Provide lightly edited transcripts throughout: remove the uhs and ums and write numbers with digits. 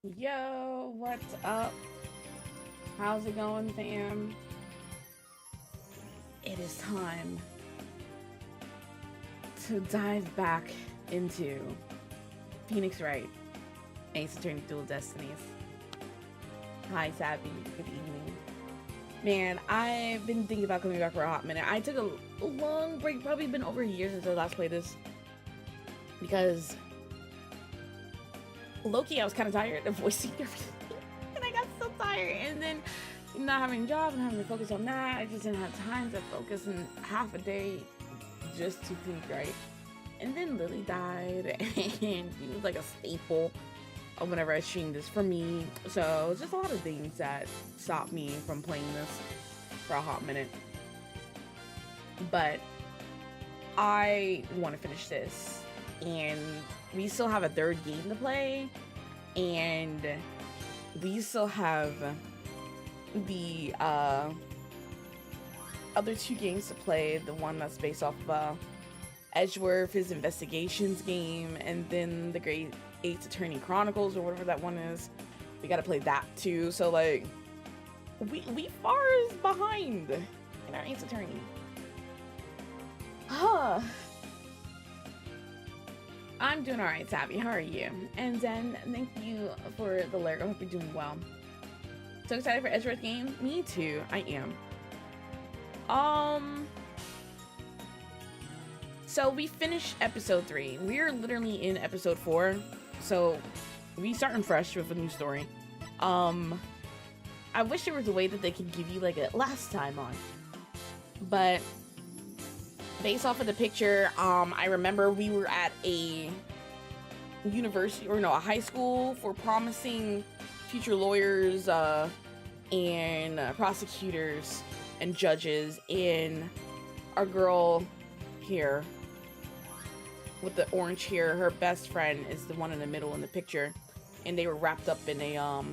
Yo, what's up? How's it going, fam? It is time to dive back into Phoenix Wright, Ace Attorney Dual Destinies. Hi, Sabby. Good evening. Man, I've been thinking about coming back for a hot minute. I took a long break, probably been over a year since I last played this, because low-key I was kind of tired of voicing everything, and I got so tired, and then not having a job and having to focus on that, I just didn't have time to focus in half a day just to think right. And then Lily died, and she was like a staple of whenever I streamed this for me. So it's just a lot of things that stopped me from playing this for a hot minute. But I want to finish this, and we still have a third game to play, and we still have the other two games to play. The one that's based off of Edgeworth, his investigations game, and then the Great Ace Attorney Chronicles, or whatever that one is. We gotta play that too. So like, we far is behind in our Ace Attorney. I'm doing alright, Savvy. How are you? And Zen, thank you for the lyric. I hope you're doing well. So excited for Edgeworth game? Me too. I am. So we finished episode 3. We're literally in episode 4. So we starting fresh with a new story. I wish there was a way that they could give you like a last time on. But based off of the picture, I remember we were at a university, or no, a high school for promising future lawyers and prosecutors and judges, and our girl here with the orange hair, her best friend is the one in the middle in the picture, and they were wrapped up in a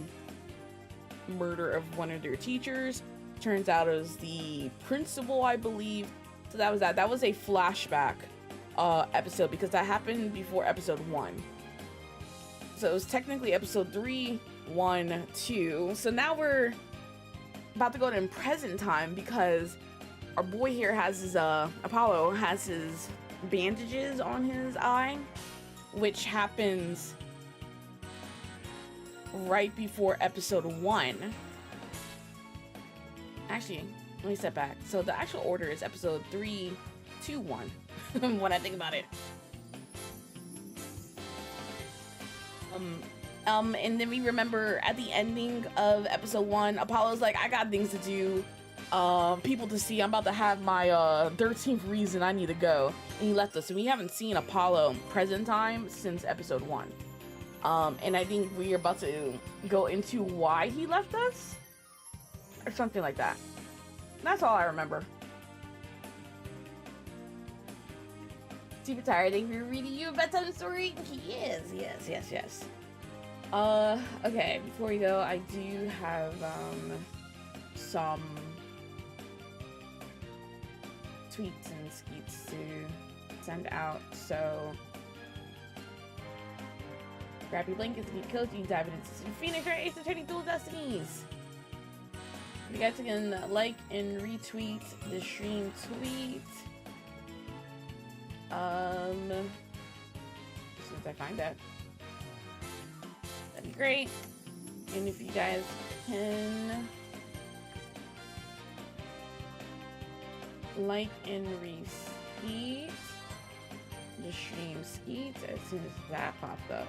murder of one of their teachers. Turns out it was the principal, I believe. So that was that. That was a flashback episode, because that happened before episode 1. So it was technically episode 3, 1, 2. So now we're about to go to in present time, because our boy here has his Apollo has his bandages on his eye, which happens right before episode 1. Actually, let me step back. So the actual order is episode 3, 2, 1 when I think about it. And then we remember at the ending of episode 1, Apollo's like, I got things to do, people to see. I'm about to have my 13th reason I need to go. And he left us. And we haven't seen Apollo present time since episode 1. And I think we're about to go into why he left us, or something like that. That's all I remember. Super tired. Thank you for reading you a bedtime story. He is. Yes. Okay, before we go, I do have some tweets and skeets to send out. So grab your blankets, get cozy, dive into some Phoenix Wright, Ace Attorney Dual Destinies. You guys can like and retweet the stream tweet. As soon as I find that, that'd be great. And if you guys can like and reskeet the stream skeet as soon as that popped up.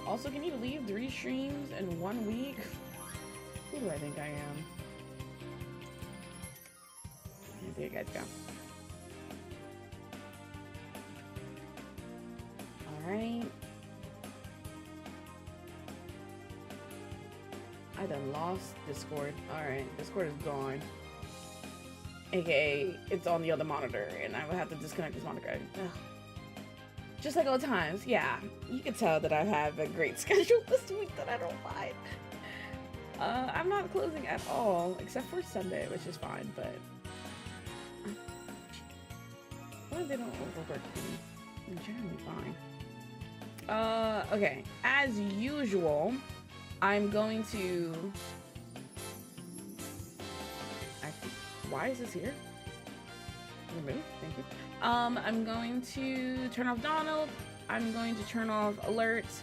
Also, can you believe 3 streams in 1 week? Who do I think I am? There you guys go. Alright. I done lost Discord. Alright, Discord is gone. AKA, it's on the other monitor, and I would have to disconnect this monitor. Ugh. Just like old times, yeah. You can tell that I have a great schedule this week that I don't mind. I'm not closing at all, except for Sunday, which is fine, but why they don't overwork me? I'm generally fine. Okay. As usual, I'm going to... Why is this here? Remove. Thank you. I'm going to turn off Donald. I'm going to turn off alerts,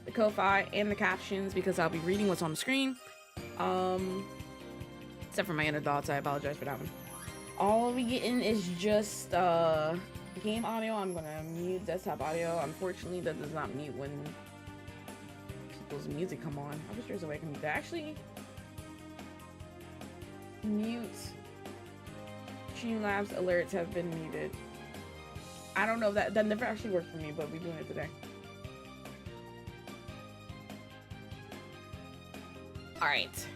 the Ko-Fi, and the captions because I'll be reading what's on the screen. Except for my inner thoughts, I apologize for that one. All we getting is just game audio. I'm gonna mute desktop audio. Unfortunately, that does not mute when people's music come on. I wish there's a way I can actually mute. Streamlabs alerts have been muted. I don't know if that never actually worked for me, but we're doing it today. All right.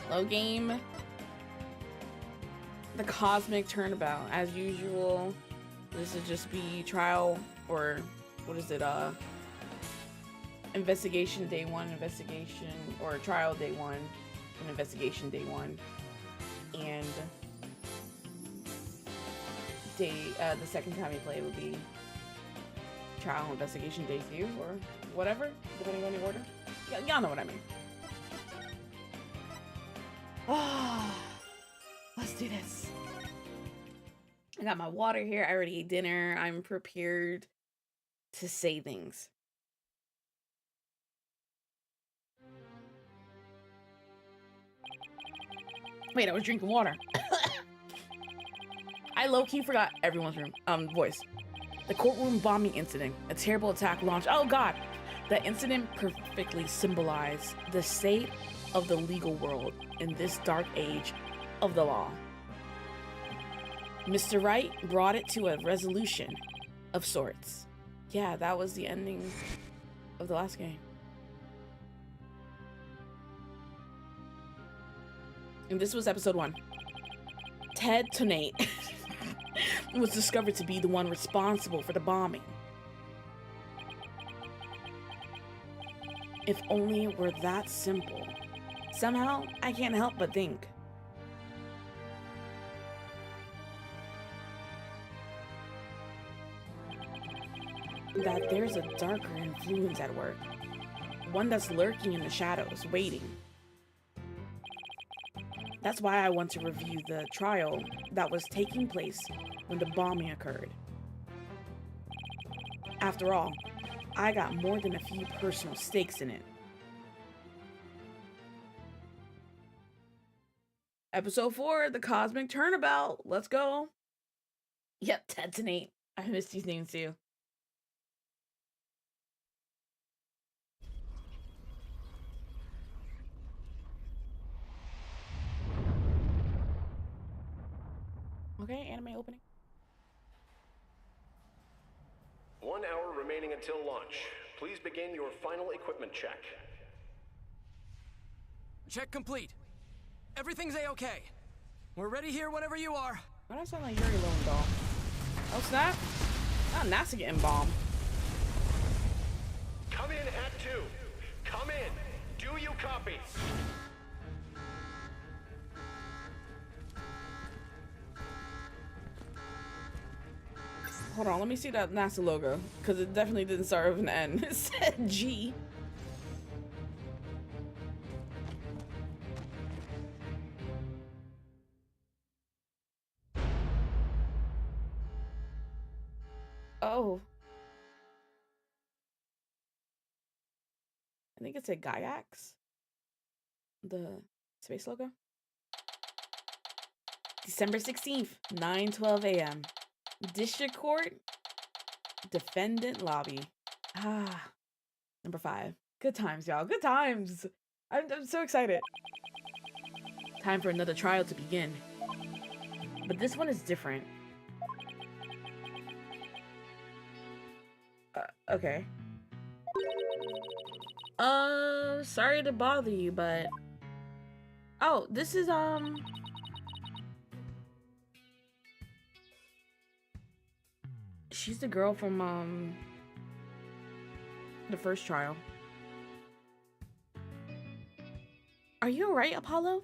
Hello, game. The Cosmic Turnabout. As usual, this would just be trial, or what is it? Investigation day 1, investigation, or trial day 1, and investigation day 1, and the second time you play would be trial investigation day 2, or whatever, depending on the order. Y'all know what I mean. Let's do this. I got my water here. I already ate dinner. I'm prepared to say things. Wait, I was drinking water. I low-key forgot everyone's voice. The courtroom bombing incident, a terrible attack launched. Oh God, that incident perfectly symbolized the state of the legal world in this dark age of the law. Mr. Wright brought it to a resolution of sorts. Yeah, that was the ending of the last game. And this was episode 1. Ted Tonate was discovered to be the one responsible for the bombing. If only it were that simple. Somehow, I can't help but think. That there's a darker influence at work. One that's lurking in the shadows, waiting. That's why I want to review the trial that was taking place when the bombing occurred. After all, I got more than a few personal stakes in it. Episode 4, The Cosmic Turnabout. Let's go. Yep, Ted Tonate. I missed these names too. Okay, anime opening. 1 hour remaining until launch. Please begin your final equipment check. Check complete. Everything's A-okay. We're ready here whenever you are. Why do I sound like Yuri Lowenthal? Oh snap! Not NASA getting bombed. Come in, Act 2. Come in. Do you copy? Hold on, let me see that NASA logo, because it definitely didn't start with an N. It said G. Oh. I think it said Gaiax. The space logo. December 16th, 9:12 a.m. District Court, Defendant Lobby. Number 5. Good times, y'all. Good times. I'm so excited. Time for another trial to begin. But this one is different. Okay. Sorry to bother you, but... Oh, this is, she's the girl from, the first trial. Are you alright, Apollo?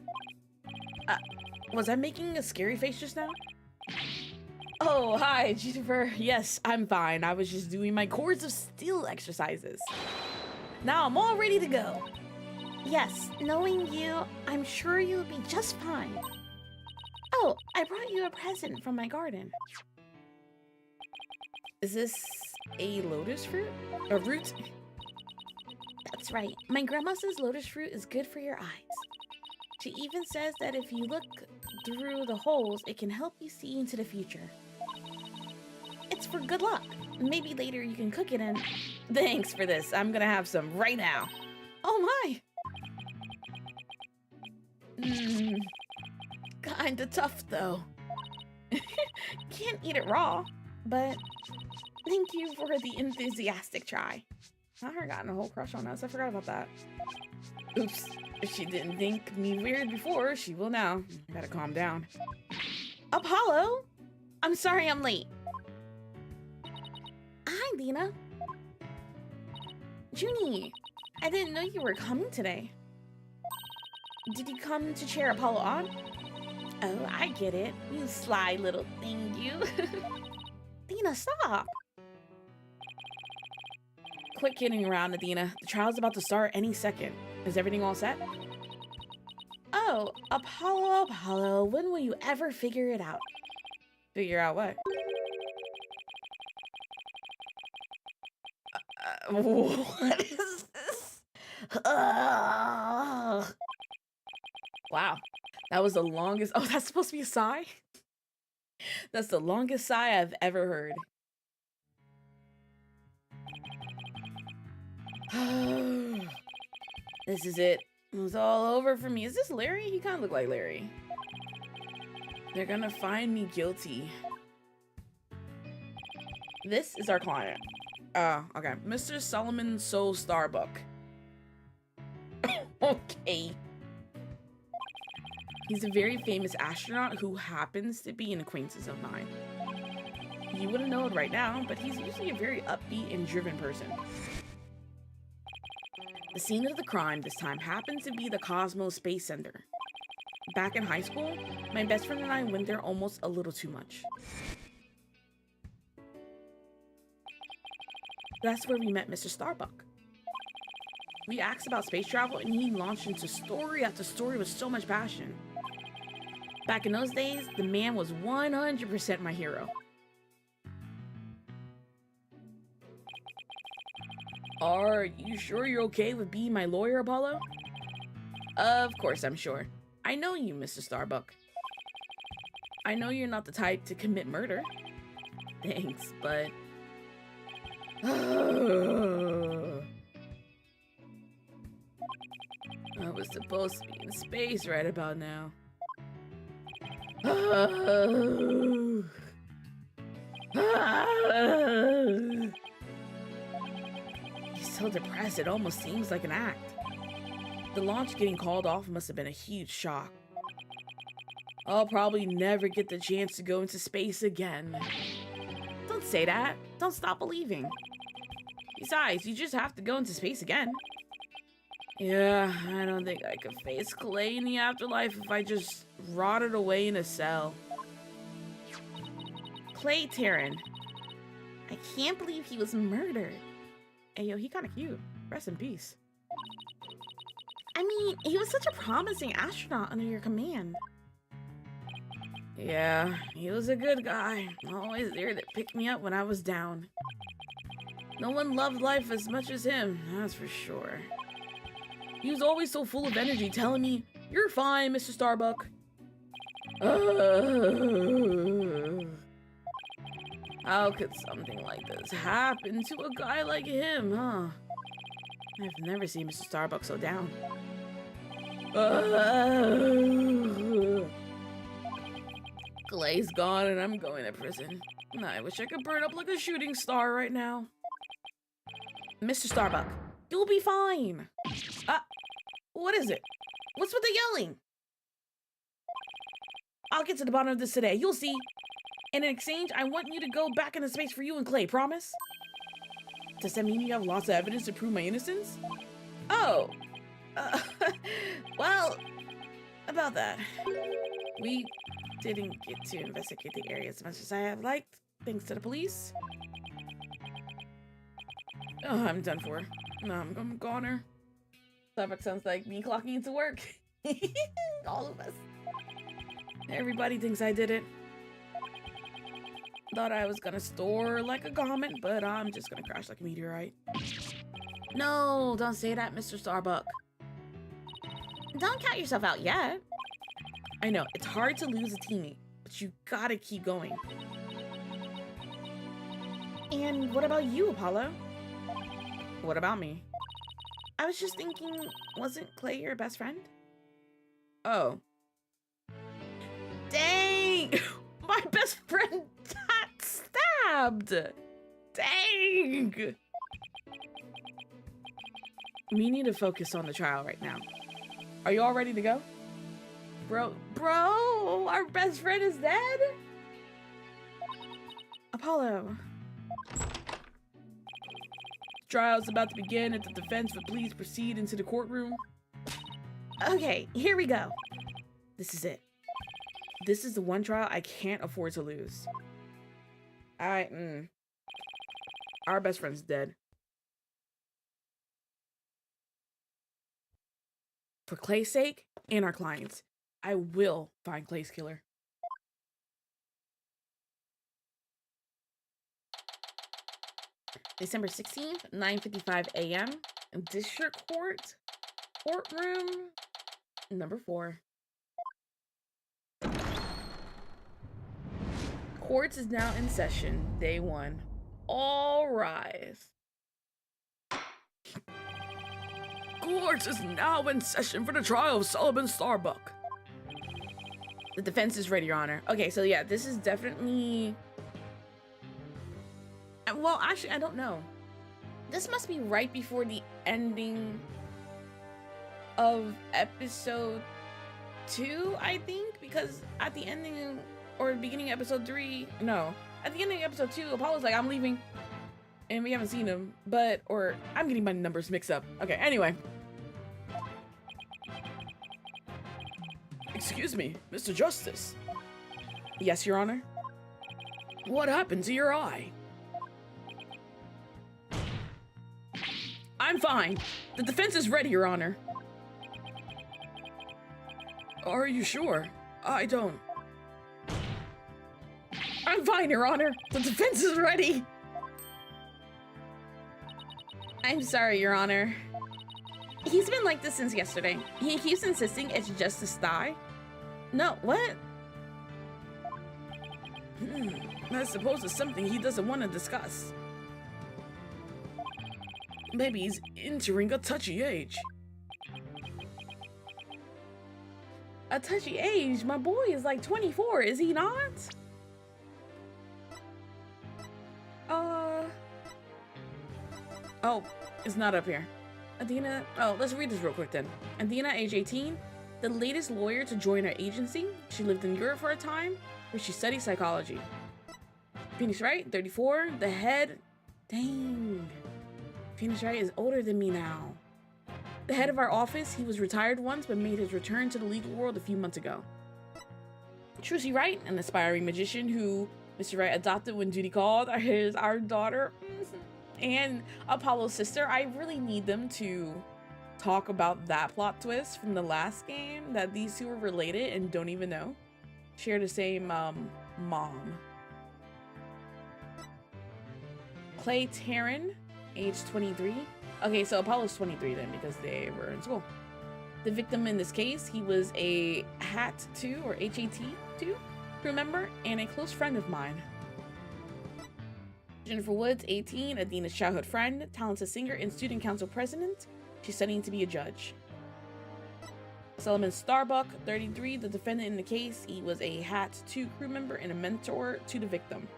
Was I making a scary face just now? Oh, hi, Jennifer. Yes, I'm fine. I was just doing my Chords of Steel exercises. Now I'm all ready to go. Yes, knowing you, I'm sure you'll be just fine. Oh, I brought you a present from my garden. Is this a lotus fruit? A root? That's right. My grandma says lotus fruit is good for your eyes. She even says that if you look through the holes, it can help you see into the future. It's for good luck. Maybe later you can cook it and... Thanks for this. I'm gonna have some right now. Oh my! Kinda tough though. Can't eat it raw, but thank you for the enthusiastic try. Not her gotten a whole crush on us. I forgot about that. Oops. If she didn't think me weird before, she will now. I gotta calm down. Apollo? I'm sorry I'm late. Hi, Dina. Junie, I didn't know you were coming today. Did you come to cheer Apollo on? Oh, I get it. You sly little thing, you. Dina, stop. Quit kidding around, Adina. The trial's about to start any second. Is everything all set? Oh, Apollo, when will you ever figure it out? Figure out what? What is this? Wow, that was the longest. Oh, that's supposed to be a sigh? That's the longest sigh I've ever heard. This is it. It's all over for me. Is this Larry? He kind of looked like Larry. They're gonna find me guilty. This is our client. Okay. Mr. Solomon Soul Starbuck. Okay. He's a very famous astronaut who happens to be an acquaintance of mine. You wouldn't know it right now, but he's usually a very upbeat and driven person. The scene of the crime this time happens to be the Cosmos Space Center. Back in high school, my best friend and I went there almost a little too much. That's where we met Mr. Starbuck. We asked about space travel and he launched into story after story with so much passion. Back in those days, the man was 100% my hero. Are you sure you're okay with being my lawyer, Apollo? Of course I'm sure. I know you, Mr. Starbuck. I know you're not the type to commit murder. Thanks, but... I was supposed to be in space right about now. He's so depressed, it almost seems like an act. The launch getting called off must have been a huge shock. I'll probably never get the chance to go into space again. Don't say that. Don't stop believing. Besides, you just have to go into space again. Yeah, I don't think I could face Clay in the afterlife if I just rotted away in a cell. Clay Terran. I can't believe he was murdered. Hey, yo, he kind of cute. Rest in peace. I mean, he was such a promising astronaut under your command. Yeah, he was a good guy. Always there to pick me up when I was down. No one loved life as much as him, that's for sure. He was always so full of energy, telling me, "You're fine, Mr. Starbuck." How could something like this happen to a guy like him, huh? I've never seen Mr. Starbuck so down. Clay's gone and I'm going to prison. I wish I could burn up like a shooting star right now. Mr. Starbuck, you'll be fine. What is it? What's with the yelling? I'll get to the bottom of this today. You'll see. In exchange, I want you to go back into space for you and Clay, promise? Does that mean you have lots of evidence to prove my innocence? Oh. Well, about that. We didn't get to investigate the area as much as I have liked, thanks to the police. Oh, I'm done for. No, I'm a goner. Starbucks sounds like me clocking into work. All of us. Everybody thinks I did it. Thought I was gonna store like a comet, but I'm just gonna crash like a meteorite. No, don't say that, Mr. Starbuck. Don't count yourself out yet. I know, it's hard to lose a teammate, but you gotta keep going. And what about you, Apollo? What about me? I was just thinking, wasn't Clay your best friend? Oh. Dang! My best friend got stabbed! Dang! We need to focus on the trial right now. Are you all ready to go? Bro, our best friend is dead? Apollo. Trial's about to begin. If the defense would please proceed into the courtroom. Okay, here we go. This is it. This is the one trial I can't afford to lose. Our best friend's dead. For Clay's sake and our clients, I will find Clay's killer. December 16th, 9:55 a.m. District Court, courtroom number 4. Court is now in session, day 1. All rise. Court is now in session for the trial of Sullivan Starbuck. The defense is ready, Your Honor. Okay, so yeah, this is definitely... Well, actually, I don't know. This must be right before the ending of episode 2, I think, because at the ending or beginning of episode 3, no, at the ending of episode 2, Apollo's like, I'm leaving, and we haven't seen him, but, or I'm getting my numbers mixed up. Okay, anyway. Excuse me, Mr. Justice. Yes, Your Honor. What happened to your eye? I'm fine. The defense is ready, Your Honor. Are you sure? I don't. I'm fine, Your Honor. The defense is ready. I'm sorry, Your Honor. He's been like this since yesterday. He keeps insisting it's just a sty. No, what? I suppose it's something he doesn't want to discuss. Maybe he's entering a touchy age. A touchy age? My boy is like 24, is he not? Oh, it's not up here. Adina, oh, let's read this real quick then. Adina, age 18, the latest lawyer to join our agency. She lived in Europe for a time, where she studied psychology. Phoenix Wright, 34, the head, dang. Phoenix Wright is older than me now. The head of our office, he was retired once, but made his return to the legal world a few months ago. Trucy Wright, an aspiring magician who Mr. Wright adopted when duty called, is our daughter. And Apollo's sister. I really need them to talk about that plot twist from the last game, that these two are related and don't even know. Share the same mom. Clay Taryn, age 23. Okay, so Apollo's 23 then, because they were in school. The victim in this case, he was a HAT2 or HAT2 crew member and a close friend of mine. Jennifer Woods, 18, Adina's childhood friend, talented singer and student council president. She's studying to be a judge. Sullivan Starbuck, 33, the defendant in the case. He was a HAT2 crew member and a mentor to the victim.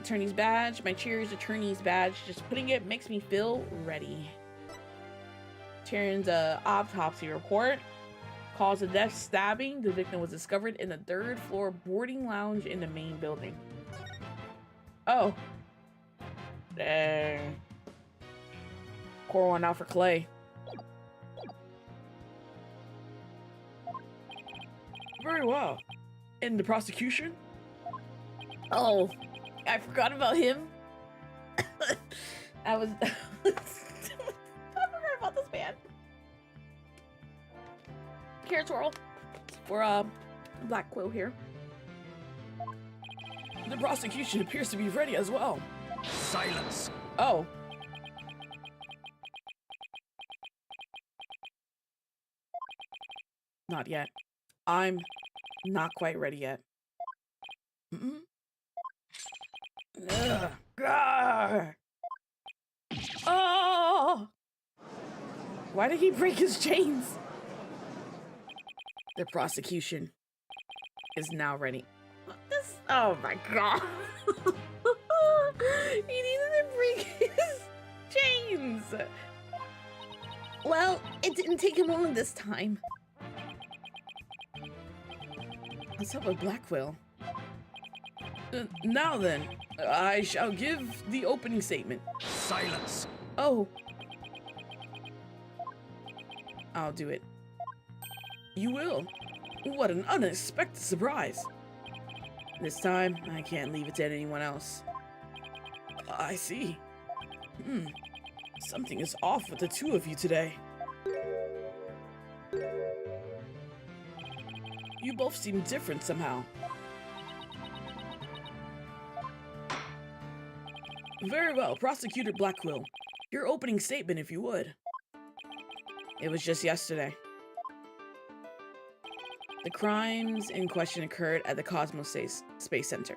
Attorney's badge. My cherished attorney's badge. Just putting it makes me feel ready. Taryn's autopsy report. Cause of death, stabbing. The victim was discovered in the 3rd floor boarding lounge in the main building. Oh. Dang. Core one out for Clay. Very well. And the prosecution? Oh, I forgot about him. I forgot about this man. Carrot twirl for Black Quill here. The prosecution appears to be ready as well. Silence. Oh. Not yet. I'm not quite ready yet. Oh! Why did he break his chains? The prosecution is now ready. This, oh my god. He needed to break his chains. Well, it didn't take him long this time. What's up with Black Quill? Now then, I shall give the opening statement. Silence. Oh. I'll do it. You will? What an unexpected surprise. This time, I can't leave it to anyone else. I see. Something is off with the two of you today. You both seem different somehow. Very well, Prosecutor Blackquill. Your opening statement, if you would. It was just yesterday. The crimes in question occurred at the Cosmos Space Center.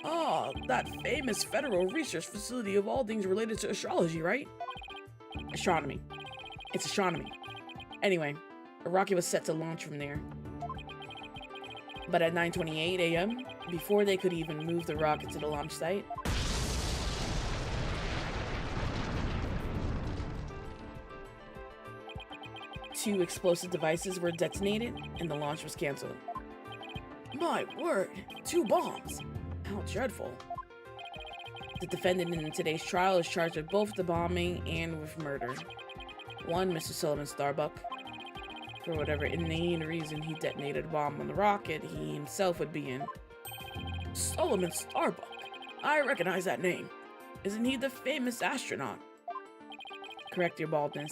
Ah, that famous federal research facility of all things related to astrology, right? Astronomy. It's astronomy. Anyway, a rocket was set to launch from there. But at 9:28 a.m., before they could even move the rocket to the launch site, two explosive devices were detonated and the launch was canceled. My word, 2 bombs. How dreadful. The defendant in today's trial is charged with both the bombing and with murder. One, Mr. Sullivan Starbuck. For whatever inane reason he detonated a bomb on the rocket he himself would be in. Sullivan Starbuck? I recognize that name. Isn't he the famous astronaut? Correct your baldness.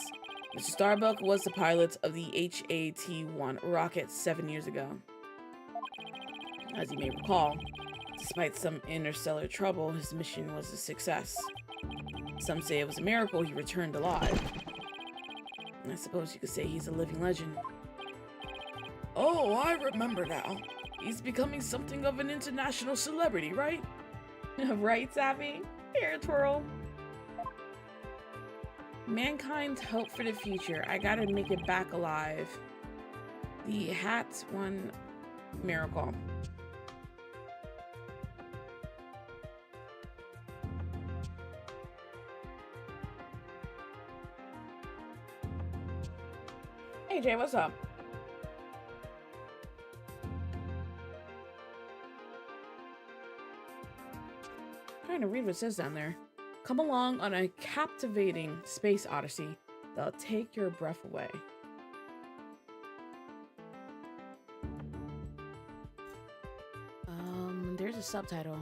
Mr. Starbuck was the pilot of the HAT-1 rocket 7 years ago. As you may recall, despite some interstellar trouble, his mission was a success. Some say it was a miracle he returned alive. I suppose you could say he's a living legend. Oh, I remember now. He's becoming something of an international celebrity, right? Right, Savvy? Hair twirl. Mankind's hope for the future. I gotta make it back alive. The HAT-1 miracle. Hey Jay, what's up? I'm trying to read what it says down there. Come along on a captivating space odyssey that'll take your breath away. There's a subtitle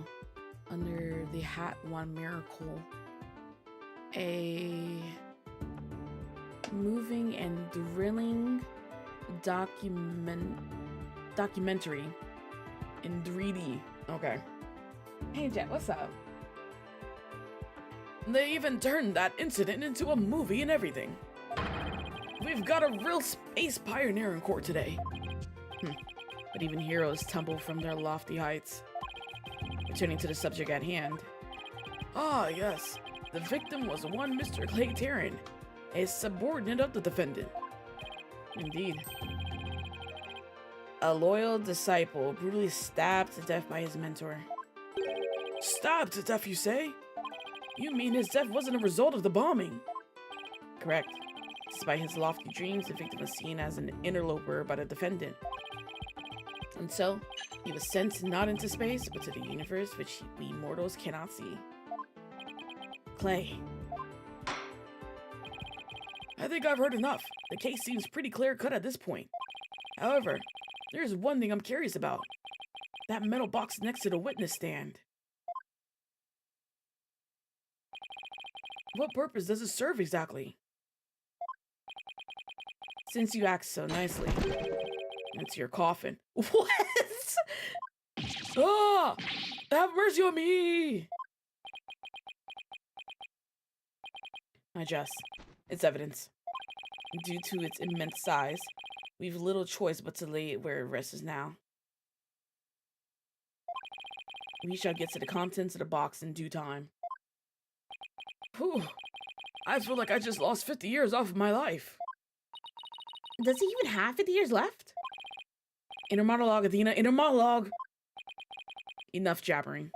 under the HAT-1 miracle. A moving and thrilling documentary in 3D. Okay. Hey Jet, what's up? They even turned that incident into a movie and everything. We've got a real space pioneer in court today. But even heroes tumble from their lofty heights. Returning to the subject at hand. Ah, yes. The victim was one Mr. Clay Tarrant, a subordinate of the defendant. Indeed. A loyal disciple brutally stabbed to death by his mentor. Stabbed to death, you say? You mean his death wasn't a result of the bombing? Correct. Despite his lofty dreams, the victim was seen as an interloper by the defendant. And so, he was sent not into space, but to the universe which we mortals cannot see. Clay. I think I've heard enough. The case seems pretty clear-cut at this point. However, There's one thing I'm curious about. That metal box next to the witness stand. What purpose does it serve exactly? Since you act so nicely. It's your coffin. What? Ah! Have mercy on me! I jest. It's evidence. Due to its immense size, we've little choice but to lay it where it rests now. We shall get to the contents of the box in due time. Whew. I feel like I just lost 50 years off of my life. Does he even have 50 years left? Inner monologue, Athena. Inner monologue. Enough jabbering.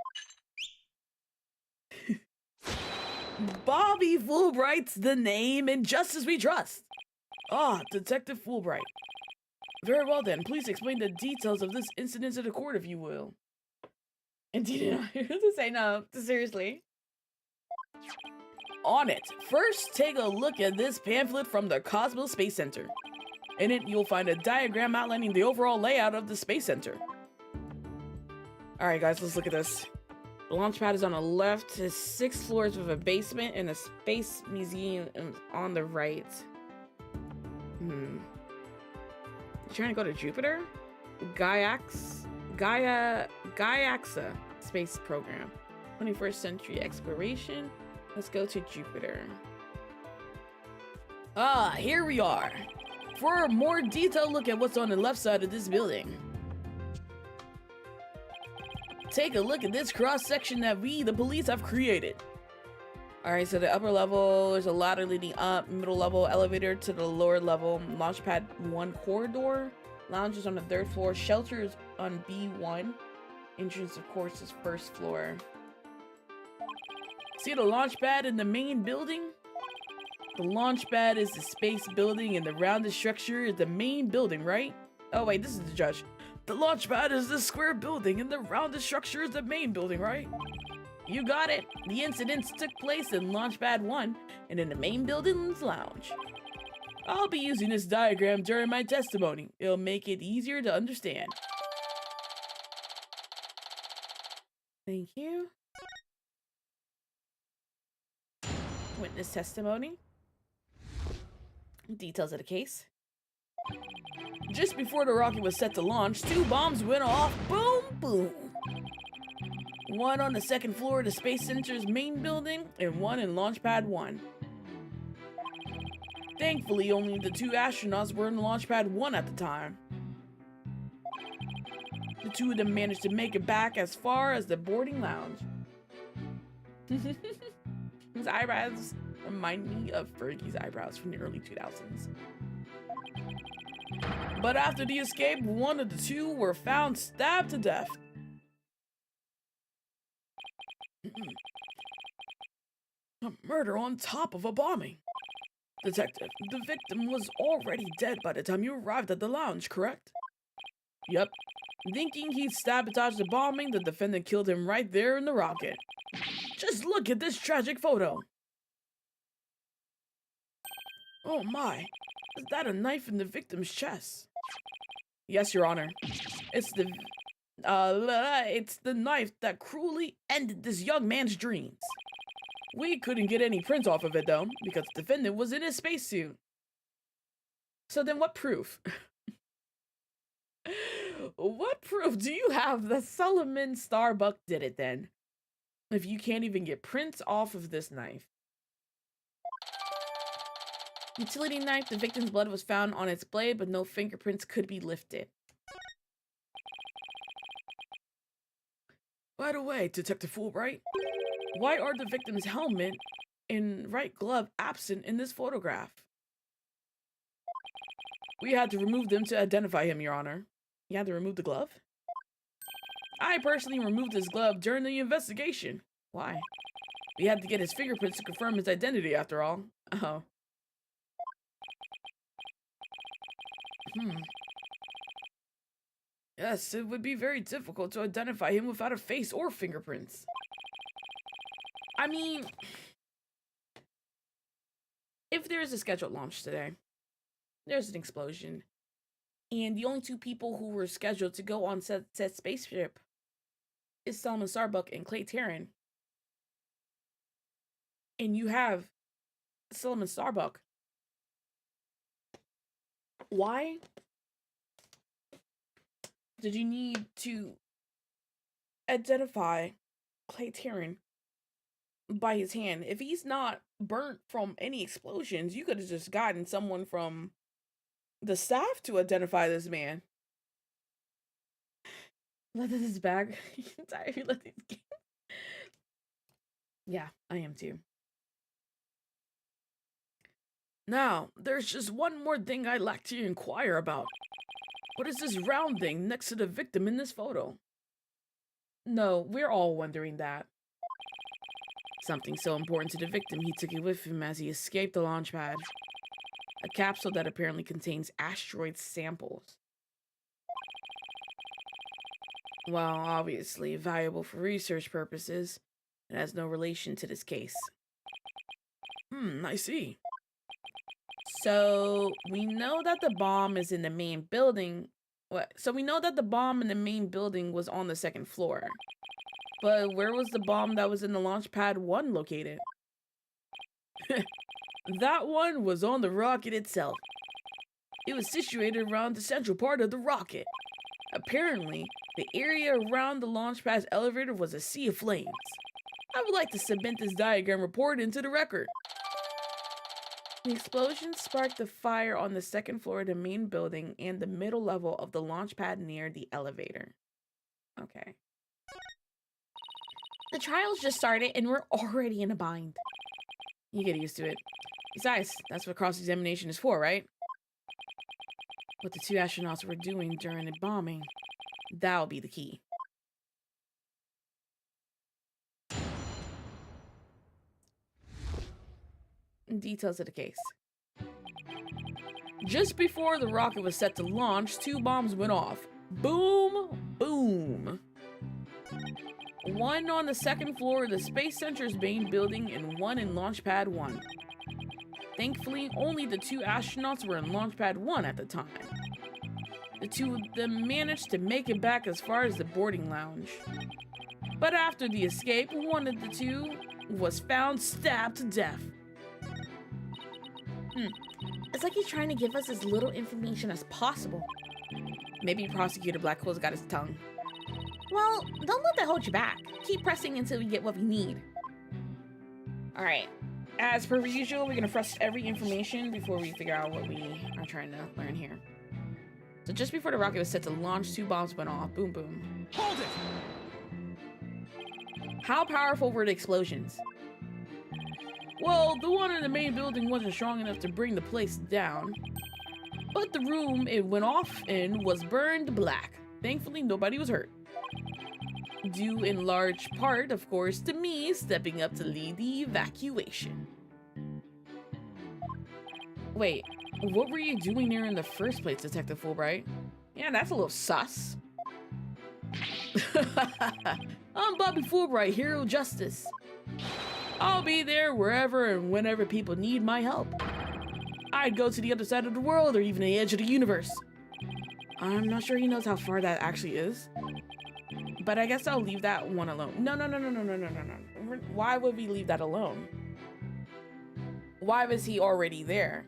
Bobby Fulbright's the name, and justice we trust. Ah, Detective Fulbright. Very well then, please explain the details of this incident to the court, if you will. Indeed, I'm here to say no, seriously. On it, first take a look at this pamphlet from the Cosmos Space Center. In it, you'll find a diagram outlining the overall layout of the Space Center. Alright guys, let's look at this. The launch pad is on the left, has 6 floors with a basement and a space museum on the right. You trying to go to Jupiter? Gaiaxa space program. 21st century exploration. Let's go to Jupiter. Ah, here we are. For a more detailed look at what's on the left side of this building. Take a look at this cross-section that we, the police, have created. Alright, so the upper level, there's a ladder leading up, middle level, elevator to the lower level, launchpad 1 corridor, lounges on the 3rd floor, shelters on B1, entrance of course is 1st floor. See the launch pad in the main building? The launch pad is the space building and the rounded structure is the main building, right? Oh wait, this is the judge. The launch pad is the square building and the rounded structure is the main building, right? You got it. The incidents took place in launch pad 1 and in the main building's lounge. I'll be using this diagram during my testimony. It'll make it easier to understand. Thank you. Witness testimony. Details of the case. Just before the rocket was set to launch, 2 bombs went off. Boom, boom. One on the 2nd floor of the Space Center's main building, and one in Launchpad 1. Thankfully, only the 2 astronauts were in Launchpad 1 at the time. The 2 of them managed to make it back as far as the boarding lounge. His eyebrows remind me of Fergie's eyebrows from the early 2000s. But after the escape, one of the 2 were found stabbed to death. A murder on top of a bombing. Detective, the victim was already dead by the time you arrived at the lounge, correct? Yep. Thinking he'd sabotage the bombing, the defendant killed him right there in the rocket. Just look at this tragic photo. Oh my, is that a knife in the victim's chest? Yes, Your Honor. It's the knife that cruelly ended this young man's dreams. We couldn't get any prints off of it though, because the defendant was in his spacesuit. So then what proof? What proof do you have that Solomon Starbuck did it then? If you can't even get prints off of this knife. Utility knife, the victim's blood was found on its blade, but no fingerprints could be lifted. By the way, Detective Fulbright, why are the victim's helmet and right glove absent in this photograph? We had to remove them to identify him, Your Honor. You had to remove the glove? I personally removed his glove during the investigation. Why? We had to get his fingerprints to confirm his identity after all. Oh. Yes, it would be very difficult to identify him without a face or fingerprints. I mean, if there is a scheduled launch today, there's an explosion, And the only two people who were scheduled to go on said spaceship is Selma Starbuck and Clay Tarrant. And you have Selma Starbuck. Why did you need to identify Clay Tarrant by his hand? If he's not burnt from any explosions, you could have just gotten someone from the staff to identify this man. Let this bag. I'm tired of letting this game. Yeah, I am too. Now, there's just one more thing I'd like to inquire about. What is this round thing next to the victim in this photo? No, we're all wondering that. Something so important to the victim, he took it with him as he escaped the launch pad. A capsule that apparently contains asteroid samples. While obviously valuable for research purposes, it has no relation to this case. I see. So, we know that the bomb is in the main building. So we know that the bomb in the main building was on the second floor. But where was the bomb that was in the launch pad 1 located? That one was on the rocket itself. It was situated around the central part of the rocket. Apparently, the area around the launch pad's elevator was a sea of flames. I would like to submit this diagram report into the record. The explosion sparked the fire on the second floor of the main building and the middle level of the launch pad near the elevator. Okay. The trials just started and we're already in a bind. You get used to it. Besides, that's what cross-examination is for, right? What the two astronauts were doing during the bombing, that'll be the key. Details of the case. Just before the rocket was set to launch, 2 bombs went off. Boom, boom. One on the second floor of the Space Center's main building and one in Launch Pad 1. Thankfully, only the 2 astronauts were in Launch Pad 1 at the time. The 2 of them managed to make it back as far as the boarding lounge. But after the escape, one of the 2 was found stabbed to death. It's like he's trying to give us as little information as possible. Maybe Prosecutor Blackhole's got his tongue. Well, don't let that hold you back. Keep pressing until we get what we need. Alright. As per usual, we're gonna press every information before we figure out what we are trying to learn here. So just before the rocket was set to launch, 2 bombs went off. Boom, boom. Hold it! How powerful were the explosions? Well, the one in the main building wasn't strong enough to bring the place down. But the room it went off in was burned black. Thankfully, nobody was hurt. Due in large part, of course, to me stepping up to lead the evacuation. Wait, what were you doing there in the first place, Detective Fulbright? Yeah, that's a little sus. I'm Bobby Fulbright, Hero of Justice. I'll be there wherever and whenever people need my help. I'd go to the other side of the world or even the edge of the universe. I'm not sure he knows how far that actually is. But I guess I'll leave that one alone. No. Why would we leave that alone? Why was he already there?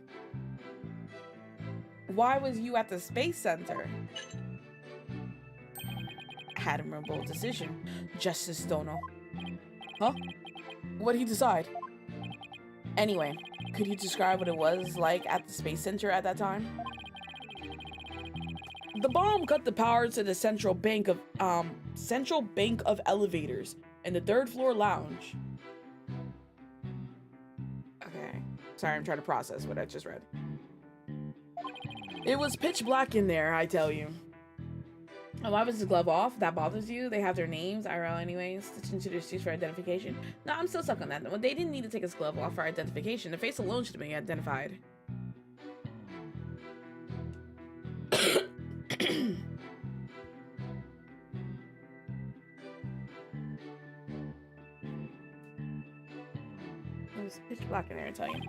Why was you at the Space Center? Admirable decision, Justice Dono. Huh? What'd he decide? Anyway, could you describe what it was like at the Space Center at that time? The bomb cut the power to the central bank of elevators in the 3rd floor lounge. Okay. Sorry, I'm trying to process what I just read. It was pitch black in there, I tell you. Oh, why was his glove off? That bothers you? They have their names, IRL anyways, stitched into their suits for identification. No, I'm still stuck on that. Well, they didn't need to take his glove off for identification. The face alone should have been identified. It was pitch black in there, I tell you.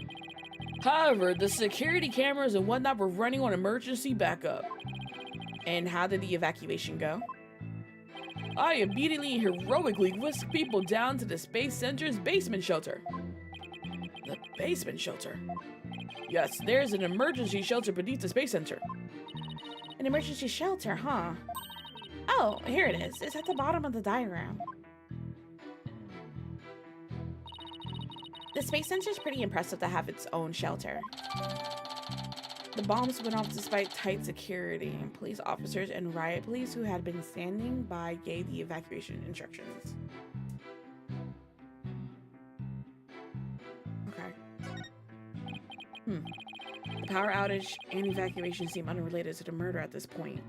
However, the security cameras and whatnot were running on emergency backup. And how did the evacuation go? I immediately and heroically whisked people down to the Space Center's basement shelter. The basement shelter? Yes, there's an emergency shelter beneath the Space Center. An emergency shelter, huh? Oh, here it is. It's at the bottom of the diagram. The Space Center is pretty impressive to have its own shelter. The bombs went off despite tight security. Police officers and riot police who had been standing by gave the evacuation instructions. Okay. The power outage and evacuation seem unrelated to the murder at this point.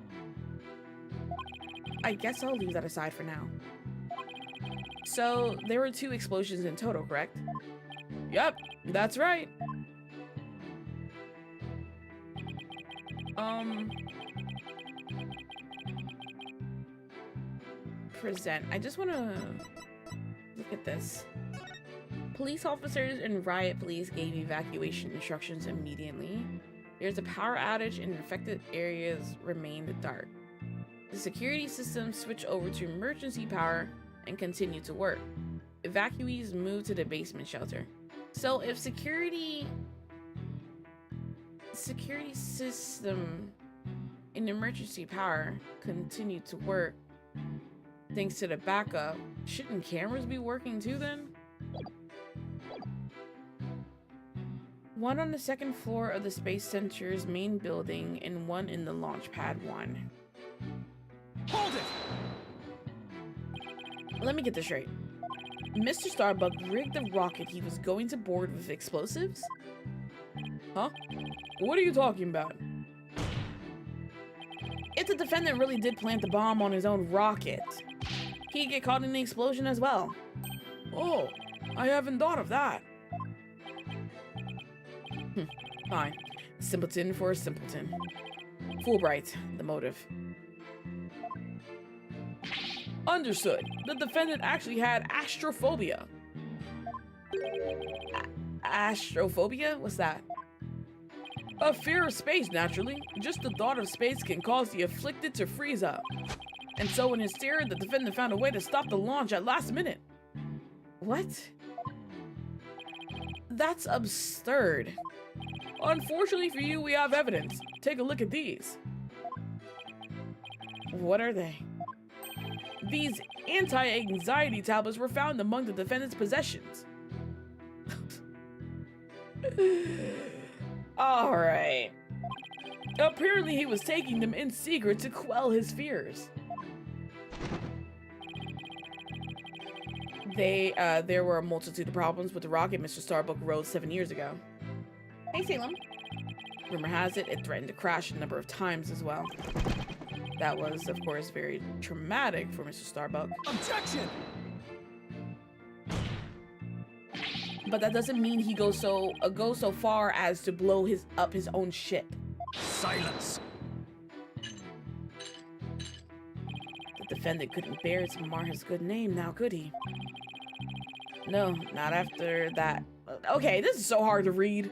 I guess I'll leave that aside for now. So, there were 2 explosions in total, correct? Yep, that's right. Present. I just want to look at this. Police officers and riot police gave evacuation instructions immediately. There's a power outage and infected areas remained dark. The security system switched over to emergency power and continued to work. Evacuees moved to the basement shelter. So if security system and emergency power continued to work thanks to the backup, shouldn't cameras be working too then? One on the 2nd floor of the Space Center's main building and one in the launch pad 1. Hold it! Let me get this straight. Mr. Starbuck rigged the rocket he was going to board with explosives? Huh? What are you talking about? If the defendant really did plant the bomb on his own rocket, he'd get caught in the explosion as well. Oh, I haven't thought of that. Fine. Simpleton for a simpleton. Fulbright, the motive. Understood. The defendant actually had astrophobia. Astrophobia? What's that? A fear of space, naturally. Just the thought of space can cause the afflicted to freeze up. And so in his terror, the defendant found a way to stop the launch at last minute. What? That's absurd. Unfortunately for you, we have evidence. Take a look at these. What are they? These anti-anxiety tablets were found among the defendant's possessions. Alright. Apparently he was taking them in secret to quell his fears. There were a multitude of problems with the rocket Mr. Starbuck rode 7 years ago. Hey, Salem. Rumor has it, it threatened to crash a number of times as well. That was, of course, very traumatic for Mr. Starbuck. Objection! But that doesn't mean he goes so far as to blow up his own ship. Silence! The defendant couldn't bear to mar his good name now, could he? No, not after that. Okay, this is so hard to read.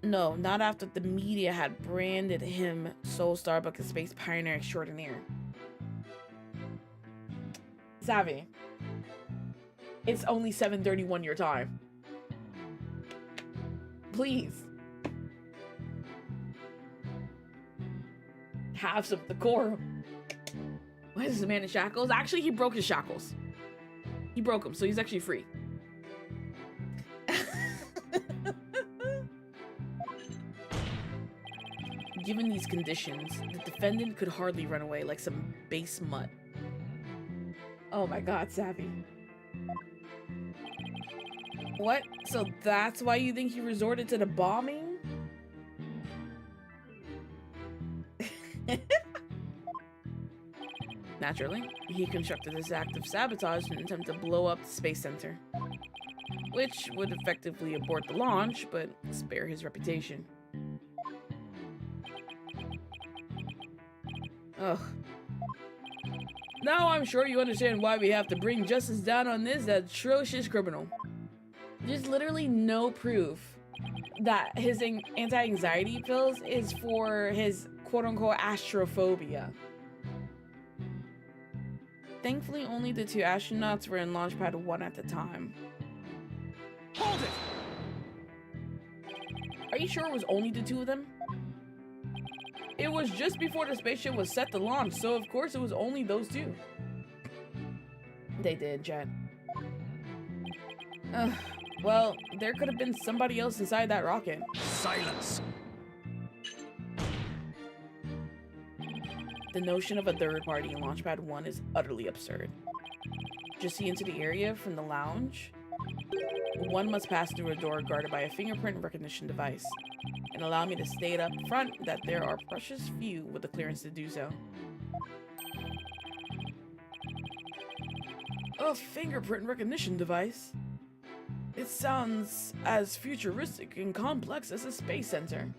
No, not after the media had branded him Soul Starbuck a space pioneer extraordinaire. Savvy. It's only 7:31 your time. Please. Have some decorum. Why is this man in shackles? Actually, he broke his shackles. He broke them, so he's actually free. Given these conditions, the defendant could hardly run away like some base mutt. Oh my god, Savvy. What? So that's why you think he resorted to the bombing? Naturally, he constructed this act of sabotage in an attempt to blow up the Space Center, which would effectively abort the launch, but spare his reputation. Ugh. Now I'm sure you understand why we have to bring justice down on this atrocious criminal. There's literally no proof that his anti-anxiety pills is for his quote-unquote astrophobia. Thankfully, only the 2 astronauts were in Launch Pad 1 at the time. Hold it! Are you sure it was only the 2 of them? It was just before the spaceship was set to launch, so of course it was only those 2. They did, Jet. Well, there could have been somebody else inside that rocket. Silence! The notion of a third party in Launchpad 1 is utterly absurd. Just see into the area from the lounge. One must pass through a door guarded by a fingerprint recognition device, and allow me to state up front that there are precious few with the clearance to do so. A fingerprint recognition device? It sounds as futuristic and complex as a space center.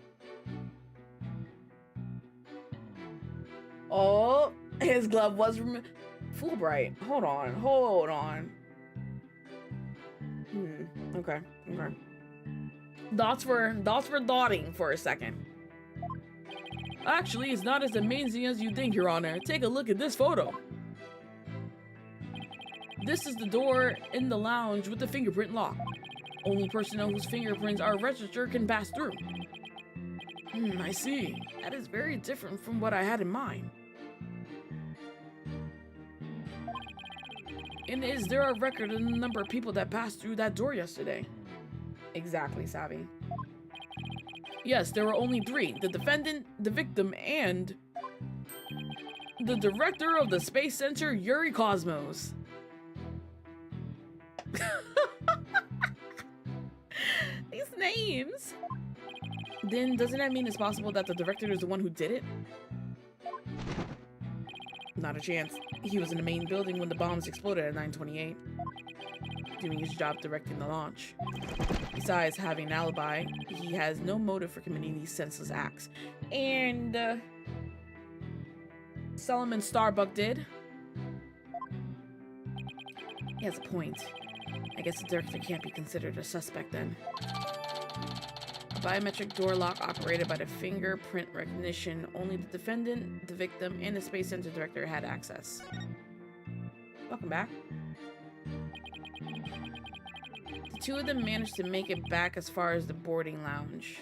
Oh, his glove was Fulbright. Hold on. Okay. Dots were dotting for a second. Actually, it's not as amazing as you think, Your Honor. Take a look at this photo. This is the door in the lounge with the fingerprint lock. Only personnel whose fingerprints are registered can pass through. I see. That is very different from what I had in mind. And is there a record of the number of people that passed through that door yesterday? Exactly, Savvy. Yes, there were only 3. The defendant, the victim, and the director of the Space Center, Yuri Cosmos. These names. Then doesn't that mean it's possible that the director is the one who did it? Not a chance. He was in the main building when the bombs exploded at 9:28, doing his job directing the launch. Besides having an alibi, he has no motive for committing these senseless acts. And Solomon Starbuck did. He has a point. I guess the director can't be considered a suspect then. A biometric door lock operated by the fingerprint recognition. Only the defendant, the victim, and the Space Center director had access. Welcome back. The 2 of them managed to make it back as far as the boarding lounge.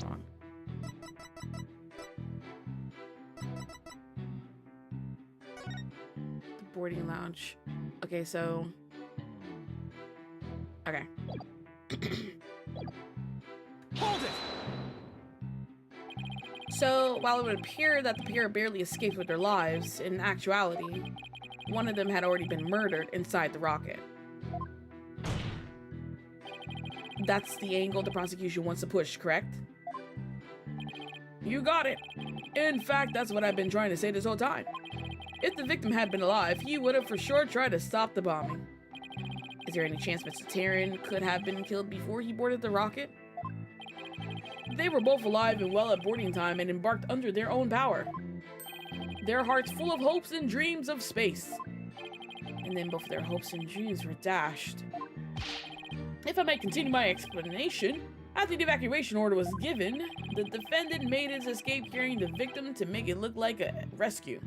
Hold on. The boarding lounge. Okay, so... Okay. Hold it! So, while it would appear that the pair barely escaped with their lives, in actuality, one of them had already been murdered inside the rocket. That's the angle the prosecution wants to push, correct? You got it. In fact, that's what I've been trying to say this whole time. If the victim had been alive, he would have for sure tried to stop the bombing. Is there any chance Mr. Terran could have been killed before he boarded the rocket? They were both alive and well at boarding time and embarked under their own power. Their hearts full of hopes and dreams of space. And then both their hopes and dreams were dashed. If I might continue my explanation, after the evacuation order was given, the defendant made his escape carrying the victim to make it look like a rescue.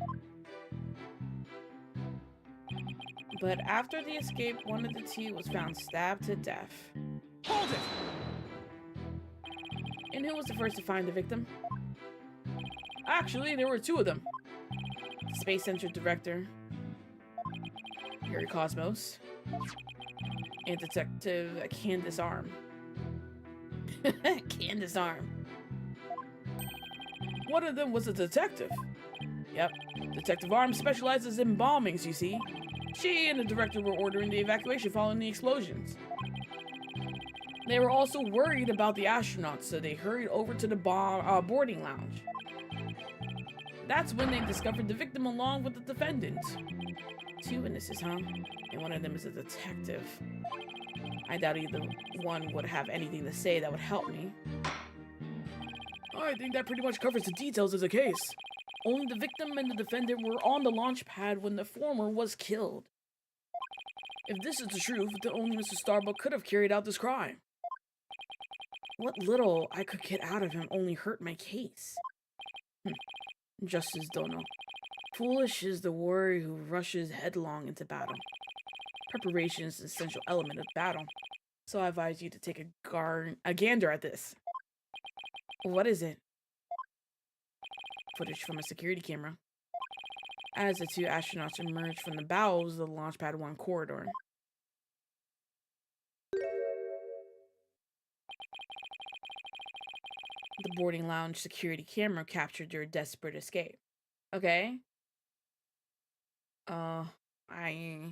But after the escape, one of the 2 was found stabbed to death. Hold it! And who was the first to find the victim? Actually, there were 2 of them. The Space Center director, Yuri Cosmos, and Detective Candace Arm. Candace Arm. One of them was a detective. Yep, Detective Arm specializes in bombings, you see. She and the director were ordering the evacuation following the explosions. They were also worried about the astronauts, so they hurried over to the boarding lounge. That's when they discovered the victim along with the defendant. 2 witnesses, huh? And one of them is a detective. I doubt either one would have anything to say that would help me. I think that pretty much covers the details of the case. Only the victim and the defendant were on the launch pad when the former was killed. If this is the truth, then only Mr. Starbuck could have carried out this crime. What little I could get out of him only hurt my case. Justice don't know. Foolish is the warrior who rushes headlong into battle. Preparation is an essential element of battle. So I advise you to take a gander at this. What is it? Footage from a security camera. As the two astronauts emerge from the bowels of the Launch Pad 1 corridor. The boarding lounge security camera captured their desperate escape. Okay. I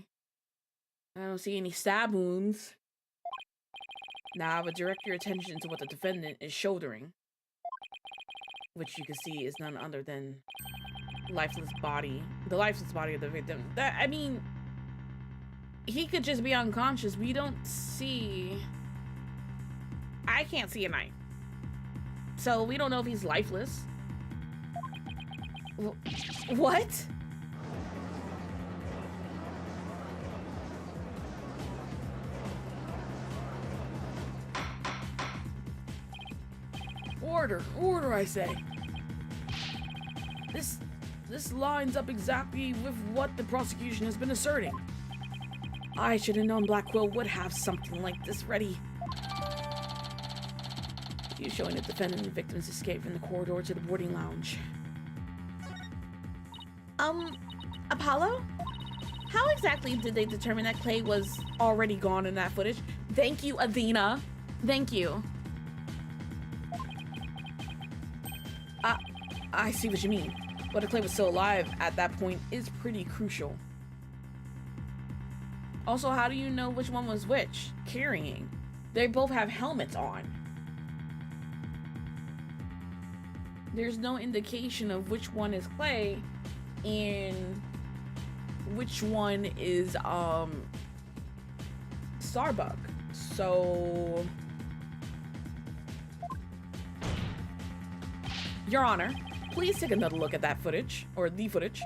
don't see any stab wounds. Now, but direct your attention to what the defendant is shouldering. Which you can see is none other than the lifeless body of the victim. I mean, he could just be unconscious. We don't see... I can't see a knife. So we don't know if he's lifeless. What? Order, I say. This lines up exactly with what the prosecution has been asserting. I should have known Black Quill would have something like this ready. You showing the defendant and the victim's escape from the corridor to the boarding lounge. Apollo? How exactly did they determine that Clay was already gone in that footage? Thank you, Athena. Thank you. I see what you mean. Whether Clay was still alive at that point is pretty crucial. Also, how do you know which one was which? Carrying. They both have helmets on. There's no indication of which one is Clay and which one is Starbuck. So, Your Honor, please take another look at that footage, or the footage.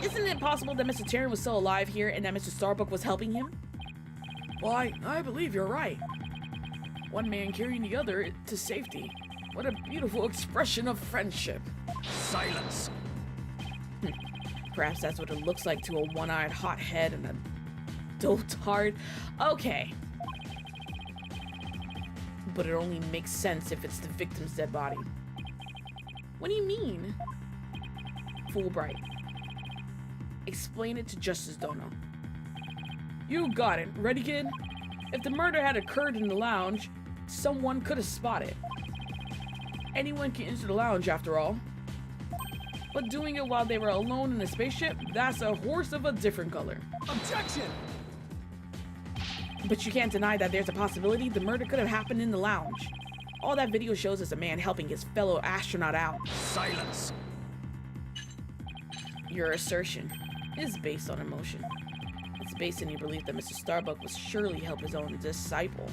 Isn't it possible that Mr. Terran was still alive here and that Mr. Starbuck was helping him? Why, I believe you're right. One man carrying the other to safety. What a beautiful expression of friendship. Silence. Perhaps that's what it looks like to a one-eyed hothead and a dotard. Okay. But it only makes sense if it's the victim's dead body. What do you mean? Fulbright. Explain it to Justice Dono. You got it. Ready, kid? If the murder had occurred in the lounge, someone could have spotted. Anyone can enter the lounge, after all. But doing it while they were alone in a spaceship, that's a horse of a different color. Objection! But you can't deny that there's a possibility the murder could have happened in the lounge. All that video shows is a man helping his fellow astronaut out. Silence. Your assertion is based on emotion. It's based on your belief that Mr. Starbuck would surely help his own disciple.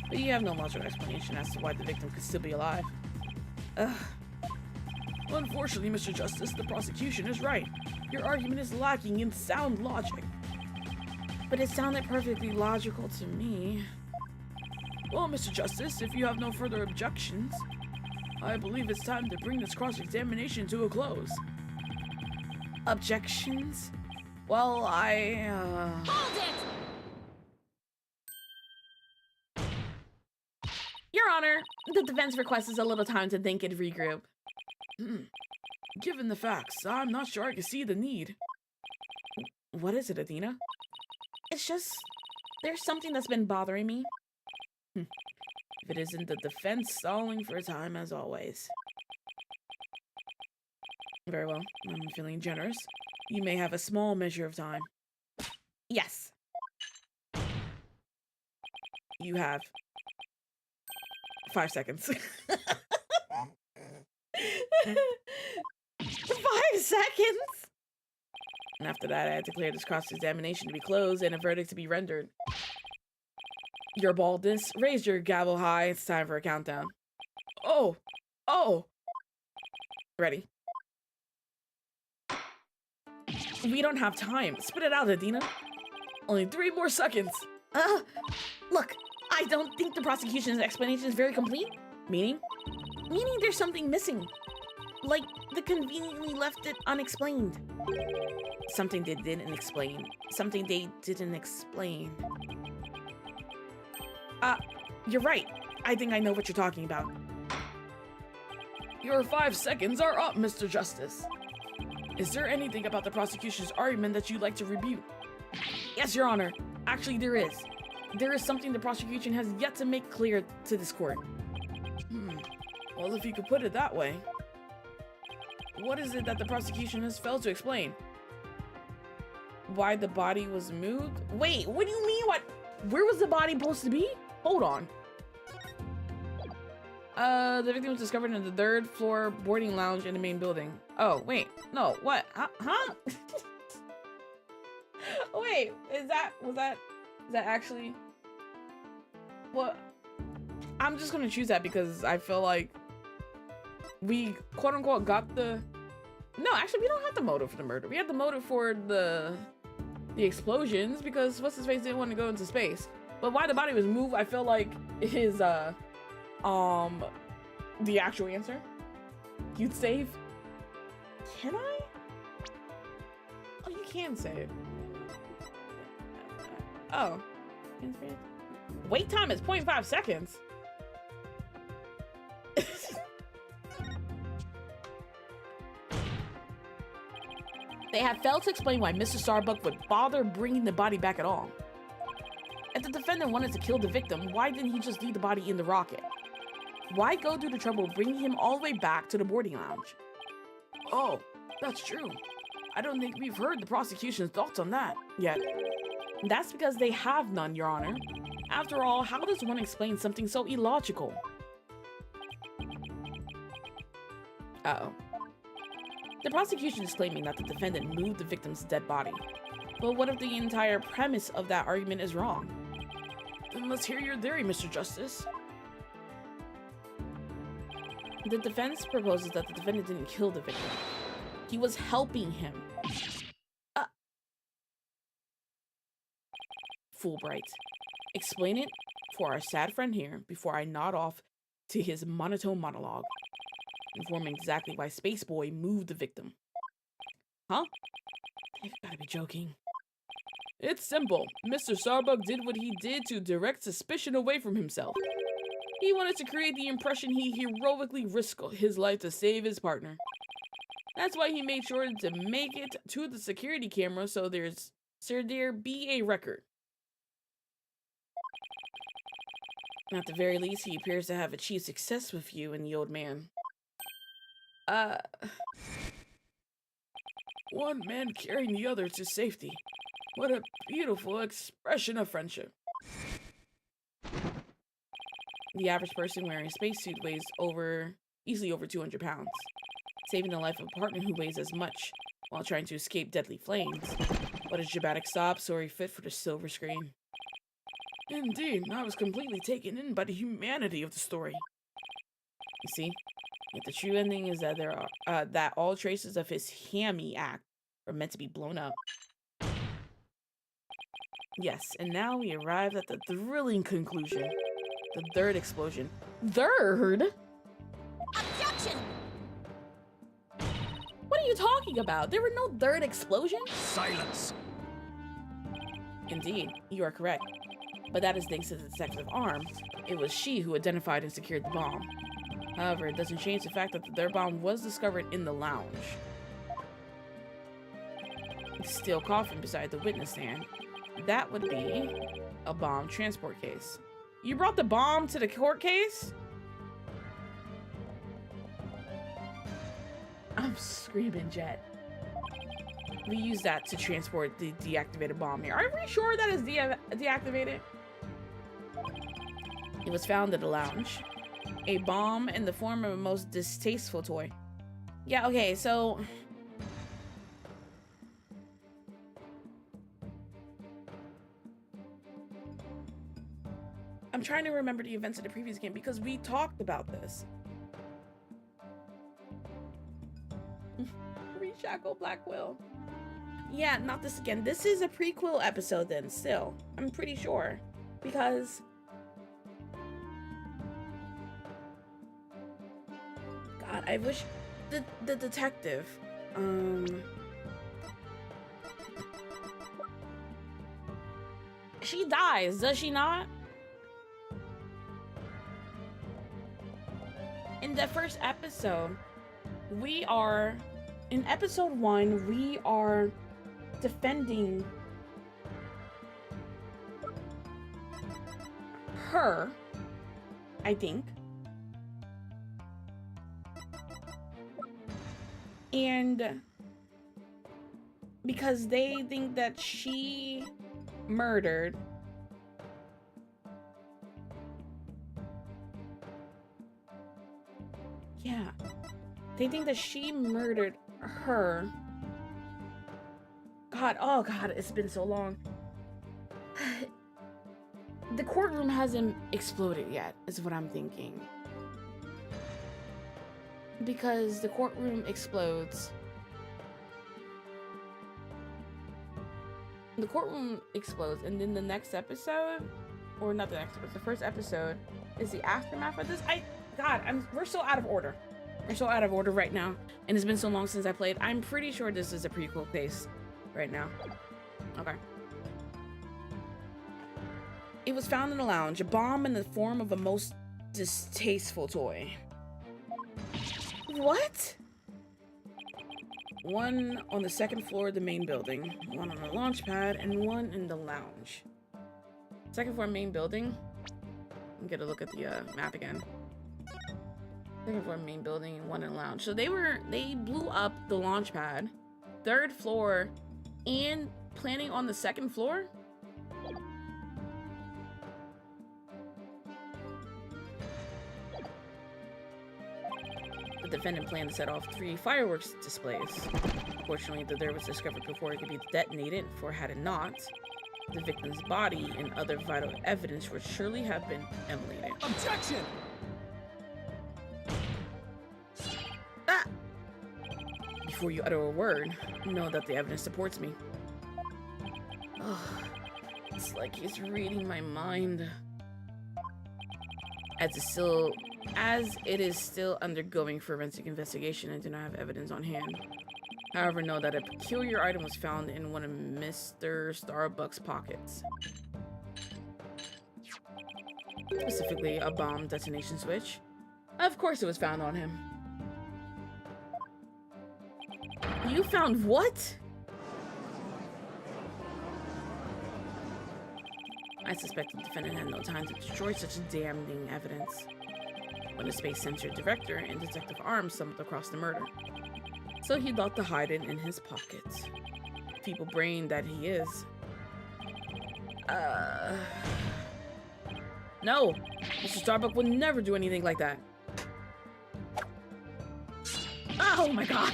But you have no logical explanation as to why the victim could still be alive. Ugh. Unfortunately, Mr. Justice, the prosecution is right. Your argument is lacking in sound logic. But it sounded perfectly logical to me. Well, Mr. Justice, if you have no further objections, I believe it's time to bring this cross-examination to a close. Objections? Well, Hold it! Your Honor, the defense requests a little time to think and regroup. Given the facts, I'm not sure I can see the need. What is it, Athena? It's just, there's something that's been bothering me. If it isn't the defense stalling for time as always. Very well, I'm feeling generous. You may have a small measure of time. Yes. You have 5 seconds. 5 seconds? And after that, I declare this cross-examination to be closed and a verdict to be rendered. Your baldness, raise your gavel high. It's time for a countdown. Oh! Ready? We don't have time. Spit it out, Adina. Only 3 more seconds. Look, I don't think the prosecution's explanation is very complete. Meaning? Meaning there's something missing. Like, they conveniently left it unexplained. Something they didn't explain. Something they didn't explain. You're right. I think I know what you're talking about. Your 5 seconds are up, Mr. Justice. Is there anything about the prosecution's argument that you'd like to rebut? Yes, Your Honor. Actually, there is. There is something the prosecution has yet to make clear to this court. Well, if you could put it that way. What is it that the prosecution has failed to explain? Why the body was moved? Wait, what do you mean? What? Where was the body supposed to be? Hold on. The victim was discovered in the 3rd floor boarding lounge in the main building. Oh, wait. No, what? Huh? Wait, is that actually... What? I'm just gonna choose that because I feel like we quote-unquote got the... No, actually, we don't have the motive for the murder. We have the motive for the explosions because what's-his-face didn't want to go into space. But why the body was moved, I feel like is, the actual answer. You'd save? Can I? Oh, you can save. Oh. Wait time is 0.5 seconds. They have failed to explain why Mr. Starbuck would bother bringing the body back at all. If the defendant wanted to kill the victim, why didn't he just leave the body in the rocket? Why go through the trouble of bringing him all the way back to the boarding lounge? Oh, that's true. I don't think we've heard the prosecution's thoughts on that yet. That's because they have none, Your Honor. After all, how does one explain something so illogical? Uh-oh. The prosecution is claiming that the defendant moved the victim's dead body. But what if the entire premise of that argument is wrong? Then let's hear your theory, Mr. Justice. The defense proposes that the defendant didn't kill the victim. He was helping him. Fulbright. Explain it for our sad friend here before I nod off to his monotone monologue. Informing exactly why Spaceboy moved the victim. Huh? They've gotta be joking. It's simple. Mr. Starbuck did what he did to direct suspicion away from himself. He wanted to create the impression he heroically risked his life to save his partner. That's why he made sure to make it to the security camera so there be a record. At the very least, he appears to have achieved success with you and the old man. One man carrying the other to safety. What a beautiful expression of friendship. The average person wearing a spacesuit weighs easily over 200 pounds. Saving the life of a partner who weighs as much while trying to escape deadly flames. What a dramatic sob story fit for the silver screen. Indeed, I was completely taken in by the humanity of the story. You see, yet the true ending is that that all traces of his hammy act are meant to be blown up. Yes, and now we arrive at the thrilling conclusion. The 3rd explosion. 3rd? Objection! What are you talking about? There were no 3rd explosion? Silence! Indeed, you are correct. But that is thanks to the detective arm. It was she who identified and secured the bomb. However, it doesn't change the fact that the 3rd bomb was discovered in the lounge. The steel coffin beside the witness stand. That would be a bomb transport case. You brought the bomb to the court case? I'm screaming, Jet. We use that to transport the deactivated bomb here. Are we sure that is deactivated? It was found at the lounge. A bomb in the form of a most distasteful toy. Yeah, okay, so... I'm trying to remember the events of the previous game because we talked about this. Reshackle Black Will. Yeah, not this again. This is a prequel episode then, still. I'm pretty sure. Because... God, I wish the detective. She dies, does she not? In the first episode, in episode 1, we are defending her, I think. And because they think that she murdered they think that she murdered her. Oh God, it's been so long. The courtroom hasn't exploded yet, is what I'm thinking. Because the courtroom explodes. The courtroom explodes, and then the next episode, or not the next episode, the first episode is the aftermath of this. We're so out of order. We're so out of order right now, and it's been so long since I played. I'm pretty sure this is a prequel case right now. Okay. It was found in a lounge, a bomb in the form of a most distasteful toy. What? One on the second floor of the main building, one on the launch pad, and one in the lounge. Second floor main building. Let me get a look at the map again. Second floor main building and one in the lounge. So they blew up the launch pad, third floor, and planning on the second floor? The defendant planned to set off 3 fireworks displays. Fortunately, the dirt was discovered before it could be detonated, for had it not, the victim's body and other vital evidence would surely have been emulated. Objection! Ah! Before you utter a word, know that the evidence supports me. Oh, it's like he's reading my mind. As it is still undergoing forensic investigation, I do not have evidence on hand. However, know that a peculiar item was found in one of Mr. Starbuck's pockets. Specifically, a bomb detonation switch. Of course it was found on him. You found what? I suspect the defendant had no time to destroy such damning evidence when the Space Center director and Detective Arms stumbled across the murder. So he thought to hide it in his pocket. Feeble brain that he is. No! Mr. Starbuck would never do anything like that. Oh my god!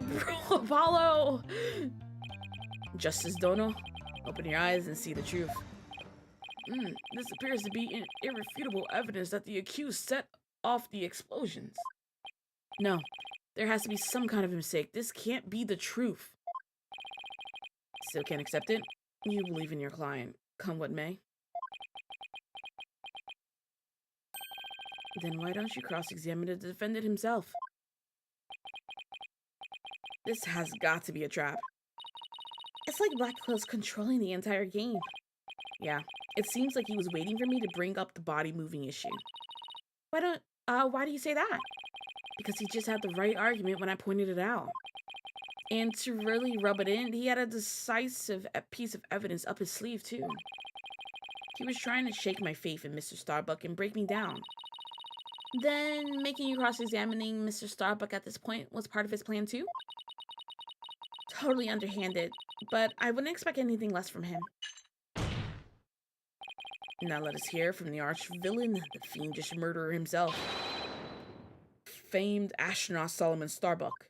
Bro, Apollo! Justice Dono, open your eyes and see the truth. This appears to be irrefutable evidence that the accused set off the explosions. No, there has to be some kind of mistake. This can't be the truth. Still can't accept it? You believe in your client, come what may. Then why don't you cross-examine the defendant himself? This has got to be a trap. It's like Blackwell's controlling the entire game. Yeah, it seems like he was waiting for me to bring up the body moving issue. Why do you say that? Because he just had the right argument when I pointed it out. And to really rub it in, he had a decisive piece of evidence up his sleeve too. He was trying to shake my faith in Mr. Starbuck and break me down. Then making you cross-examining Mr. Starbuck at this point was part of his plan too? Totally underhanded, but I wouldn't expect anything less from him. Now let us hear from the arch-villain, the fiendish murderer himself. Famed astronaut Solomon Starbuck.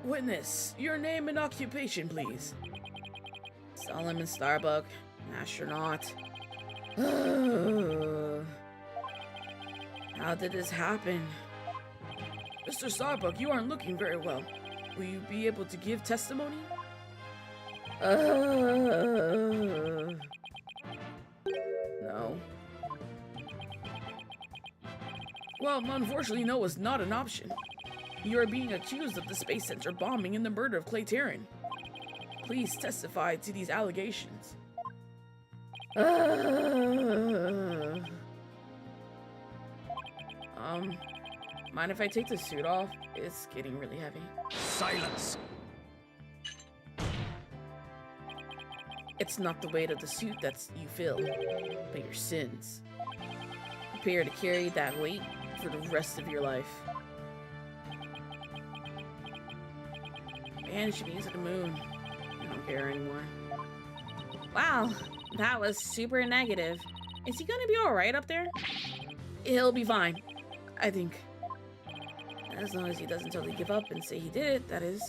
Witness, your name and occupation, please. Solomon Starbuck, astronaut. How did this happen? Mr. Starbuck, you aren't looking very well. Will you be able to give testimony? No. Well, unfortunately, no is not an option. You are being accused of the Space Center bombing and the murder of Clay Terran. Please testify to these allegations. Mind if I take the suit off? It's getting really heavy. Silence! It's not the weight of the suit that you feel, but your sins. Prepare to carry that weight for the rest of your life. Vanishing into the moon. I don't care anymore. Wow, that was super negative. Is he gonna be alright up there? He'll be fine, I think. As long as he doesn't totally give up and say he did it, that is.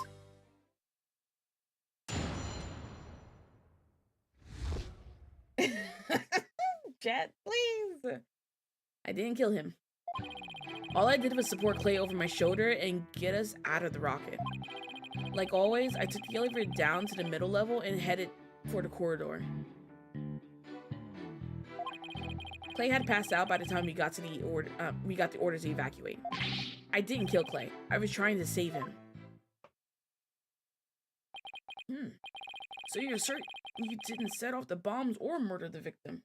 Jet, please. I didn't kill him. All I did was support Clay over my shoulder and get us out of the rocket. Like always, I took the elevator down to the middle level and headed for the corridor. Clay had passed out by the time we got the order to evacuate. I didn't kill Clay. I was trying to save him. So you're certain you didn't set off the bombs or murder the victim?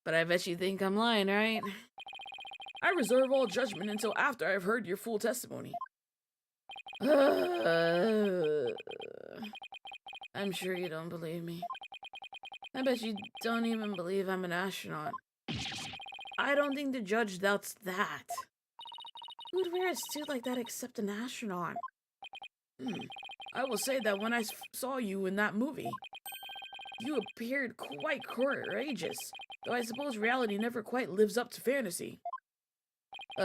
But I bet you think I'm lying, right? I reserve all judgment until after I've heard your full testimony. I'm sure you don't believe me. I bet you don't even believe I'm an astronaut. I don't think the judge doubts that. Who'd wear a suit like that except an astronaut? I will say that when I saw you in that movie, you appeared quite courageous, though I suppose reality never quite lives up to fantasy. I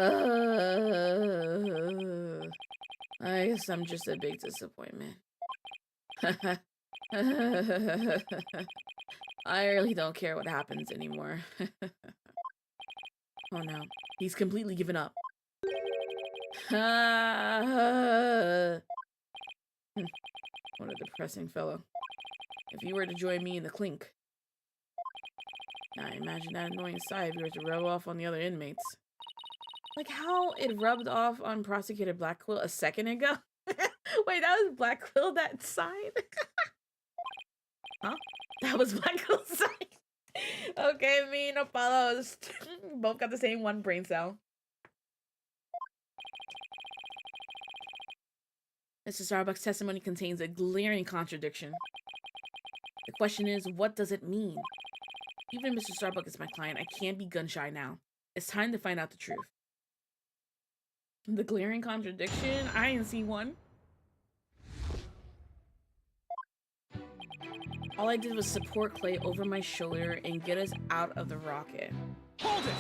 guess I'm just a big disappointment. I really don't care what happens anymore. Oh no, he's completely given up. What a depressing fellow. If you were to join me in the clink. Now imagine that annoying sigh if you were to rub off on the other inmates. Like how it rubbed off on Prosecutor Black Quill a second ago. Wait, that was Black Quill that sighed? Huh? That was Black Quill's sigh. Okay, me and Apollo's both got the same one brain cell. Mr. Starbuck's testimony contains a glaring contradiction. The question is, what does it mean? Even if Mr. Starbuck is my client, I can't be gun-shy now. It's time to find out the truth. The glaring contradiction? I didn't see one. All I did was support Clay over my shoulder and get us out of the rocket. Hold it!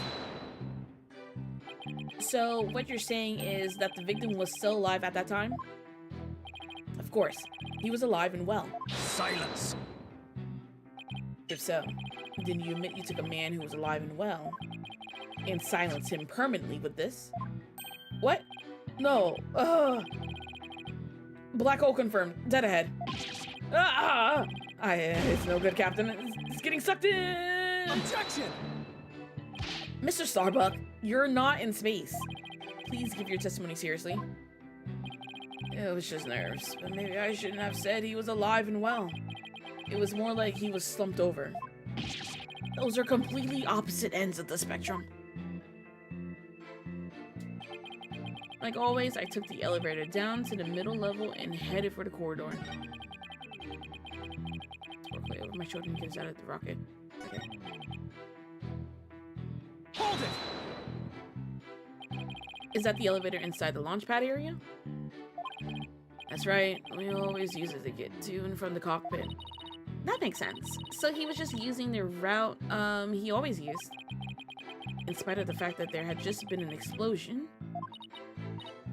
So, what you're saying is that the victim was still alive at that time? Of course, he was alive and well. Silence! If so, then you admit you took a man who was alive and well and silenced him permanently with this? What? No. Black hole confirmed. Dead ahead. It's no good, Captain. It's getting sucked in. Objection! Mr. Starbuck, you're not in space. Please give your testimony seriously. It was just nerves, but maybe I shouldn't have said he was alive and well. It was more like he was slumped over. Those are completely opposite ends of the spectrum. Like always, I took the elevator down to the middle level and headed for the corridor. Play over my shoulder and get us out of the rocket. Okay. Hold it! Is that the elevator inside the launch pad area? That's right. We always use it to get to and from the cockpit. That makes sense. So he was just using the route he always used. In spite of the fact that there had just been an explosion.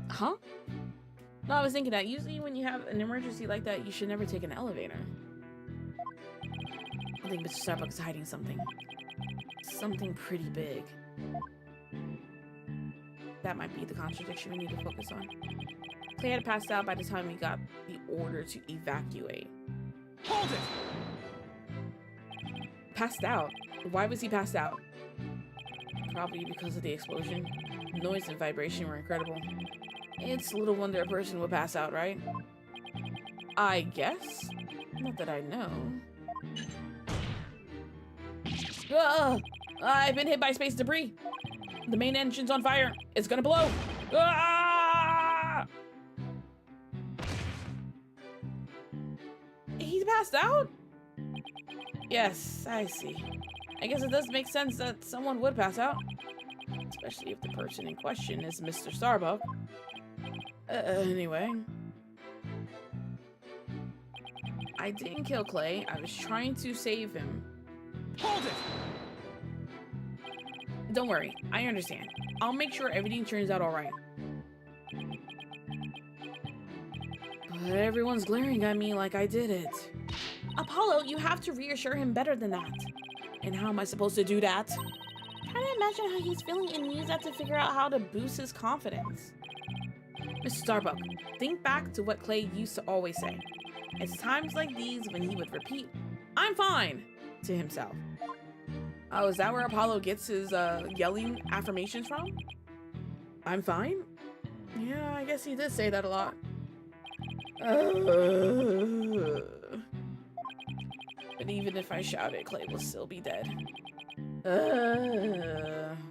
Huh? No, I was thinking that usually when you have an emergency like that, you should never take an elevator. I think Mr. Starbuck is hiding something. Something pretty big. That might be the contradiction we need to focus on. Clay had passed out by the time we got the order to evacuate. Hold it! Passed out? Why was he passed out? Probably because of the explosion. Noise and vibration were incredible. It's little wonder a person would pass out, right? I guess? Not that I know. I've been hit by space debris. The main engine's on fire. It's gonna blow. He's passed out? Yes, I see. I guess it does make sense that someone would pass out. Especially if the person in question is Mr. Starbuck. Anyway. I didn't kill Clay. I was trying to save him. Hold it! Don't worry. I understand. I'll make sure everything turns out alright. But everyone's glaring at me like I did it. Apollo, you have to reassure him better than that. And how am I supposed to do that? Trying to imagine how he's feeling and use that to figure out how to boost his confidence. Mr. Starbuck, think back to what Clay used to always say. It's times like these when he would repeat, "I'm fine," to himself. Oh, is that where Apollo gets his yelling affirmations from? I'm fine? Yeah, I guess he did say that a lot. But even if I shout it, Clay will still be dead.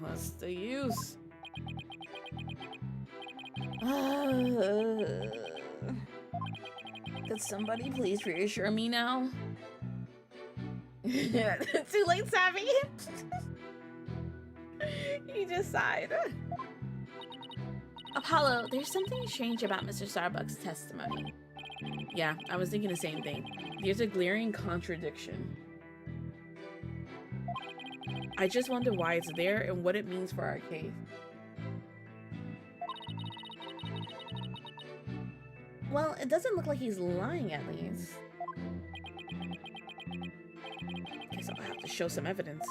What's the use? Could somebody please reassure me now? Too late, Savvy. He just sighed. Apollo, there's something strange about Mr. Starbuck's testimony. Yeah, I was thinking the same thing. There's a glaring contradiction. I just wonder why it's there and what it means for our case. Well, it doesn't look like he's lying, at least. Guess I'll have to show some evidence.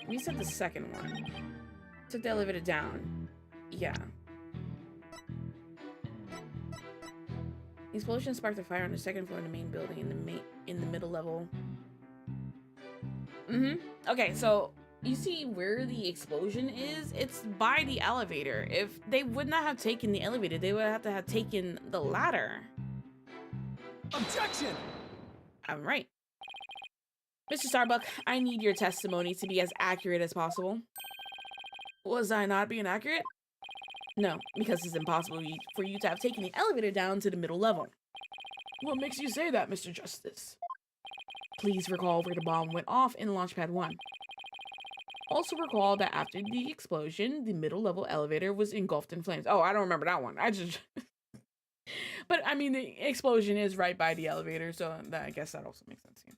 We said the second one. Took the elevator down. Yeah. The explosion sparked a fire on the second floor in the main building in the middle level. Okay, so you see where the explosion is? It's by the elevator. If they would not have taken the elevator, they would have to have taken the ladder. Objection! I'm right. Mr. Starbuck, I need your testimony to be as accurate as possible. Was I not being accurate? No, because it's impossible for you to have taken the elevator down to the middle level. What makes you say that, Mr. Justice? Please recall where the bomb went off in Launchpad 1. Also recall that after the explosion, the middle level elevator was engulfed in flames. Oh, I don't remember that one. I just... But, I mean, the explosion is right by the elevator, so I guess that also makes sense. Yeah.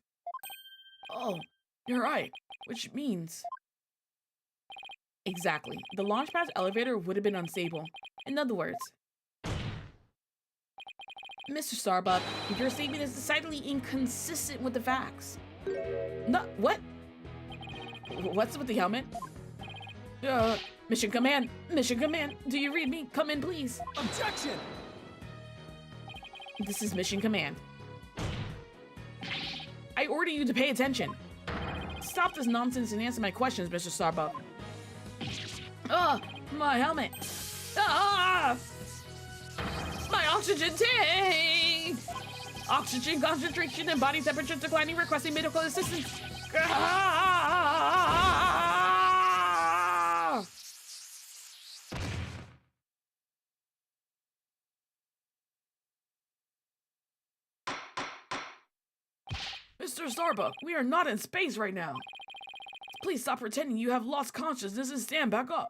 Oh, you're right. Which means... Exactly. The Launchpad's elevator would have been unstable. In other words... Mr. Starbuck, your statement is decidedly inconsistent with the facts. No, what? What's with the helmet? Mission Command! Mission Command! Do you read me? Come in, please! Objection! This is Mission Command. I order you to pay attention. Stop this nonsense and answer my questions, Mr. Starbuck. My helmet! My oxygen tank! Oxygen concentration and body temperature declining, requesting medical assistance. Mr. Starbuck, we are not in space right now. Please stop pretending you have lost consciousness and stand back up.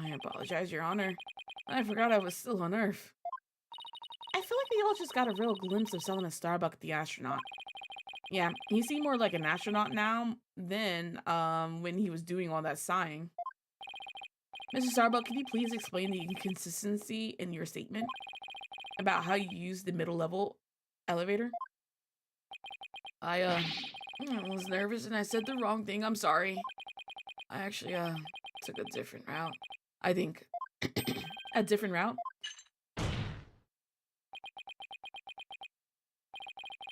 I apologize, Your Honor. I forgot I was still on Earth. I feel like we all just got a real glimpse of Selena Starbuck, the astronaut. Yeah, he seemed more like an astronaut now than when he was doing all that sighing. Mr. Starbuck, can you please explain the inconsistency in your statement about how you used the middle level elevator? I was nervous and I said the wrong thing. I'm sorry. I actually, took a different route. I think. A different route?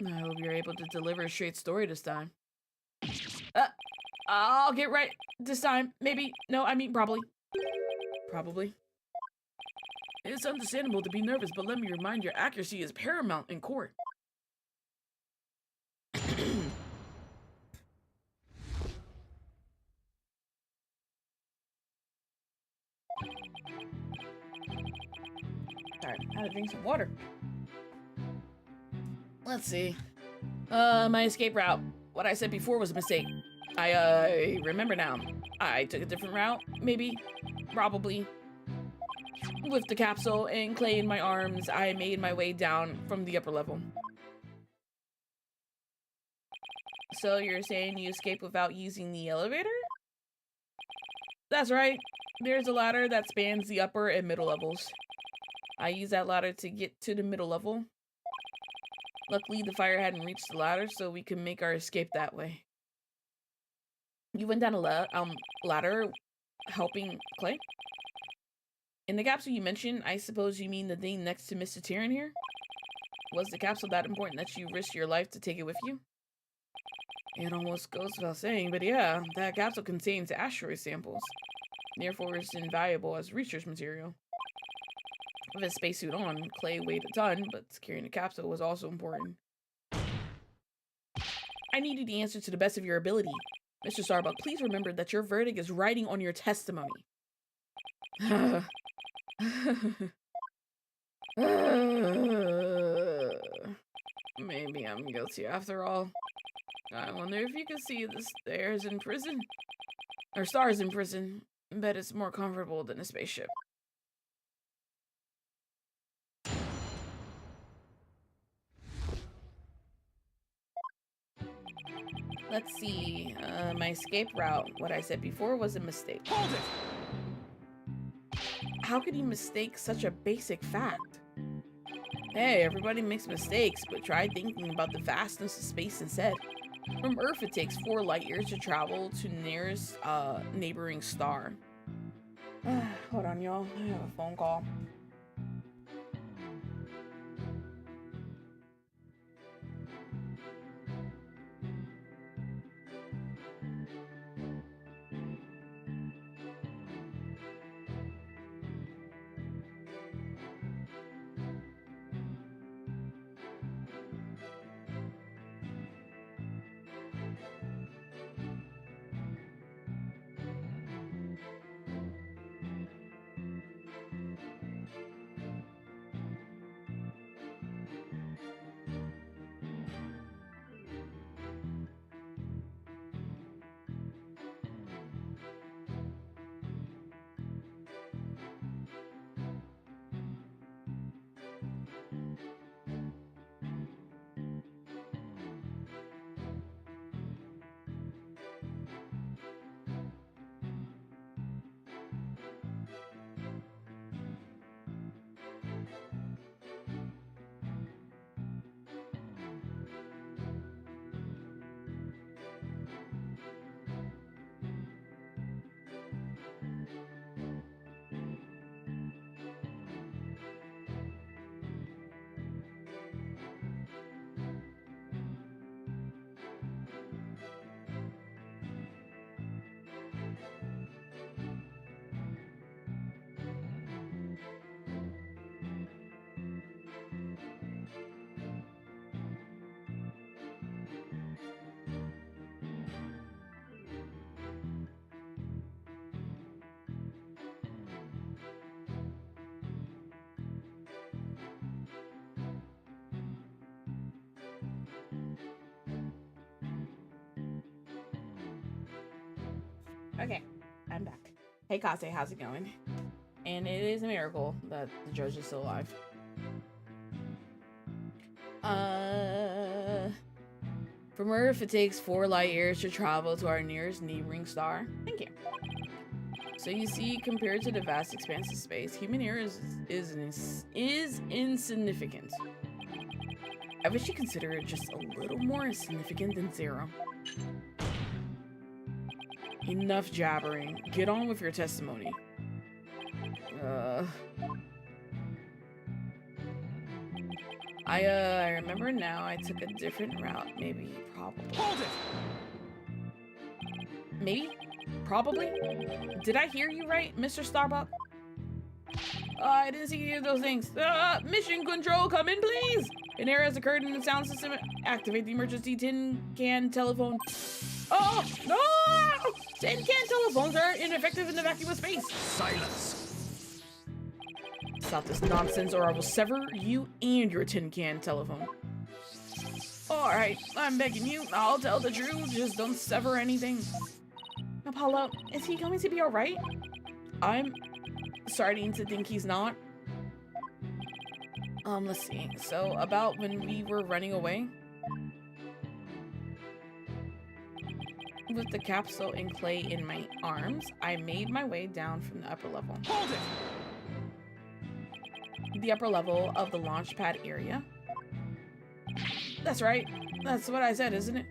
I hope you're able to deliver a straight story this time. I'll get right this time. Maybe. No, I mean probably. Probably. It's understandable to be nervous, but let me remind you, accuracy is paramount in court. Alright, I had to drink some water. Let's see. My escape route. What I said before was a mistake. I remember now. I took a different route, maybe, probably. With the capsule and clay in my arms, I made my way down from the upper level. So you're saying you escaped without using the elevator? That's right. There's a ladder that spans the upper and middle levels. I used that ladder to get to the middle level. Luckily, the fire hadn't reached the ladder, so we could make our escape that way. You went down a ladder helping Clay? In the capsule you mentioned, I suppose you mean the thing next to Mr. Tyrion here? Was the capsule that important that you risked your life to take it with you? It almost goes without saying, but yeah, that capsule contains asteroid samples. Therefore, it's invaluable as research material. With his spacesuit on, Clay weighed a ton, but securing the capsule was also important. I needed the answer to the best of your ability. Mr. Starbuck, please remember that your verdict is writing on your testimony. Maybe I'm guilty after all. I wonder if you can see the stairs in prison. Or stars in prison. Bet it's more comfortable than a spaceship. Let's see. My escape route, what I said before, was a mistake. Hold it! How could you mistake such a basic fact? Hey, everybody makes mistakes, but try thinking about the vastness of space instead. From Earth, it takes 4 light years to travel to nearest neighboring star. Hold on, y'all. I have a phone call. Okay, I'm back. Hey Kase, how's it going? And it is a miracle that the judge is still alive. From Earth, it takes 4 light years to travel to our nearest neighboring star. Thank you. So you see, compared to the vast expanse of space, human era is insignificant. I wish you consider it just a little more insignificant than 0. Enough jabbering. Get on with your testimony. I remember now. I took a different route. Maybe, probably. Hold it! Maybe? Probably? Did I hear you right, Mr. Starbuck? I didn't see any of those things. Mission control, come in, please! An error has occurred in the sound system. Activate the emergency tin can telephone. Oh, no! Tin can telephones are ineffective in the vacuous space. Silence! Stop this nonsense or I will sever you and your tin can telephone. Alright, I'm begging you. I'll tell the truth. Just don't sever anything. Apollo, is he going to be alright? I'm starting to think he's not. Let's see. So, about when we were running away with the capsule and Clay in my arms, I made my way down from the upper level. Hold it! The upper level of the launch pad area. That's right. That's what I said, isn't it?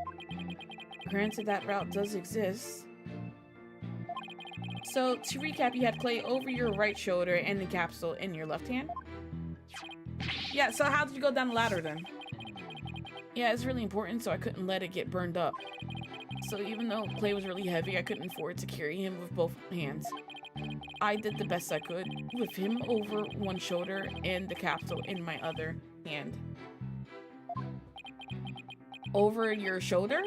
Granted, that route does exist. So, to recap, you had Clay over your right shoulder and the capsule in your left hand. Yeah, so how did you go down the ladder then? Yeah, it's really important, so I couldn't let it get burned up. So even though Clay was really heavy, I couldn't afford to carry him with both hands. I did the best I could with him over one shoulder and the capsule in my other hand. Over your shoulder?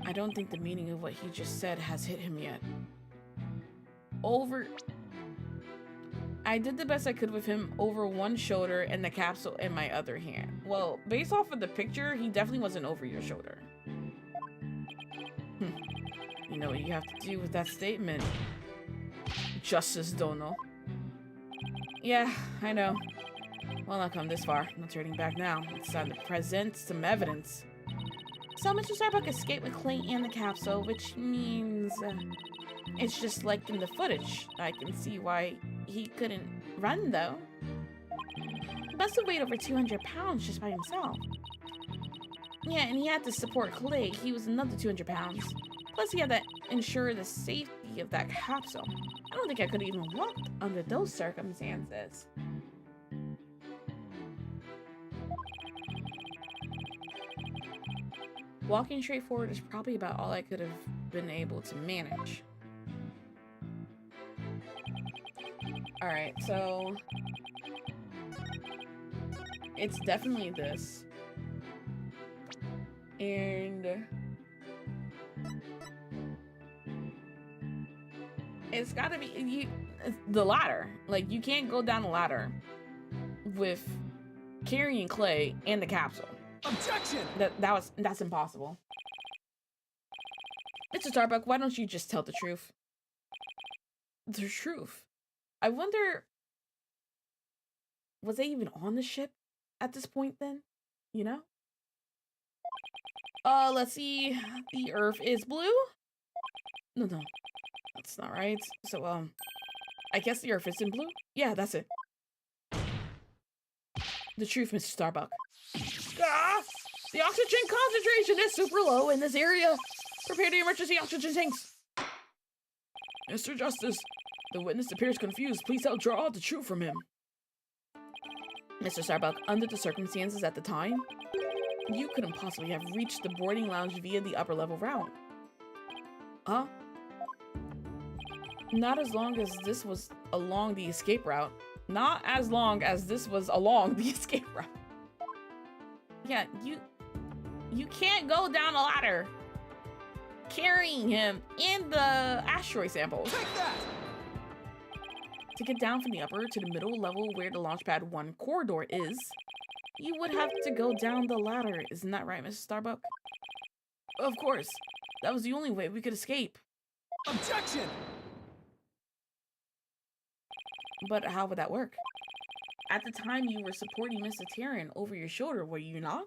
I don't think the meaning of what he just said has hit him yet. Over... I did the best I could with him over one shoulder and the capsule in my other hand. Well, based off of the picture, he definitely wasn't over your shoulder. You know what you have to do with that statement. Justice Dono. Yeah, I know. Well, I've come this far. No turning back now. It's time to present some evidence. So Mr. Starbuck escaped with Clay and the capsule, which means it's just like in the footage. I can see why he couldn't run, though. He must have weighed over 200 pounds just by himself. Yeah, and he had to support Clay. He was another 200 pounds. Plus, he had to ensure the safety of that capsule. I don't think I could even walk under those circumstances. Walking straight forward is probably about all I could have been able to manage. Alright, so... it's definitely this. And... it's gotta be the ladder. Like, you can't go down the ladder with carrying Clay and the capsule. Objection! That's impossible. Mr. Starbuck, why don't you just tell the truth? The truth? I wonder, was they even on the ship at this point then? You know? Let's see. The Earth is blue? No, that's not right. So, I guess the Earth is in blue? Yeah, that's it. The truth, Mr. Starbuck. Ah! The oxygen concentration is super low in this area. Prepare the emergency oxygen tanks. Mr. Justice, the witness appears confused. Please help draw out the truth from him. Mr. Starbuck, under the circumstances at the time, you couldn't possibly have reached the boarding lounge via the upper level route. Huh? Not as long as this was along the escape route. Not as long as this was along the escape route. Yeah, you can't go down a ladder carrying him in the asteroid samples. Take that! To get down from the upper to the middle level where the Launchpad 1 corridor is, you would have to go down the ladder. Isn't that right, Mrs. Starbuck? Of course. That was the only way we could escape. Objection! But how would that work? At the time, you were supporting Mr. Terran over your shoulder, were you not?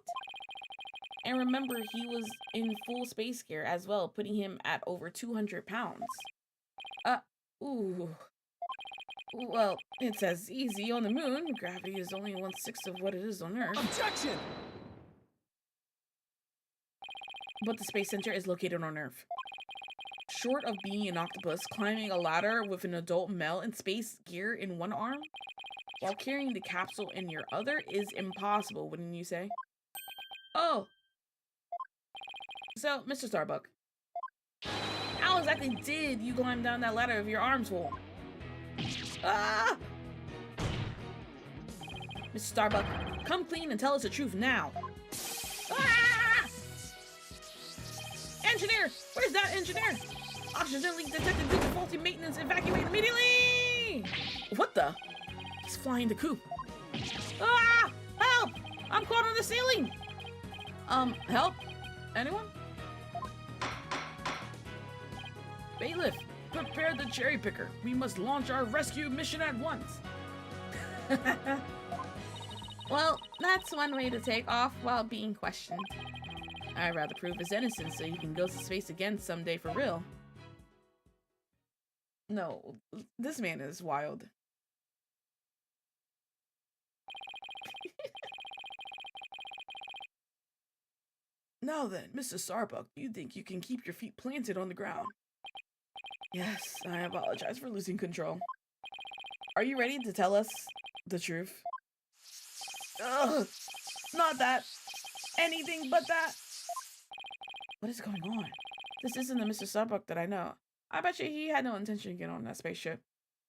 And remember, he was in full space gear as well, putting him at over 200 pounds. Ooh. Well, it's as easy on the moon. Gravity is only 1/6 of what it is on Earth. Objection! But the Space Center is located on Earth. Short of being an octopus, climbing a ladder with an adult male in space gear in one arm while carrying the capsule in your other is impossible, wouldn't you say? Oh. So, Mr. Starbuck, how exactly did you climb down that ladder with your arms full? Ah! Mr. Starbuck, come clean and tell us the truth now. Ah! Engineer! Where's that engineer? Oxygen leak detected due to faulty maintenance. Evacuate immediately! What the? He's flying the coop. Ah! Help! I'm caught on the ceiling! Help? Anyone? Bailiff, prepare the cherry picker. We must launch our rescue mission at once. Well, that's one way to take off while being questioned. I'd rather prove his innocence so he can go to space again someday for real. No, this man is wild. Now then, Mr. Starbuck, you think you can keep your feet planted on the ground? Yes, I apologize for losing control. Are you ready to tell us the truth? Ugh, not that. Anything but that. What is going on? This isn't the Mr. Starbuck that I know. I bet you he had no intention of getting on that spaceship.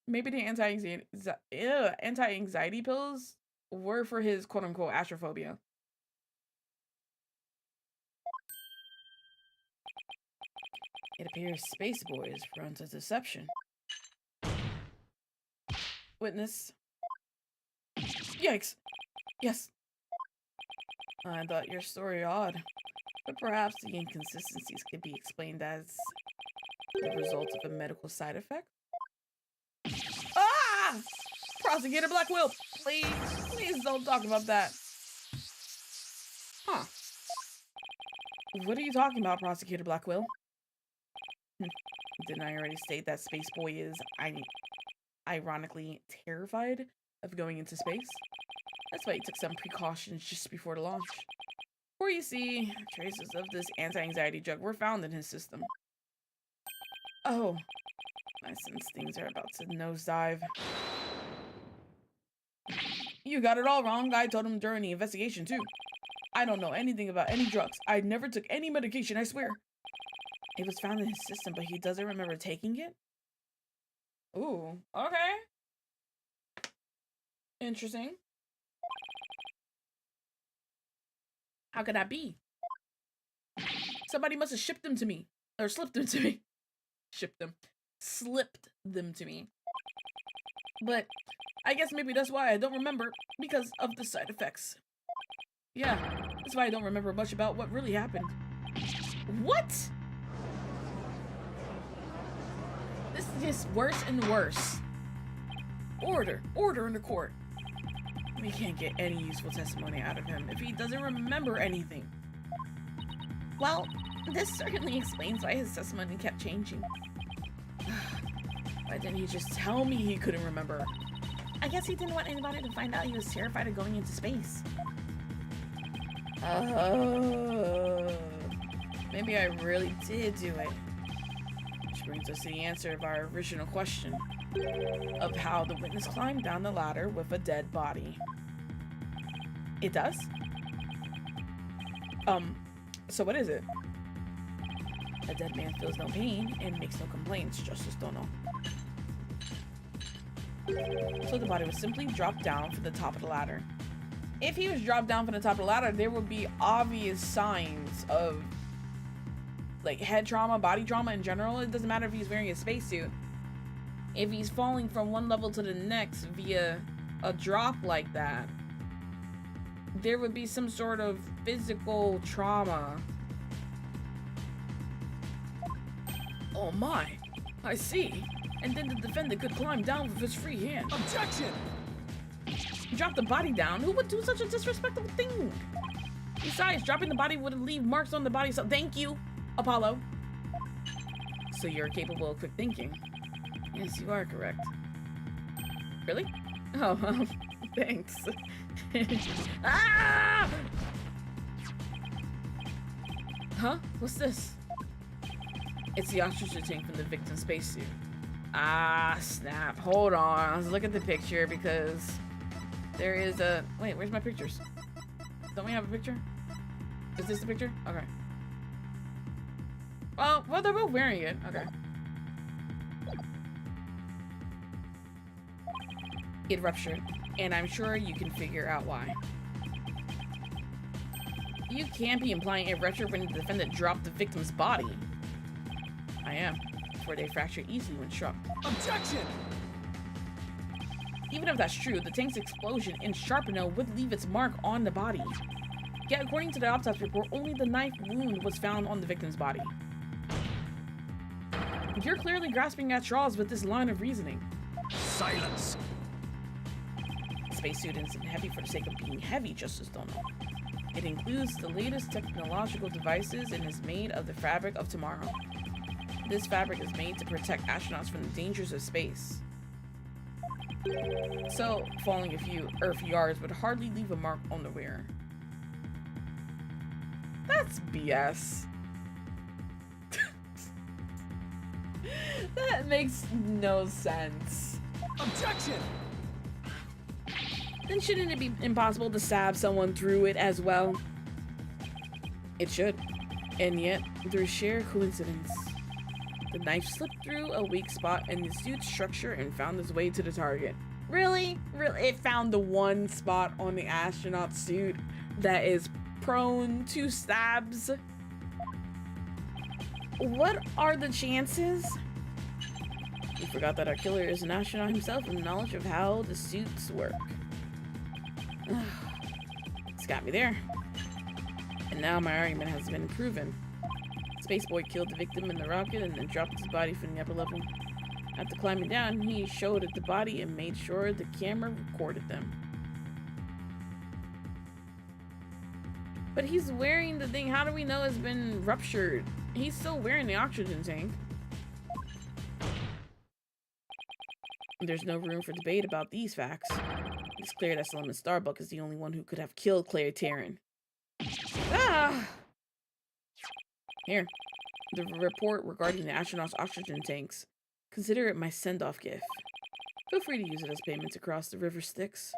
Maybe the anti-anxiety pills were for his quote-unquote astrophobia. It appears Space Boy is prone to deception. Witness. Yikes! Yes. I thought your story odd, but perhaps the inconsistencies could be explained as the result of a medical side effect? Ah! Prosecutor Black Will, please don't talk about that. Huh. What are you talking about, Prosecutor Black Will? Didn't I already state that Space Boy is ironically terrified of going into space? That's why he took some precautions just before the launch. For you see, traces of this anti-anxiety drug were found in his system. Oh, I sense things are about to nosedive. You got it all wrong. I told him during the investigation too. I don't know anything about any drugs. I never took any medication, I swear. It was found in his system, but he doesn't remember taking it? Ooh, okay. Interesting. How could that be? Somebody must have shipped them to me. Or slipped them to me. Shipped them. Slipped them to me. But I guess maybe that's why I don't remember, because of the side effects. Yeah, that's why I don't remember much about what really happened. What? This is just worse and worse. Order in the court. We can't get any useful testimony out of him if he doesn't remember anything. Well, this certainly explains why his testimony kept changing. Why didn't he just tell me he couldn't remember? I guess he didn't want anybody to find out he was terrified of going into space. Maybe I really did do it. Which brings us to the answer of our original question of how the witness climbed down the ladder with a dead body. It does? So what is it? A dead man feels no pain and makes no complaints, Justice Dono. So the body was simply dropped down from the top of the ladder. If he was dropped down from the top of the ladder, there would be obvious signs of like head trauma, body trauma in general. It doesn't matter if he's wearing a spacesuit. If he's falling from one level to the next via a drop like that, there would be some sort of physical trauma. Oh my, I see. And then the defendant could climb down with his free hand. Objection! Drop the body down? Who would do such a disrespectful thing? Besides, dropping the body would leave marks on the body, so thank you, Apollo. So you're capable of quick thinking. Yes, you are correct. Really? Oh, thanks. Ah! Huh? What's this? It's the oxygen tank from the victim's spacesuit. Ah, snap. Hold on. Let's look at the picture because there is a... Wait, where's my pictures? Don't we have a picture? Is this the picture? Okay. Well, they're both wearing it. Okay. It ruptured, and I'm sure you can figure out why. You can't be implying it ruptured when the defendant dropped the victim's body. I am, for they fracture easily when struck. Objection! Even if that's true, the tank's explosion in Sharpener would leave its mark on the body. Yet, according to the autopsy report, only the knife wound was found on the victim's body. You're clearly grasping at straws with this line of reasoning. Silence! The spacesuit isn't heavy for the sake of being heavy, Justice Dono. It includes the latest technological devices and is made of the fabric of tomorrow. This fabric is made to protect astronauts from the dangers of space. So, falling a few Earth yards would hardly leave a mark on the wearer. That's BS. That makes no sense. Objection! Then shouldn't it be impossible to stab someone through it as well? It should. And yet, through sheer coincidence, the knife slipped through a weak spot in the suit's structure and found its way to the target. Really? Really? It found the one spot on the astronaut suit that is prone to stabs? What are the chances? You forgot that our killer is an astronaut himself with knowledge of how the suits work. It's got me there. And now my argument has been proven. Spaceboy killed the victim in the rocket and then dropped his body from the upper level. After climbing down, he showed it the body and made sure the camera recorded them. But he's wearing the thing. How do we know it's been ruptured? He's still wearing the oxygen tank. There's no room for debate about these facts. It's clear that Solomon Starbuck is the only one who could have killed Claire Taryn. Ah! Here, the report regarding the astronaut's oxygen tanks. Consider it my send-off gift. Feel free to use it as payment to cross the river Styx.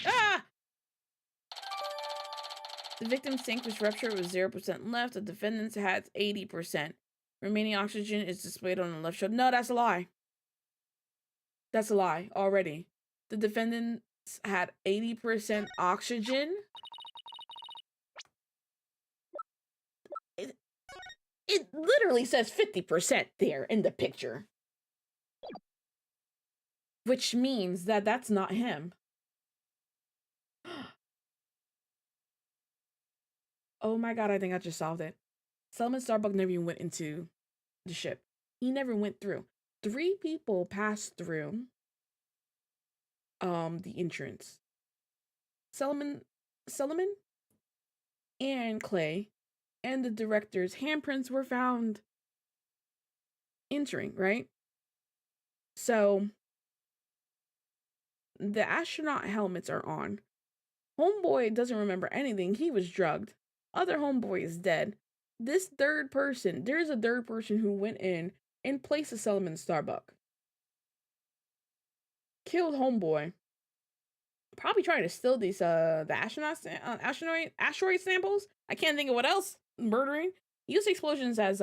Ah! The victim's tank was ruptured with 0% left. The defendant's had 80%. Remaining oxygen is displayed on the left shoulder. No, that's a lie. That's a lie already. The defendants had 80% oxygen. It literally says 50% there in the picture. Which means that that's not him. Oh my god, I think I just solved it. Solomon Starbuck never even went into the ship. He never went through. 3 people passed through the entrance. Solomon and Clay and the director's handprints were found entering, right? So the astronaut helmets are on. Homeboy doesn't remember anything. He was drugged. Other homeboy is dead. This third person, there's a third person who went in place of Solomon Starbuck. Killed homeboy. Probably trying to steal these the asteroid samples. I can't think of what else. Murdering. Use explosions as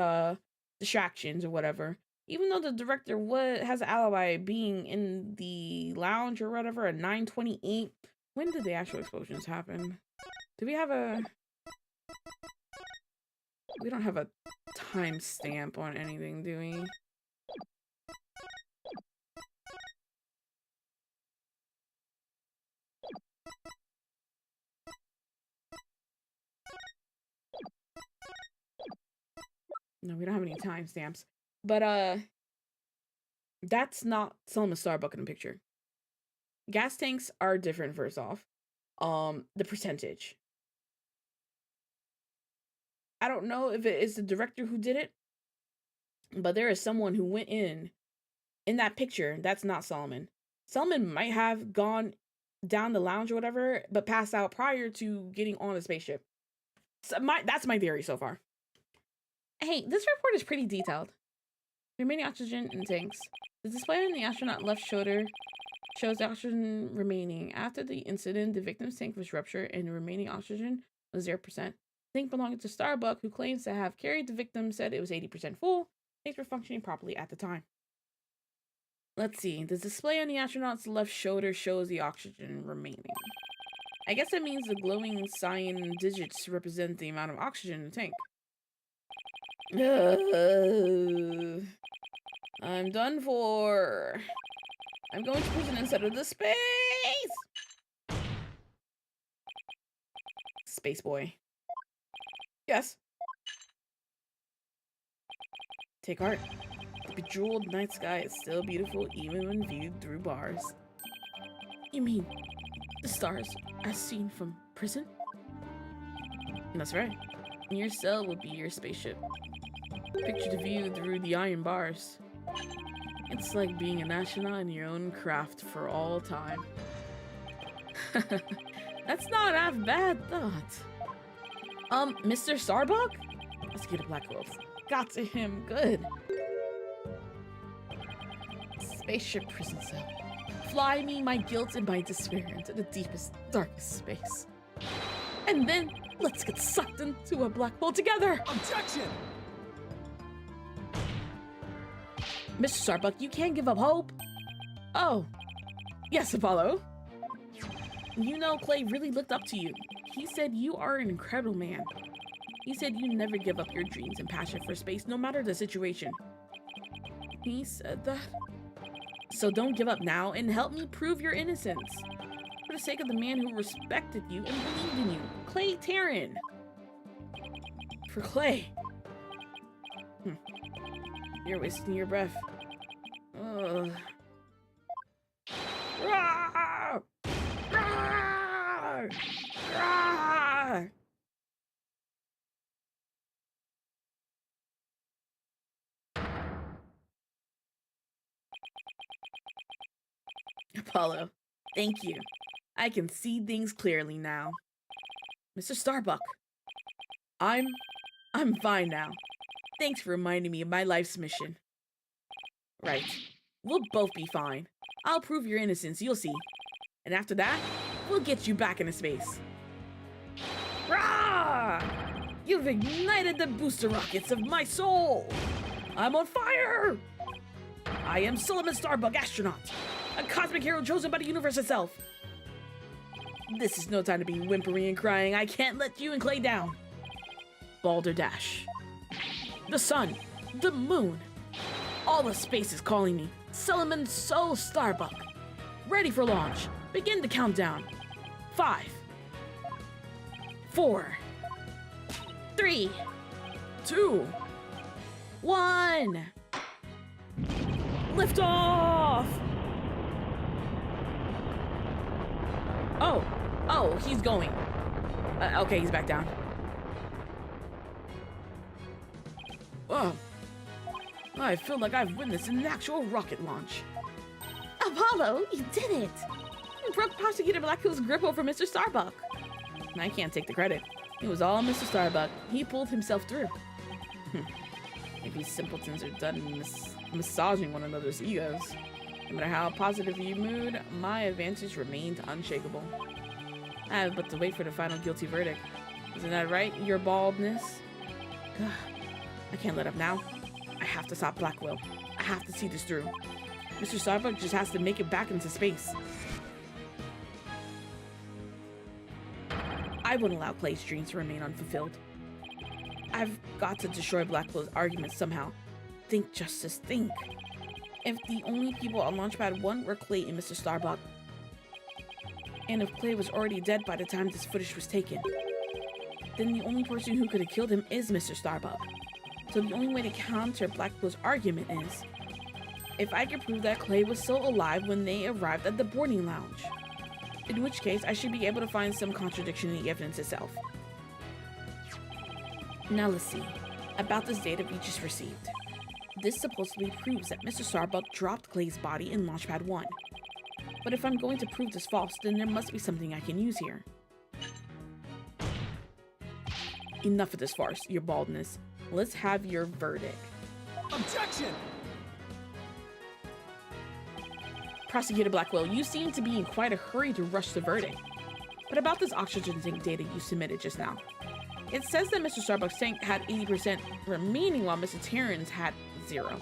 distractions or whatever. Even though the director has an alibi being in the lounge or whatever at 9:28. When did the actual explosions happen? Do we have a... We don't have a timestamp on anything, do we? No, we don't have any timestamps. But that's not Solomon Starbuck in the picture. Gas tanks are different, first off. The percentage. I don't know if it is the director who did it, but there is someone who went in that picture. That's not Solomon. Solomon might have gone down the lounge or whatever, but passed out prior to getting on the spaceship. So that's my theory so far. Hey, this report is pretty detailed. Remaining oxygen in tanks. The display on the astronaut left shoulder shows the oxygen remaining. After the incident, the victim's tank was ruptured and the remaining oxygen was 0%. The tank belonging to Starbuck, who claims to have carried the victim, said it was 80% full. Tanks were functioning properly at the time. Let's see. The display on the astronaut's left shoulder shows the oxygen remaining. I guess that means the glowing cyan digits represent the amount of oxygen in the tank. I'm done for. I'm going to prison instead of the space! Space boy. Yes. Take heart. The bejeweled night sky is still beautiful even when viewed through bars. You mean the stars as seen from prison? That's right. Your cell will be your spaceship. Picture the view through the iron bars. It's like being an astronaut in your own craft for all time. That's not a bad thought. Mr. Starbuck? Let's get a black wolf. Got to him good. Spaceship prison cell. Fly me, my guilt, and my despair into the deepest, darkest space. And then, let's get sucked into a black hole together! Objection! Mr. Starbuck, you can't give up hope. Oh. Yes, Apollo. You know, Clay really looked up to you. He said you are an incredible man. He said you never give up your dreams and passion for space, no matter the situation. He said that? So don't give up now and help me prove your innocence. For the sake of the man who respected you and believed in you, Clay Taryn. For Clay. You're wasting your breath. Ugh. Rawr! Rawr! Rawr! Apollo, thank you. I can see things clearly now. Mr. Starbuck, I'm fine now. Thanks for reminding me of my life's mission. Right. We'll both be fine. I'll prove your innocence, you'll see. And after that, we'll get you back into space. Rah! You've ignited the booster rockets of my soul! I'm on fire! I am Solomon Starbuck, astronaut, a cosmic hero chosen by the universe itself. This is no time to be whimpering and crying. I can't let you and Clay down. Balderdash. The sun, the moon, all of space is calling me. Solomon Soul Starbuck. Ready for launch. Begin the countdown. 5, 4, 3, 2, 1. Lift off! Oh, he's going. Okay, he's back down. Oh, I feel like I've witnessed an actual rocket launch. Apollo, you did it! You broke Prosecutor Blackpool's grip over Mr. Starbuck. I can't take the credit. It was all Mr. Starbuck. He pulled himself through. Maybe simpletons are done massaging one another's egos. No matter how positive you mood, my advantage remained unshakable. I have but to wait for the final guilty verdict. Isn't that right, your baldness? I can't let up now. I have to stop Blackwell. I have to see this through. Mr. Starbuck just has to make it back into space. I wouldn't allow Clay's dreams to remain unfulfilled. I've got to destroy Blackwell's argument somehow. Think, Justice, think. If the only people on Launchpad 1 were Clay and Mr. Starbuck, and if Clay was already dead by the time this footage was taken, then the only person who could have killed him is Mr. Starbuck. So the only way to counter Blackwell's argument is if I could prove that Clay was still alive when they arrived at the boarding lounge. In which case, I should be able to find some contradiction in the evidence itself. Now let's see, about this data we just received. This supposedly proves that Mr. Starbuck dropped Clay's body in Launchpad 1. But if I'm going to prove this false, then there must be something I can use here. Enough of this farce, your baldness. Let's have your verdict. Objection! Prosecutor Blackwell, you seem to be in quite a hurry to rush the verdict. But about this oxygen tank data you submitted just now. It says that Mr. Starbuck's tank had 80% remaining while Mr. Terran's had 0.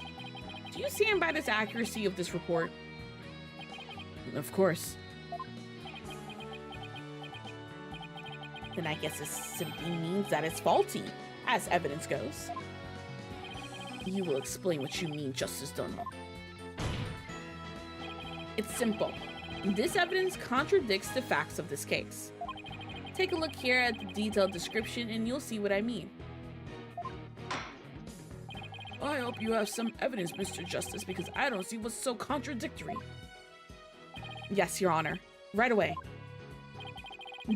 Do you stand by this accuracy of this report? Of course. Then I guess this simply means that it's faulty, as evidence goes. You will explain what you mean, Justice Dono. It's simple. This evidence contradicts the facts of this case. Take a look here at the detailed description and you'll see what I mean. I hope you have some evidence, Mr. Justice, because I don't see what's so contradictory. Yes, Your Honor. Right away.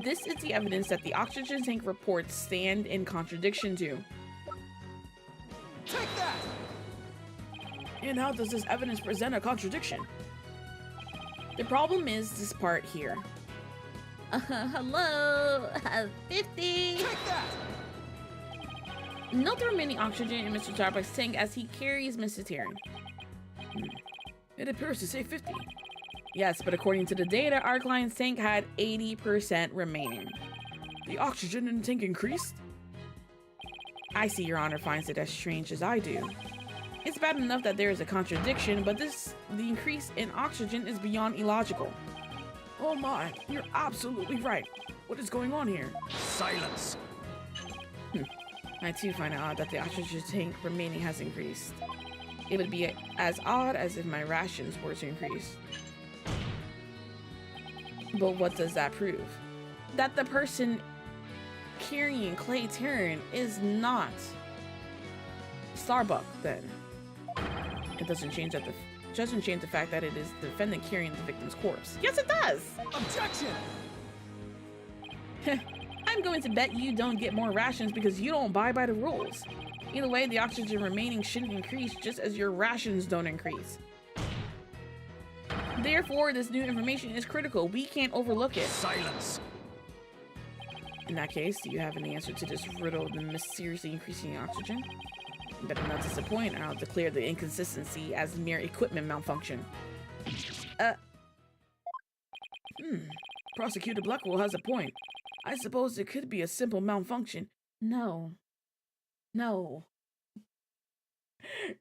This is the evidence that the oxygen tank reports stand in contradiction to. Take that! And how does this evidence present a contradiction? The problem is this part here. Hello, 50. Take that! Note the remaining oxygen in Mr. Starbuck's tank as he carries Mr. Terran. It appears to say 50. Yes, but according to the data, our client's tank had 80% remaining. The oxygen in the tank increased? I see Your Honor finds it as strange as I do. It's bad enough that there is a contradiction, but the increase in oxygen is beyond illogical. Oh my, you're absolutely right. What is going on here? Silence! I too find it odd that the oxygen tank remaining has increased. It would be as odd as if my rations were to increase. But what does that prove? That the person carrying Clay Terran is not Starbuck, then. It doesn't change the fact that it is the defendant carrying the victim's corpse. Yes, it does! Objection! I'm going to bet you don't get more rations because you don't abide by the rules. Either way, the oxygen remaining shouldn't increase just as your rations don't increase. Therefore, this new information is critical. We can't overlook it. Silence! In that case, do you have an answer to this riddle of the mysteriously increasing oxygen? Better not disappoint, or I'll declare the inconsistency as mere equipment malfunction. Prosecutor Blackwell has a point. I suppose it could be a simple malfunction. No. No.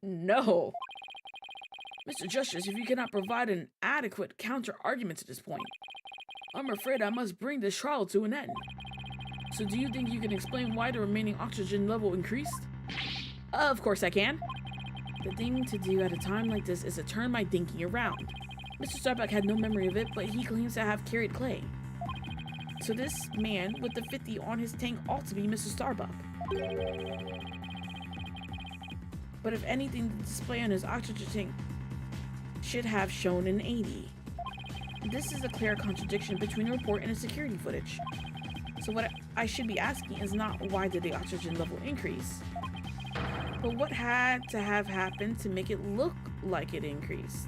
No. Mr. Justice, if you cannot provide an adequate counter-argument to this point, I'm afraid I must bring this trial to an end. So do you think you can explain why the remaining oxygen level increased? Of course I can. The thing to do at a time like this is to turn my thinking around. Mr. Starbuck had no memory of it, but he claims to have carried Clay. So this man with the 50 on his tank ought to be Mr. Starbuck. But if anything, the display on his oxygen tank should have shown an 80. This is a clear contradiction between the report and the security footage. So what I should be asking is not why did the oxygen level increase, but what had to have happened to make it look like it increased?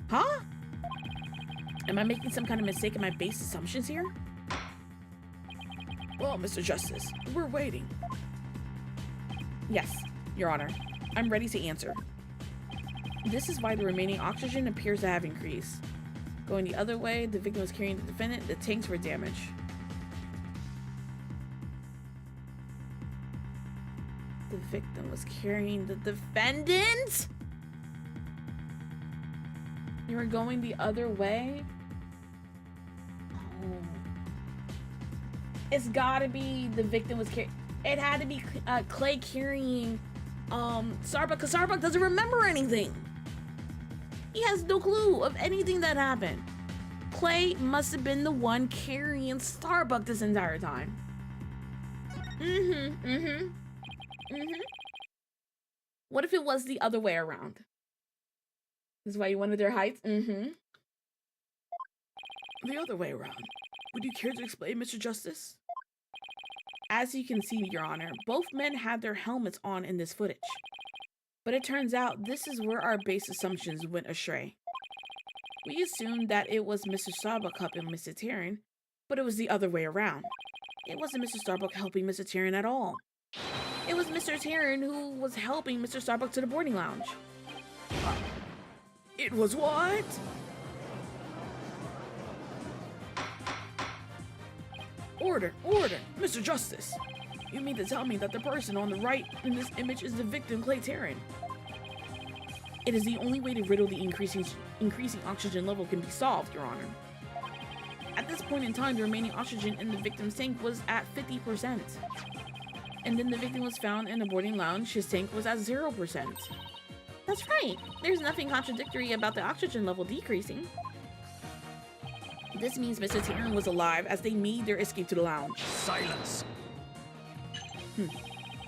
Huh? Am I making some kind of mistake in my base assumptions here? Well, Mr. Justice, we're waiting. Yes, Your Honor. I'm ready to answer. This is why the remaining oxygen appears to have increased. Going the other way, the victim was carrying the defendant, the tanks were damaged. The victim was carrying the defendant? You were going the other way? Oh. It's gotta be the victim was carrying. It had to be Clay carrying Starbuck, because Starbuck doesn't remember anything. He has no clue of anything that happened. Clay must have been the one carrying Starbuck this entire time. What if it was the other way around? This is why you wanted their heights? The other way around. Would you care to explain, Mr. Justice? As you can see, Your Honor, both men had their helmets on in this footage. But it turns out this is where our base assumptions went astray. We assumed that it was Mr. Starbuck helping Mr. Terran, but it was the other way around. It wasn't Mr. Starbuck helping Mr. Terran at all. It was Mr. Taryn who was helping Mr. Starbuck to the boarding lounge. It was what? Order, order, Mr. Justice. You mean to tell me that the person on the right in this image is the victim, Clay Taryn? It is the only way to riddle the increasing oxygen level can be solved, Your Honor. At this point in time, the remaining oxygen in the victim's tank was at 50%. And then the victim was found in a boarding lounge. His tank was at 0%. That's right. There's nothing contradictory about the oxygen level decreasing. This means Mr. Taryn was alive as they made their escape to the lounge. Silence!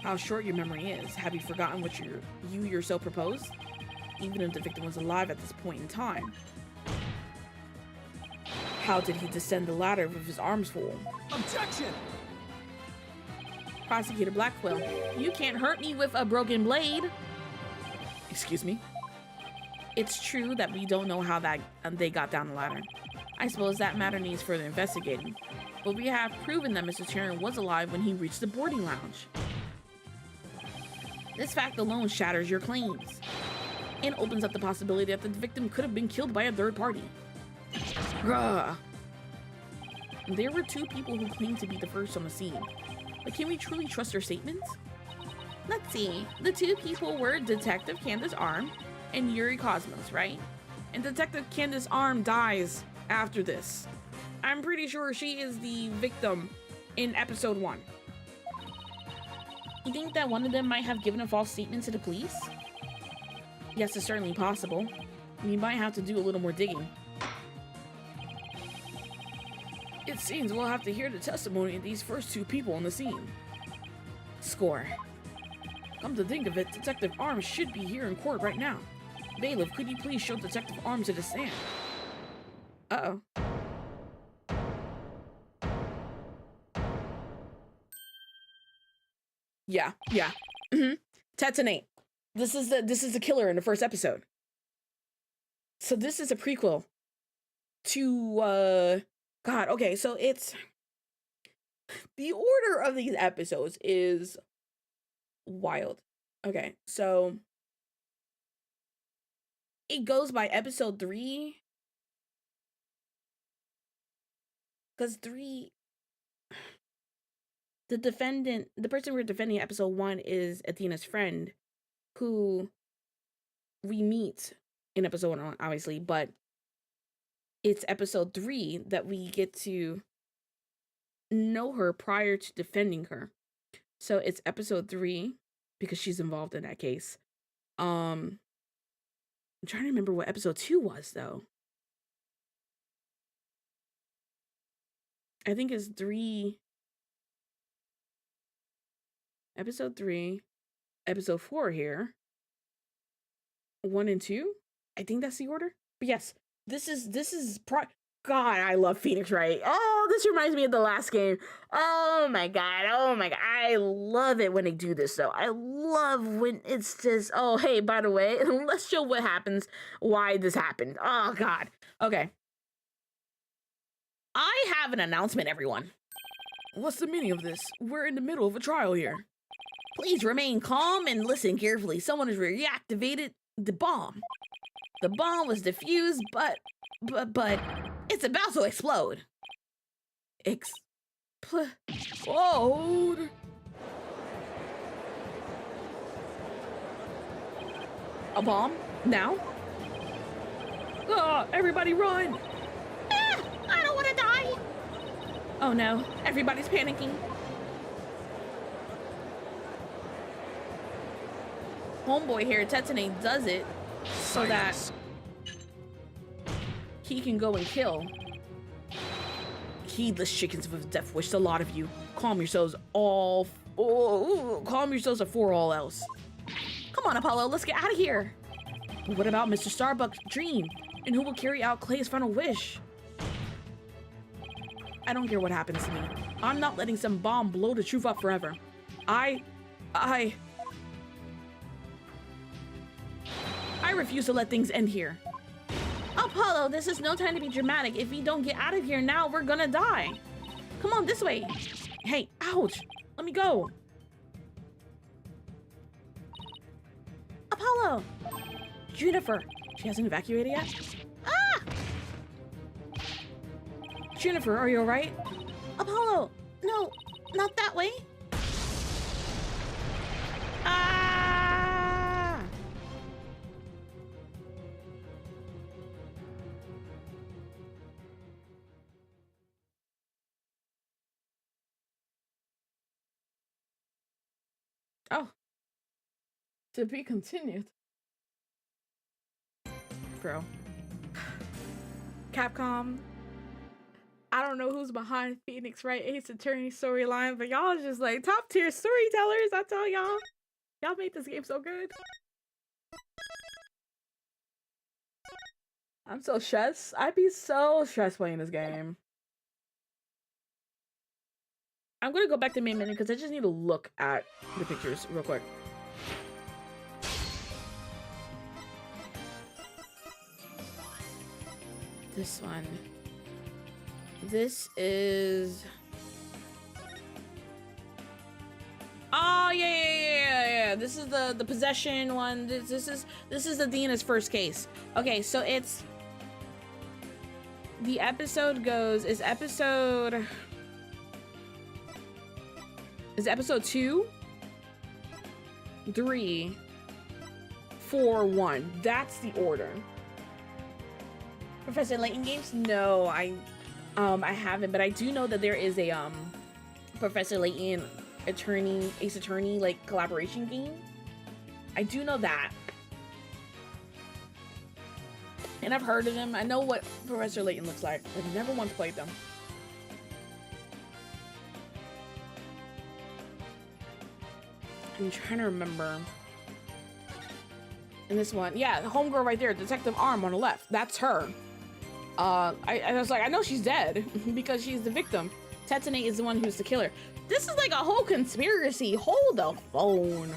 How short your memory is. Have you forgotten what you yourself proposed? Even if the victim was alive at this point in time. How did he descend the ladder with his arms full? Objection! Prosecutor Blackquill, you can't hurt me with a broken blade. Excuse me? It's true that we don't know how they got down the ladder. I suppose that matter needs further investigating. But we have proven that Mr. Taryn was alive when he reached the boarding lounge. This fact alone shatters your claims. And opens up the possibility that the victim could have been killed by a third party. Grah. There were two people who claimed to be the first on the scene. But can we truly trust their statements? Let's see. The two people were Detective Candace Arm and Yuri Cosmos, right? And Detective Candace Arm dies after this. I'm pretty sure she is the victim in episode 1. You think that one of them might have given a false statement to the police? Yes, it's certainly possible. We might have to do a little more digging. It seems we'll have to hear the testimony of these first two people on the scene. Score. Come to think of it, Detective Arms should be here in court right now. Bailiff, could you please show Detective Arms to the stand? Uh-oh. Yeah. Tetanate. This is the killer in the first episode. So this is a prequel to God, okay, so it's the order of these episodes is wild. Okay, so it goes by episode 3. Because 3, the person we're defending episode 1 is Athena's friend, who we meet in episode 1, obviously, but it's episode 3 that we get to know her prior to defending her. So it's episode 3 because she's involved in that case. I'm trying to remember what episode 2 was though. I think it's 3. Episode 3, episode 4 here. 1 and 2. I think that's the order. But yes, this is God, I love Phoenix Wright. Oh, this reminds me of the last game. Oh my god. I love it when they do this though. I love when it's just, oh hey, by the way, let's show what happens, why this happened. Oh god. Okay. I have an announcement, everyone. What's the meaning of this? We're in the middle of a trial here. Please remain calm and listen carefully. Someone has reactivated the bomb. The bomb was defused, but it's about to explode. Explode. A bomb? Now? Everybody run! I don't want to die. Oh no, everybody's panicking. Homeboy here, Tetane, does it so that he can go and kill. Heedless chickens with death wish. A lot of you. Calm yourselves calm yourselves before all else. Come on, Apollo, let's get out of here. But what about Mr. Starbuck's dream? And who will carry out Clay's final wish? I don't care what happens to me. I'm not letting some bomb blow the truth up forever. I refuse to let things end here. Apollo, this is no time to be dramatic. If we don't get out of here now, we're gonna die. Come on, this way. Hey, ouch. Let me go. Apollo! Juniper! She hasn't evacuated yet? Ah! Juniper, are you alright? Apollo! No, not that way! Ah! Oh. To be continued. Bro. Capcom. I don't know who's behind Phoenix Wright Ace Attorney storyline, but y'all just like top tier storytellers. I tell y'all. Y'all made this game so good. I'm so stressed. I'd be so stressed playing this game. I'm gonna go back to main menu because I just need to look at the pictures real quick. This one. This is... Oh yeah. This is the possession one. This is Adina's first case. Okay, so it's the episode goes is episode 2, 3, 4, 1. That's the order. Professor Layton games? No, I haven't, but I do know that there is a Professor Layton Ace Attorney like collaboration game. I do know that. And I've heard of them. I know what Professor Layton looks like. I've never once played them. I'm trying to remember. In this one, yeah, the homegirl right there, Detective Arm on the left. That's her. I was like, I know she's dead because she's the victim. Tetanate is the one who's the killer. This is like a whole conspiracy. Hold the phone.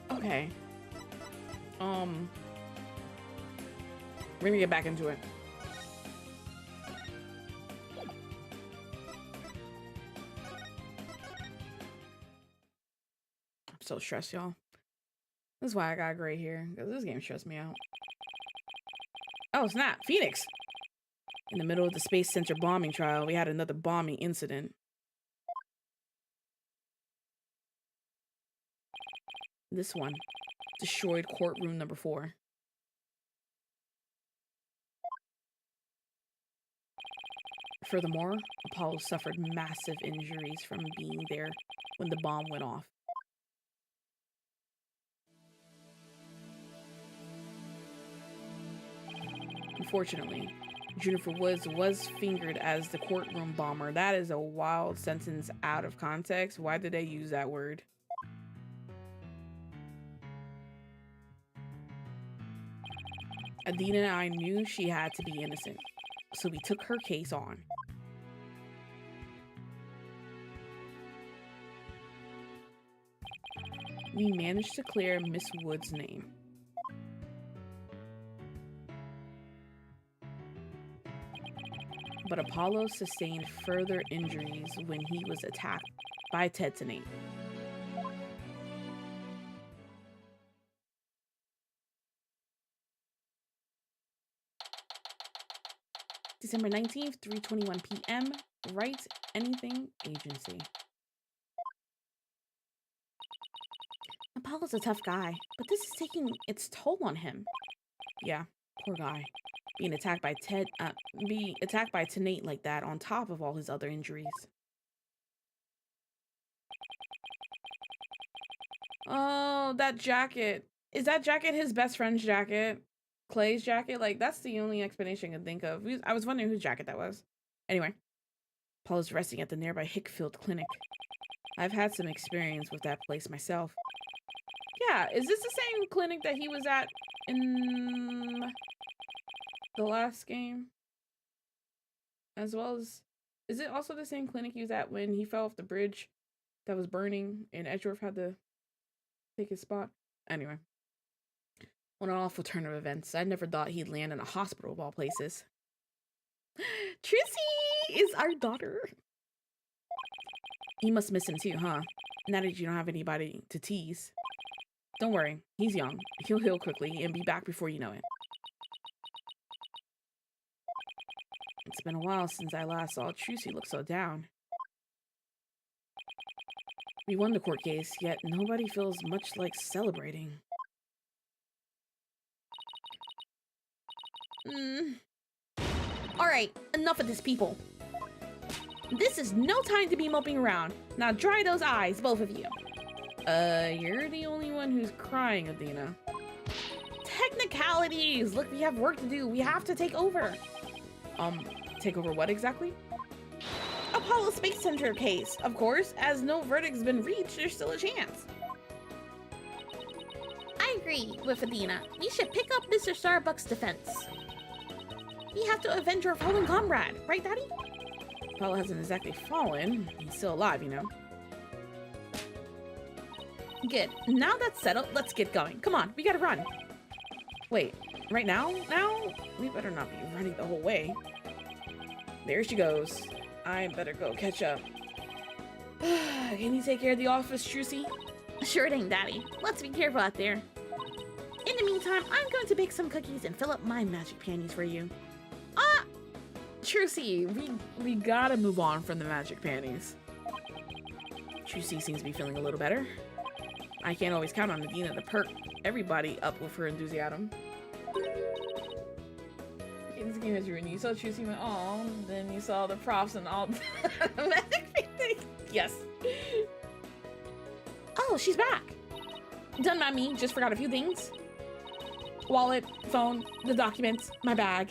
Bro. Okay. We're gonna get back into it. I'm so stressed, y'all. This is why I got gray hair, because this game stressed me out. Oh, snap. Phoenix! In the middle of the Space Center bombing trial, we had another bombing incident. This one. Destroyed courtroom number 4. Furthermore, Apollo suffered massive injuries from being there when the bomb went off. Unfortunately, Juniper Woods was fingered as the courtroom bomber. That is a wild sentence out of context. Why did they use that word? Adina and I knew she had to be innocent, so we took her case on. We managed to clear Miss Wood's name. But Apollo sustained further injuries when he was attacked by Tetanate. December 19th, 3:21 p.m. Wright Anything Agency. Apollo's a tough guy, but this is taking its toll on him. Yeah, poor guy. Being attacked by Tenate like that on top of all his other injuries. Oh, that jacket. Is that jacket his best friend's jacket? Clay's jacket? Like, that's the only explanation I can think of. I was wondering whose jacket that was. Anyway, Paul's resting at the nearby Hickfield Clinic. I've had some experience with that place myself. Yeah, is this the same clinic that he was at in the last game? As well as, is it also the same clinic he was at when he fell off the bridge that was burning and Edgeworth had to take his spot? Anyway. What an awful turn of events. I never thought he'd land in a hospital of all places. Trissy is our daughter. You must miss him too, huh? Now that you don't have anybody to tease. Don't worry, he's young. He'll heal quickly and be back before you know it. It's been a while since I last saw Trucy look so down. We won the court case, yet nobody feels much like celebrating. Alright, enough of this, people. This is no time to be moping around. Now dry those eyes, both of you. You're the only one who's crying, Athena. Technicalities! Look, we have work to do. We have to take over. Take over what exactly? Apollo Space Center case, of course. As no verdict's been reached, there's still a chance. I agree with Athena. We should pick up Mr. Starbuck's defense. We have to avenge our fallen comrade, right, Daddy? Apollo hasn't exactly fallen. He's still alive, you know. Good. Now that's settled, let's get going. Come on, we gotta run. Wait, right now? Now? We better not be running the whole way. There she goes. I better go catch up. Can you take care of the office, Trucy? Sure thing, Daddy. Let's be careful out there. In the meantime, I'm going to bake some cookies and fill up my magic panties for you. Trucy, we gotta move on from the magic panties. Trucy seems to be feeling a little better. I can't always count on Nadina to perk everybody up with her enthusiasm. In this game as you were, you saw Trucy went, oh, then you saw the props and all the magic panties. Yes. Oh, she's back. Don't mind me, just forgot a few things. Wallet, phone, the documents, my bag.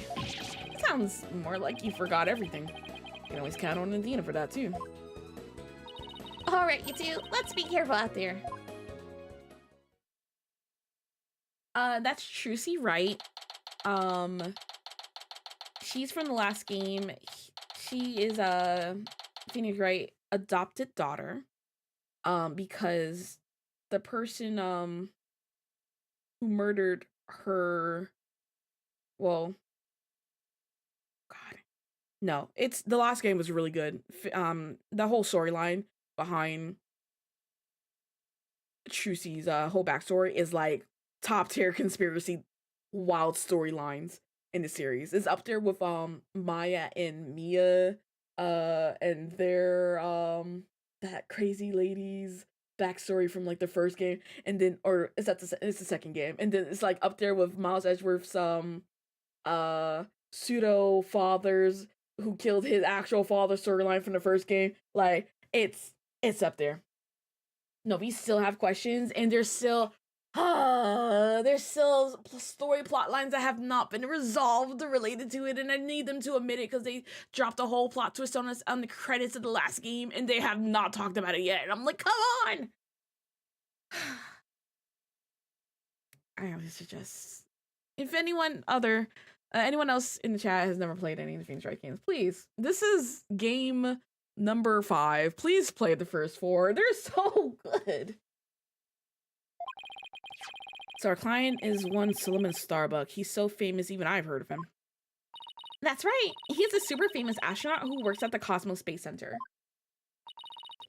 Sounds more like you forgot everything. You can always count on Nadina for that too. All right, you two, let's be careful out there. That's Trucy Wright. She's from the last game. She is Phoenix Wright adopted daughter. Because the person who murdered her, well, God, no, it's the last game was really good. The whole storyline behind Trucy's whole backstory is like top tier conspiracy wild storylines in the series. It's up there with Maya and Mia and their that crazy lady's backstory from like the first game, and then it's the second game, and then it's like up there with Miles Edgeworth's pseudo fathers who killed his actual father storyline from the first game. Like it's up there. No, we still have questions, and there's still story plot lines that have not been resolved related to it, and I need them to admit it because they dropped a whole plot twist on us on the credits of the last game, and they have not talked about it yet. And I'm like, come on! I always suggest if anyone else in the chat has never played any of the Phoenix Wright games, please. This is game number 5. Please play the first 4. They're so good. So our client is one Solomon Starbuck. He's so famous, even I've heard of him. That's right. He's a super famous astronaut who works at the Cosmos Space Center.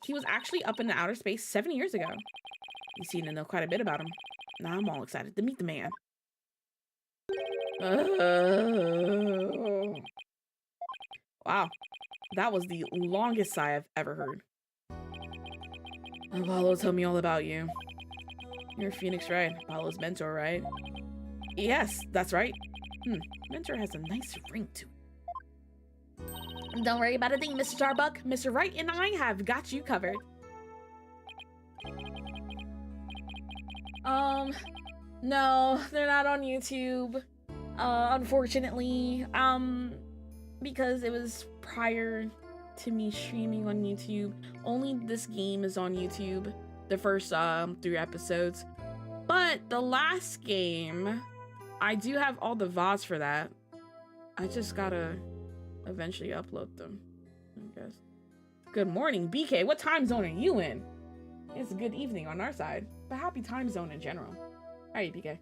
He was actually up in the outer space 7 years ago. You seem to know quite a bit about him. Now I'm all excited to meet the man. Wow. That was the longest sigh I've ever heard. Apollo, tell me all about you. You're Phoenix Wright, Apollo's mentor, right? Yes, that's right. Mentor has a nice ring to it. Don't worry about a thing, Mr. Starbuck. Mr. Wright and I have got you covered. No, they're not on YouTube. Unfortunately, because it was prior to me streaming on YouTube. Only this game is on YouTube. The first 3 episodes. But the last game, I do have all the VODs for that. I just gotta eventually upload them, I guess. Good morning, BK. What time zone are you in? It's a good evening on our side, but happy time zone in general. How are you, BK?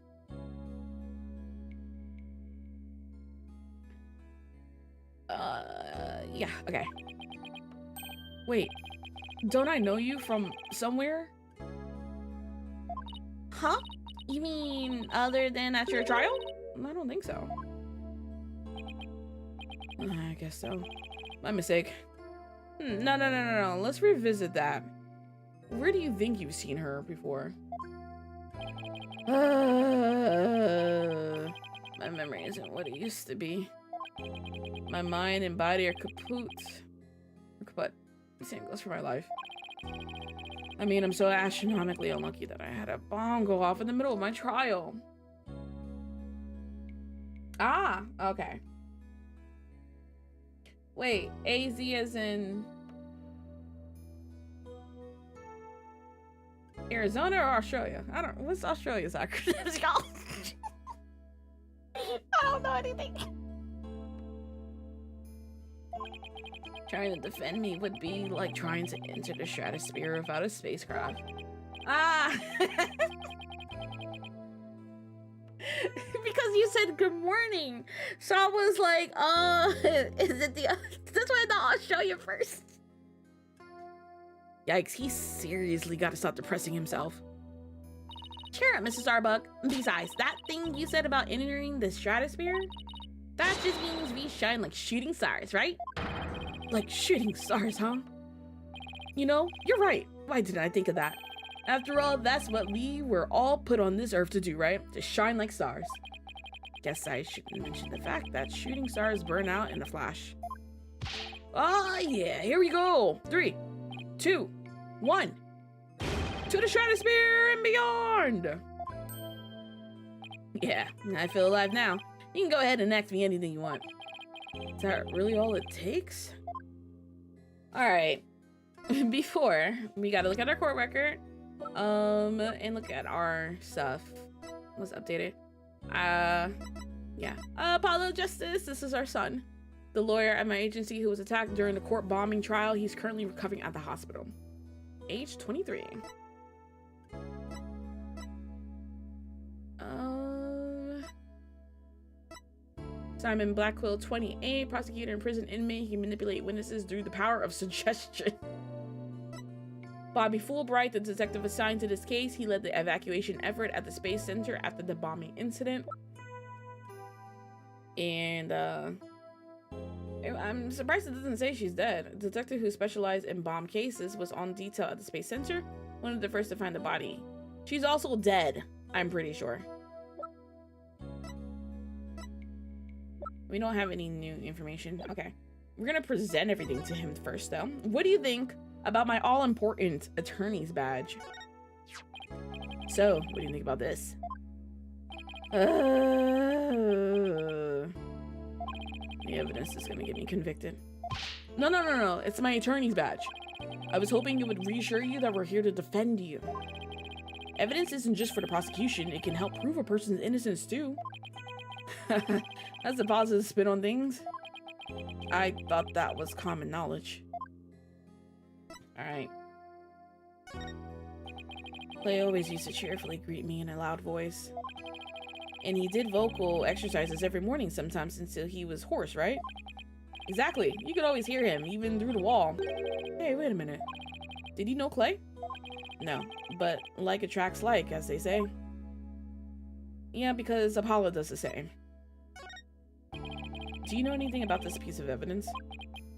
Yeah, okay. Wait, Don't I know you from somewhere? Huh? You mean other than at your trial? I don't think so. I guess so. My mistake. No. Let's revisit that. Where do you think you've seen her before? My memory isn't what it used to be. My mind and body are kaput. But same goes for my life. I mean, I'm so astronomically unlucky that I had a bomb go off in the middle of my trial. Ah, okay. Wait, AZ as in Arizona or Australia? I don't. What's Australia's acronym, y'all? I don't know anything. Trying to defend me would be like trying to enter the stratosphere without a spacecraft. Ah! Because you said good morning. So I was like, is it the... That's why I thought Australia first. Yikes, he seriously got to stop depressing himself. Cheer up, Mr. Starbuck. Besides, that thing you said about entering the stratosphere, that just means we shine like shooting stars, right? Like shooting stars, huh? You know, you're right. Why didn't I think of that? After all, that's what we were all put on this earth to do, right? To shine like stars. Guess I shouldn't mention the fact that shooting stars burn out in a flash. Oh yeah, here we go. 3, 2, 1. To the stratosphere and beyond! Yeah, I feel alive now. You can go ahead and ask me anything you want. Is that really all it takes? Alright. Before, we gotta look at our court record. And look at our stuff. Let's update it. Yeah. Apollo Justice, this is our son. The lawyer at my agency who was attacked during the court bombing trial. He's currently recovering at the hospital. Age 23. Simon Blackquill, 28, prosecutor and prison inmate. He manipulates witnesses through the power of suggestion. Bobby Fulbright, the detective assigned to this case, he led the evacuation effort at the Space Center after the bombing incident. And I'm surprised it doesn't say she's dead. A detective who specialized in bomb cases was on detail at the Space Center, one of the first to find the body. She's also dead, I'm pretty sure. We don't have any new information. Okay. We're gonna present everything to him first, though. What do you think about my all-important attorney's badge? So, what do you think about this? The evidence is gonna get me convicted. No. It's my attorney's badge. I was hoping it would reassure you that we're here to defend you. Evidence isn't just for the prosecution. It can help prove a person's innocence, too. That's a positive spin on things. I thought that was common knowledge. Alright. Clay always used to cheerfully greet me in a loud voice. And he did vocal exercises every morning sometimes until he was hoarse, right? Exactly. You could always hear him, even through the wall. Hey, wait a minute. Did you know Clay? No, but like attracts like, as they say. Yeah, because Apollo does the same. Do you know anything about this piece of evidence?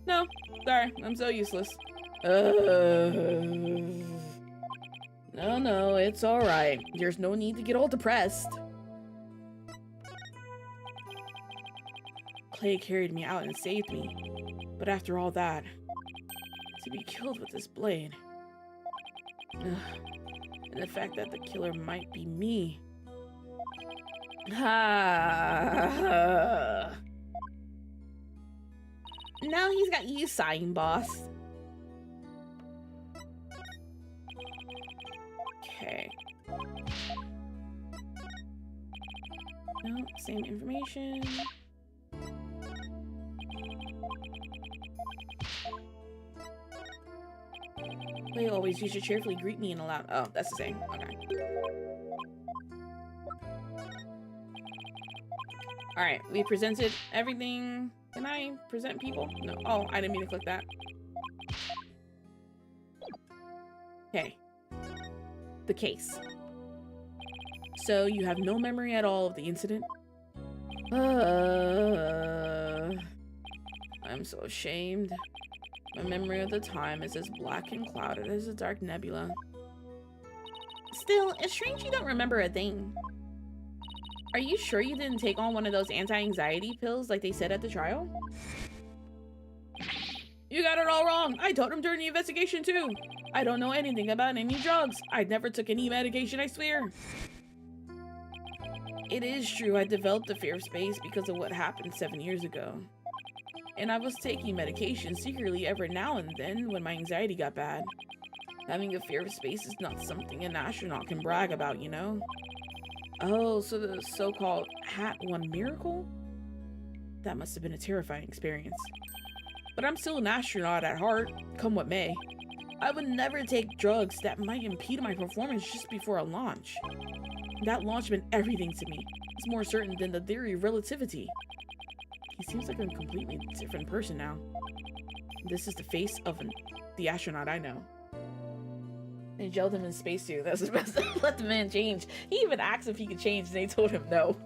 No. Sorry, I'm so useless. No, it's alright. There's no need to get all depressed. Clay carried me out and saved me. But after all that, to be killed with this blade. And the fact that the killer might be me. Now he's got you sighing, boss. Okay. No, same information. They always used to cheerfully greet me in a loud... Oh, that's the same. Okay. Alright, we presented everything. Can I present people? No. Oh, I didn't mean to click that. Okay. The case. So you have no memory at all of the incident? I'm so ashamed. My memory of the time is as black and clouded as a dark nebula. Still, it's strange you don't remember a thing. Are you sure you didn't take on one of those anti-anxiety pills like they said at the trial? You got it all wrong. I told him during the investigation too. I don't know anything about any drugs. I never took any medication, I swear. It is true I developed a fear of space because of what happened 7 years ago. And I was taking medication secretly every now and then when my anxiety got bad. Having a fear of space is not something an astronaut can brag about, you know? Oh, so the so-called Hat One miracle? That must have been a terrifying experience. But I'm still an astronaut at heart, come what may. I would never take drugs that might impede my performance just before a launch. That launch meant everything to me. It's more certain than the theory of relativity. He seems like a completely different person now. This is the face of the astronaut I know. They gelled him in spacesuit. That's the best. Let the man change. He even asked if he could change, and they told him no.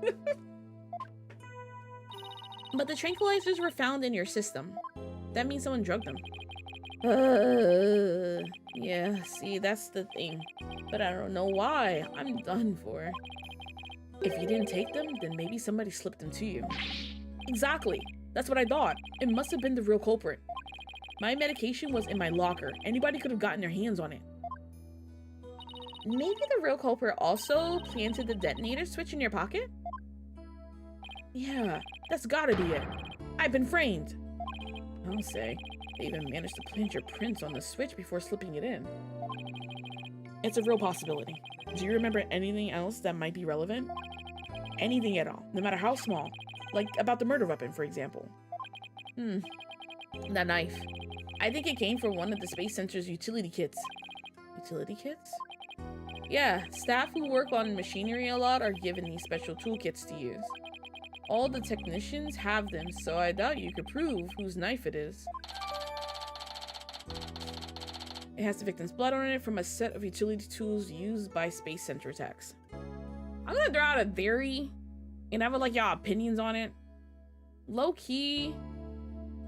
But the tranquilizers were found in your system. That means someone drugged them. Yeah, see, that's the thing. But I don't know why. I'm done for. If you didn't take them, then maybe somebody slipped them to you. Exactly. That's what I thought. It must have been the real culprit. My medication was in my locker. Anybody could have gotten their hands on it. Maybe the real culprit also planted the detonator switch in your pocket? Yeah, that's gotta be it. I've been framed. I'll say, they even managed to plant your prints on the switch before slipping it in. It's a real possibility. Do you remember anything else that might be relevant? Anything at all, no matter how small. Like about the murder weapon, for example. That knife. I think it came from one of the Space Center's utility kits. Utility kits? Yeah, staff who work on machinery a lot are given these special toolkits to use. All the technicians have them, so I doubt you could prove whose knife it is. It has the victim's blood on it from a set of utility tools used by Space Center techs. I'm gonna throw out a theory, and I would like y'all opinions on it. Low-key,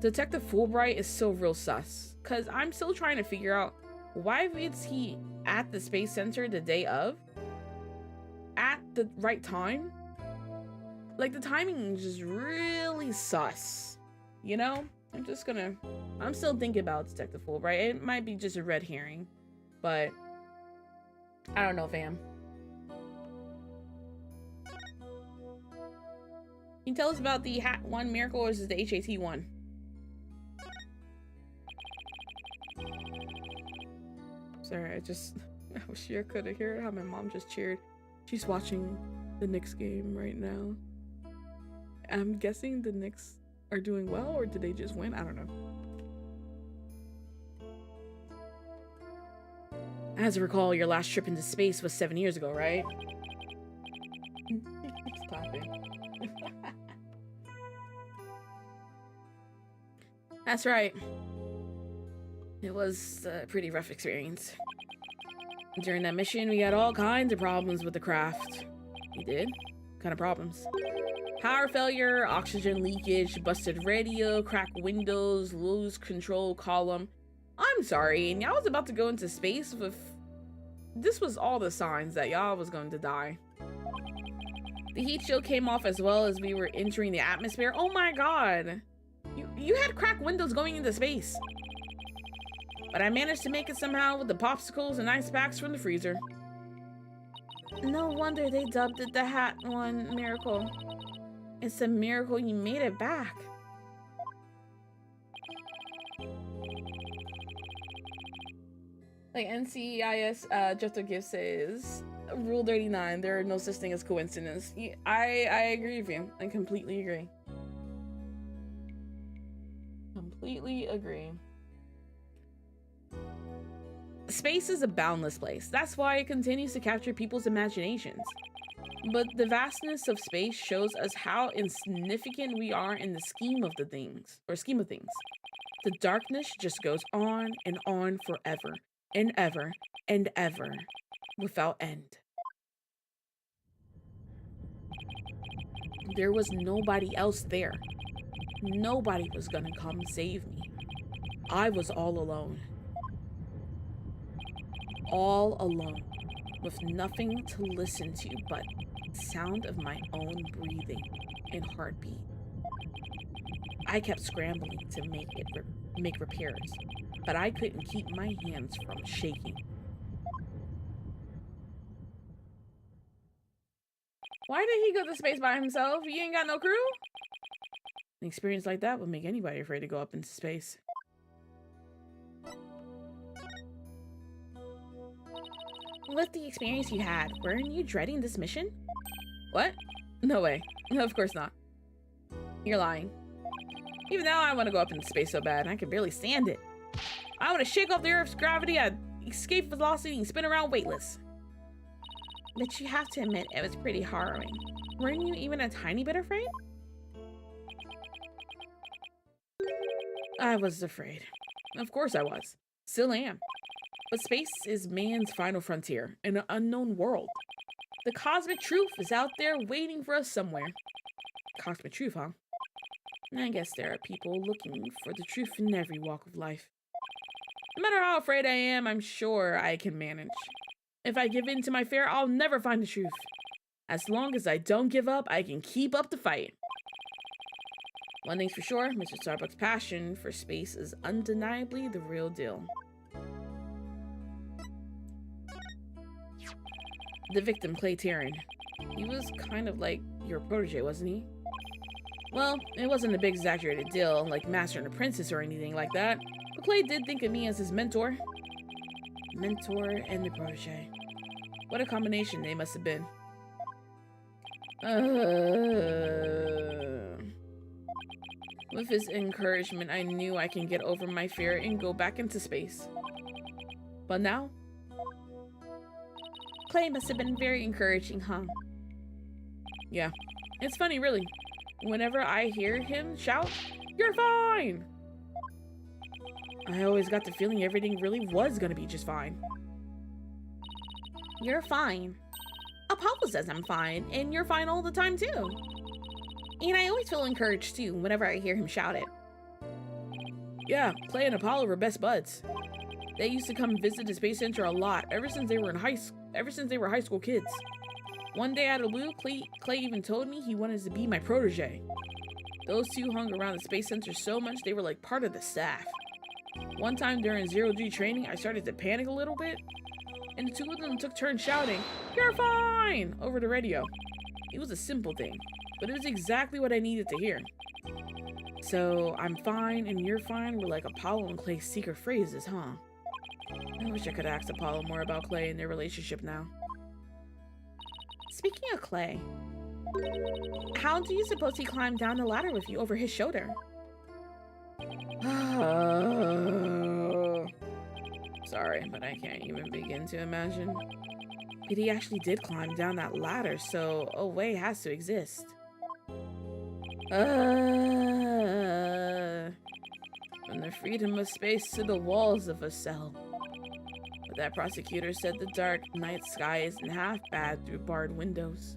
Detective Fulbright is still real sus, because I'm still trying to figure out why is he at the Space Center the day of? At the right time? Like, the timing is just really sus, you know? I'm still thinking about Detective Fulbright. It might be just a red herring, but I don't know, fam. Can you tell us about the Hat One miracle, or is it the HAT one? Sorry, I wish you could have heard how my mom just cheered. She's watching the Knicks game right now. I'm guessing the Knicks are doing well, or did they just win? I don't know. As I recall, your last trip into space was 7 years ago, right? He keeps clapping. That's right. It was a pretty rough experience. During that mission, we had all kinds of problems with the craft. You did? What kind of problems? Power failure, oxygen leakage, busted radio, cracked windows, loose control column. I'm sorry, and y'all was about to go into space with... This was all the signs that y'all was going to die. The heat shield came off as well as we were entering the atmosphere. Oh my god! You had cracked windows going into space. But I managed to make it somehow with the popsicles and ice packs from the freezer. No wonder they dubbed it the Hat One miracle. It's a miracle you made it back. Like NCIS Just a Gift says, Rule 39, there are no such thing as coincidence. I agree with you. I completely agree. Completely agree. Space is a boundless place. That's why it continues to capture people's imaginations. But the vastness of space shows us how insignificant we are in the scheme of things. The darkness just goes on and on forever. and ever and ever without end. There was nobody else there. Nobody was gonna come save me. I was all alone. All alone, with nothing to listen to but the sound of my own breathing and heartbeat. I kept scrambling to make repairs, but I couldn't keep my hands from shaking. Why did he go to space by himself? He ain't got no crew? An experience like that would make anybody afraid to go up into space. With the experience you had, weren't you dreading this mission? What? No way. Of course not. You're lying. Even now, I want to go up into space so bad, and I can barely stand it. I want to shake off the Earth's gravity, I'd escape velocity, and spin around weightless. But you have to admit, it was pretty harrowing. Weren't you even a tiny bit afraid? I was afraid. Of course I was. Still am. But space is man's final frontier, an unknown world. The cosmic truth is out there waiting for us somewhere. Cosmic truth, huh? I guess there are people looking for the truth in every walk of life. No matter how afraid I am, I'm sure I can manage. If I give in to my fear, I'll never find the truth. As long as I don't give up, I can keep up the fight. One thing's for sure, Mr. Starbuck's passion for space is undeniably the real deal. The victim, Clay Taryn. He was kind of like your protege, wasn't he? Well, it wasn't a big exaggerated deal, like Master and Apprentice or anything like that, but Clay did think of me as his mentor. Mentor and the protege. What a combination they must have been. With his encouragement, I knew I can get over my fear and go back into space. But now? Clay must have been very encouraging, huh? Yeah. It's funny, really. Whenever I hear him shout, "You're fine!" I always got the feeling everything really was gonna be just fine. You're fine. Apollo says I'm fine, and you're fine all the time, too. And I always feel encouraged, too, whenever I hear him shout it. Yeah, Clay and Apollo were best buds. They used to come visit the Space Center a lot, ever since they were high school kids. One day out of the blue, Clay even told me he wanted to be my protege. Those two hung around the Space Center so much they were like part of the staff. One time during Zero-G training, I started to panic a little bit, and the two of them took turns shouting, "You're fine!" over the radio. It was a simple thing, but it was exactly what I needed to hear. So, I'm fine and you're fine were like Apollo and Clay's secret phrases, huh? I wish I could ask Apollo more about Clay and their relationship now. Speaking of Clay, how do you suppose he climbed down the ladder with you over his shoulder? Sorry, but I can't even begin to imagine. But he actually did climb down that ladder, so a way has to exist. From the freedom of space to the walls of a cell. But that prosecutor said the dark night sky isn't half bad through barred windows.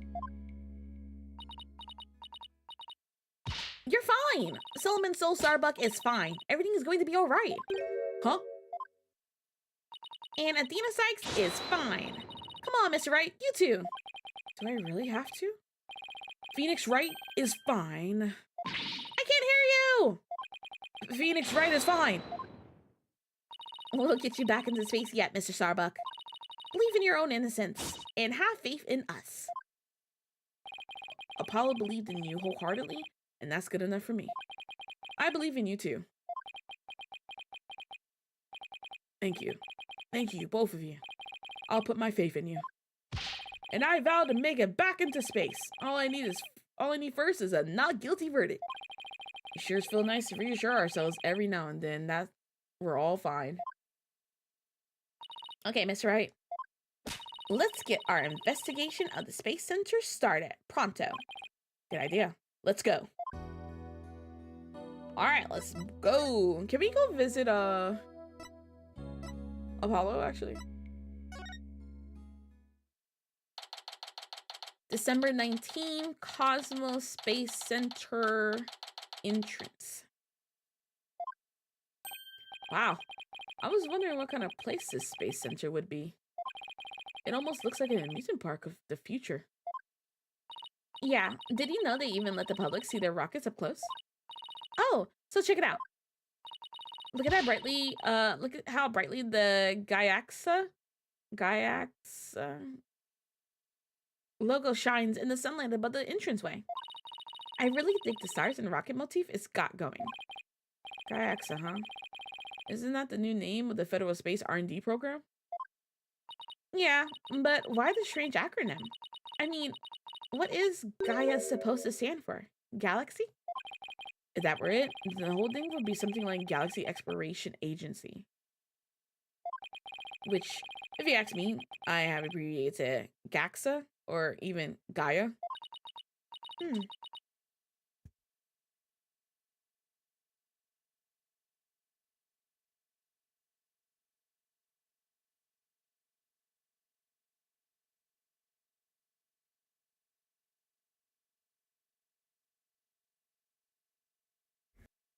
You're fine! Solomon Soul Starbuck is fine. Everything is going to be alright. Huh? And Athena Sykes is fine. Come on, Mr. Wright, you too. Do I really have to? Phoenix Wright is fine. I can't hear you! Phoenix Wright is fine. We'll get you back into space yet, Mr. Starbuck. Believe in your own innocence, and have faith in us. Apollo believed in you wholeheartedly, and that's good enough for me. I believe in you too. Thank you. Thank you, both of you. I'll put my faith in you. And I vow to make it back into space. All I need first is a not guilty verdict. It sure feels nice to reassure ourselves every now and then that we're all fine. Okay, Mr. Wright. Let's get our investigation of the Space Center started. Pronto. Good idea. Let's go. Alright, let's go. Can we go visit, Apollo, actually. December 19, Cosmos Space Center entrance. Wow. I was wondering what kind of place this space center would be. It almost looks like an amusement park of the future. Yeah, did you know they even let the public see their rockets up close? Oh, so check it out. Look at look at how brightly the Gaiaxa logo shines in the sunlight above the entranceway. I really think the stars and rocket motif is got going. Gaiaxa, huh? Isn't that the new name of the Federal Space R&D program? Yeah, but why the strange acronym? I mean, what is Gaia supposed to stand for? Galaxy? Is that where it? The whole thing would be something like Galaxy Exploration Agency. Which, if you ask me, I have abbreviated to GAXA or even Gaia.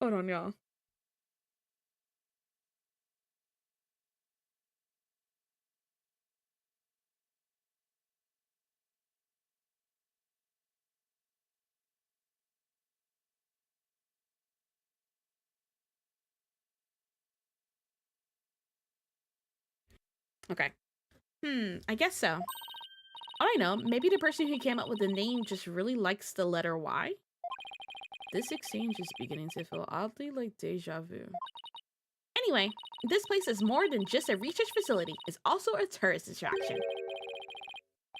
Hold on, y'all. Okay. I guess so. I know, maybe the person who came up with the name just really likes the letter Y? This exchange is beginning to feel oddly like deja vu. Anyway, this place is more than just a research facility. It's also a tourist attraction.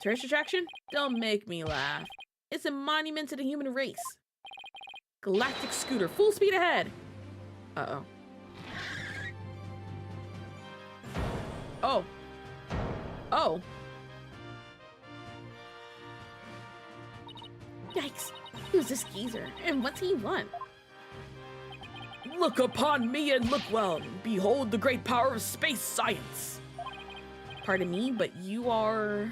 Tourist attraction? Don't make me laugh. It's a monument to the human race. Galactic scooter, full speed ahead. Uh-oh. Oh. Oh. Yikes. Who's this geezer? And what's he want? Look upon me and look well. Behold the great power of space science. Pardon me, but you are...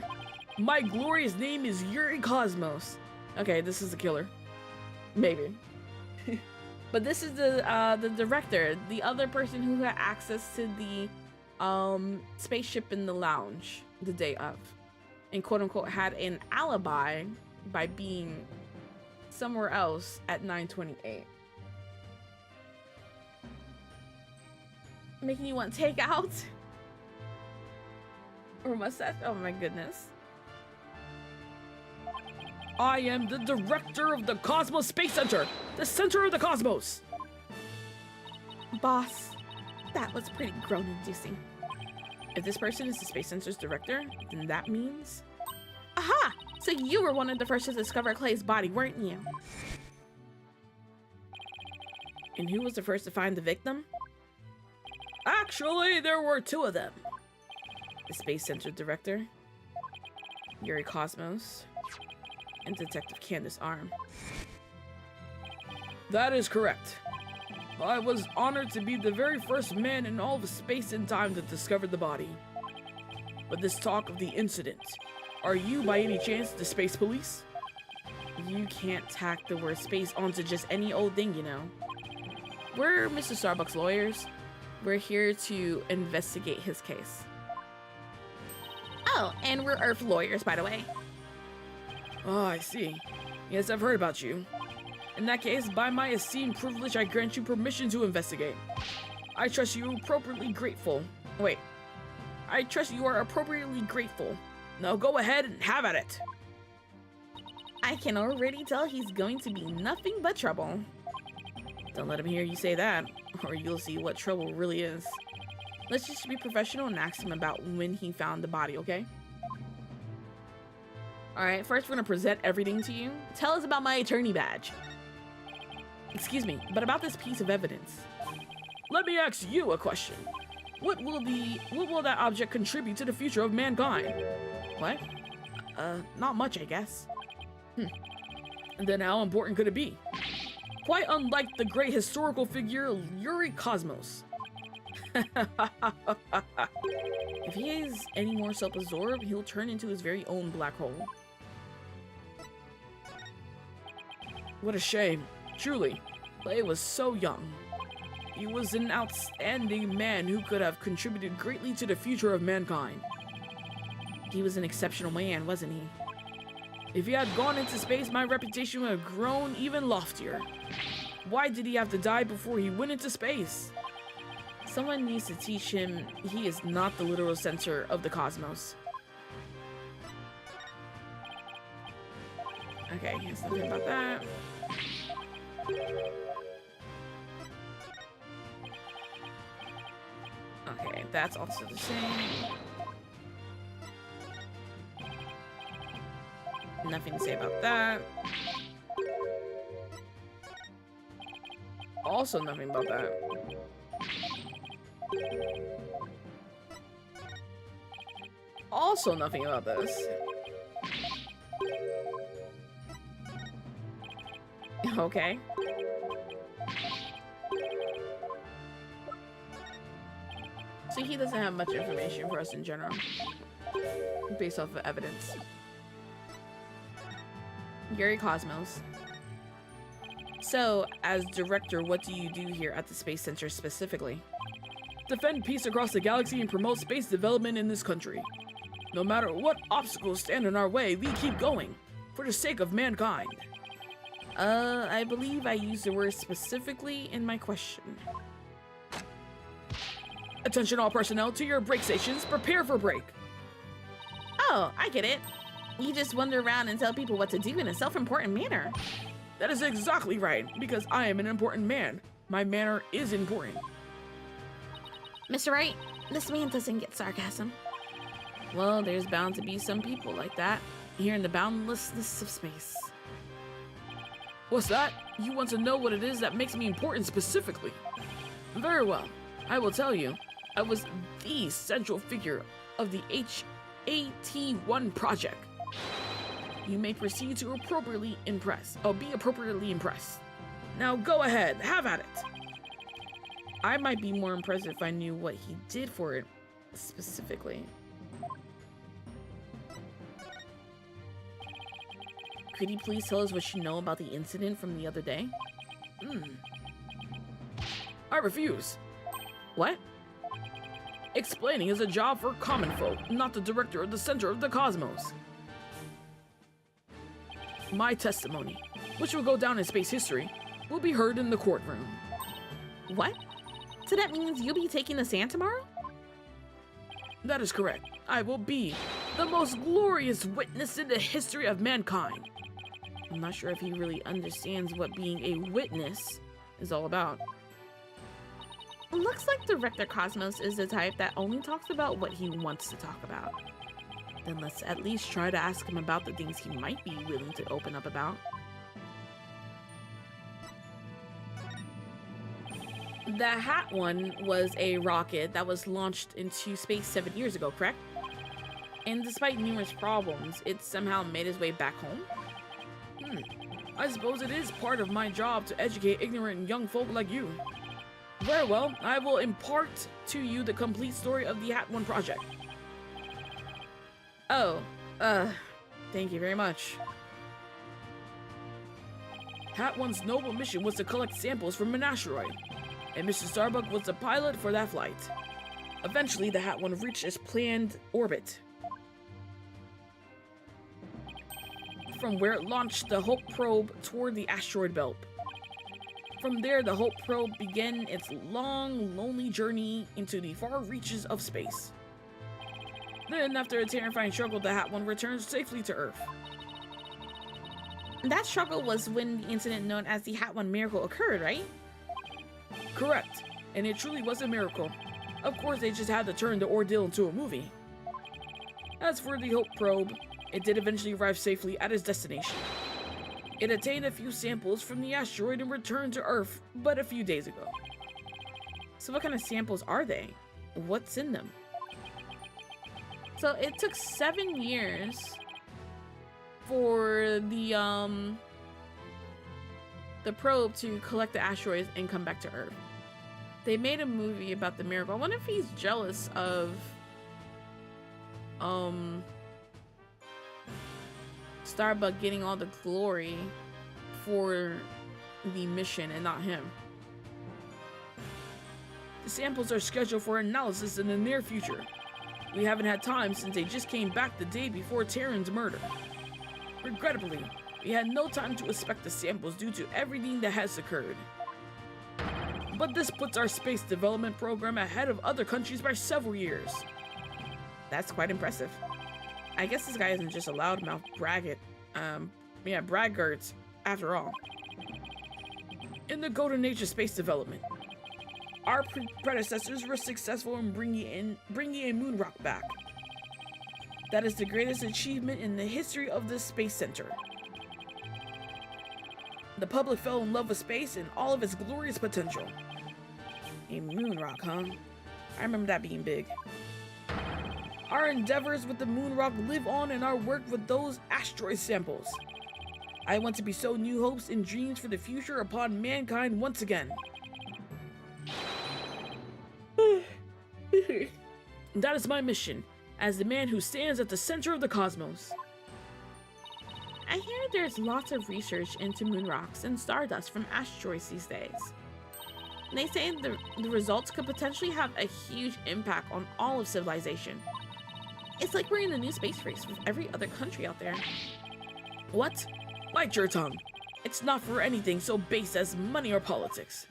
My glorious name is Yuri Cosmos. Okay, this is the killer. Maybe. But this is the director, the other person who had access to the spaceship in the lounge the day of, and quote unquote had an alibi by being somewhere else at 9:28. Making you want takeout? Or mustache? Oh my goodness. I am the director of the Cosmos Space Center, the center of the cosmos. Boss, that was pretty groan-inducing. If this person is the Space Center's director, then that means... Aha! So you were one of the first to discover Clay's body, weren't you? And who was the first to find the victim? Actually, there were two of them. The Space Center director, Yuri Cosmos, and Detective Candace Arm. That is correct. I was honored to be the very first man in all of space and time to discover the body. But this talk of the incident, are you by any chance the space police? You can't tack the word space onto just any old thing, you know. We're Mr. Starbucks lawyers. We're here to investigate his case. Oh, and we're Earth lawyers, by the way. Oh, I see. Yes, I've heard about you. In that case, by my esteemed privilege, I grant you permission to investigate. I trust you appropriately grateful. Wait. I trust you are appropriately grateful. Now go ahead and have at it. I can already tell he's going to be nothing but trouble. Don't let him hear you say that, or you'll see what trouble really is. Let's just be professional and ask him about when he found the body, okay? Alright, first we're gonna present everything to you. Tell us about my attorney badge. Excuse me, but about this piece of evidence. Let me ask you a question. What will that object contribute to the future of mankind? What? Not much, I guess. And then how important could it be? Quite unlike the great historical figure Yuri Cosmos. If he is any more self-absorbed, he'll turn into his very own black hole. What a shame. Truly, Clay was so young. He was an outstanding man who could have contributed greatly to the future of mankind. He was an exceptional man, wasn't he? If he had gone into space, my reputation would have grown even loftier. Why did he have to die before he went into space? Someone needs to teach him he is not the literal center of the cosmos. Okay, here's nothing about that. Okay, that's also the same. Nothing to say about that. Also nothing about that. Also nothing about this. Okay. So he doesn't have much information for us in general, based off of evidence. Gary Cosmos. So, as director, what do you do here at the Space Center specifically? Defend peace across the galaxy and promote space development in this country. No matter what obstacles stand in our way, we keep going, for the sake of mankind. I believe I used the word specifically in my question. Attention all personnel to your break stations, prepare for break. Oh, I get it. You just wander around and tell people what to do in a self-important manner. That is exactly right, because I am an important man. My manner is important. Mr. Wright, this man doesn't get sarcasm. Well, there's bound to be some people like that here in the boundlessness of space. What's that? You want to know what it is that makes me important specifically? Very well, I will tell you. I was the central figure of the HAT-1 project. You may proceed to appropriately impress. Oh, be appropriately impressed. Now go ahead, have at it. I might be more impressed if I knew what he did for it specifically. Could you please tell us what you know about the incident from the other day? I refuse. What? Explaining is a job for common folk, not the director of the center of the cosmos. My testimony, which will go down in space history, will be heard in the courtroom. What? So that means you'll be taking the stand tomorrow? That is correct. I will be the most glorious witness in the history of mankind. I'm not sure if he really understands what being a witness is all about. Looks like Director Cosmos is the type that only talks about what he wants to talk about. Then let's at least try to ask him about the things he might be willing to open up about. The HAT-1 was a rocket that was launched into space 7 years ago, correct? And despite numerous problems, it somehow made its way back home? I suppose it is part of my job to educate ignorant young folk like you. Very well, I will impart to you the complete story of the HAT-1 project. Oh, thank you very much. HAT-1's noble mission was to collect samples from an asteroid, and Mr. Starbuck was the pilot for that flight. Eventually, the HAT-1 reached its planned orbit, from where it launched the Hope probe toward the asteroid belt. From there, the Hope probe began its long, lonely journey into the far reaches of space. Then, after a terrifying struggle, the HAT-1 returned safely to Earth. That struggle was when the incident known as the HAT-1 miracle occurred, right? Correct, and it truly was a miracle. Of course, they just had to turn the ordeal into a movie. As for the Hope probe, it did eventually arrive safely at its destination. It attained a few samples from the asteroid and returned to Earth but a few days ago. So what kind of samples are they? What's in them? So it took 7 years for the probe to collect the asteroids and come back to Earth. They made a movie about the miracle. I wonder if he's jealous of Starbuck getting all the glory for the mission and not him. The samples are scheduled for analysis in the near future. We haven't had time since they just came back the day before Terran's murder. Regrettably, we had no time to inspect the samples due to everything that has occurred. But this puts our space development program ahead of other countries by several years. That's quite impressive. I guess this guy isn't just a loudmouth braggart. Braggart, after all. In the Golden Age of space development, our predecessors were successful in bringing a moon rock back. That is the greatest achievement in the history of the Space Center. The public fell in love with space and all of its glorious potential. A moon rock, huh? I remember that being big. Our endeavors with the moon rock live on in our work with those asteroid samples. I want to bestow new hopes and dreams for the future upon mankind once again. That is my mission, as the man who stands at the center of the cosmos. I hear there's lots of research into moon rocks and stardust from asteroids these days. They say the results could potentially have a huge impact on all of civilization. It's like we're in a new space race with every other country out there. What? Bite your tongue. It's not for anything so base as money or politics.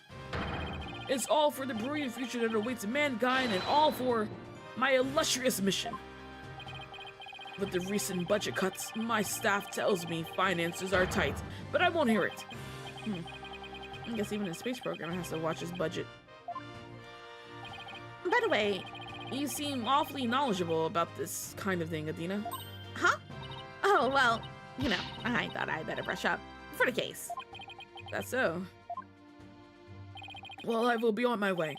It's all for the brilliant future that awaits mankind and all for my illustrious mission. With the recent budget cuts, my staff tells me finances are tight, but I won't hear it. I guess even the space program has to watch his budget. By the way, You seem awfully knowledgeable about this kind of thing, Adina. huh? Oh, well, you know, I thought I better brush up for the case. That's so. Well, I will be on my way.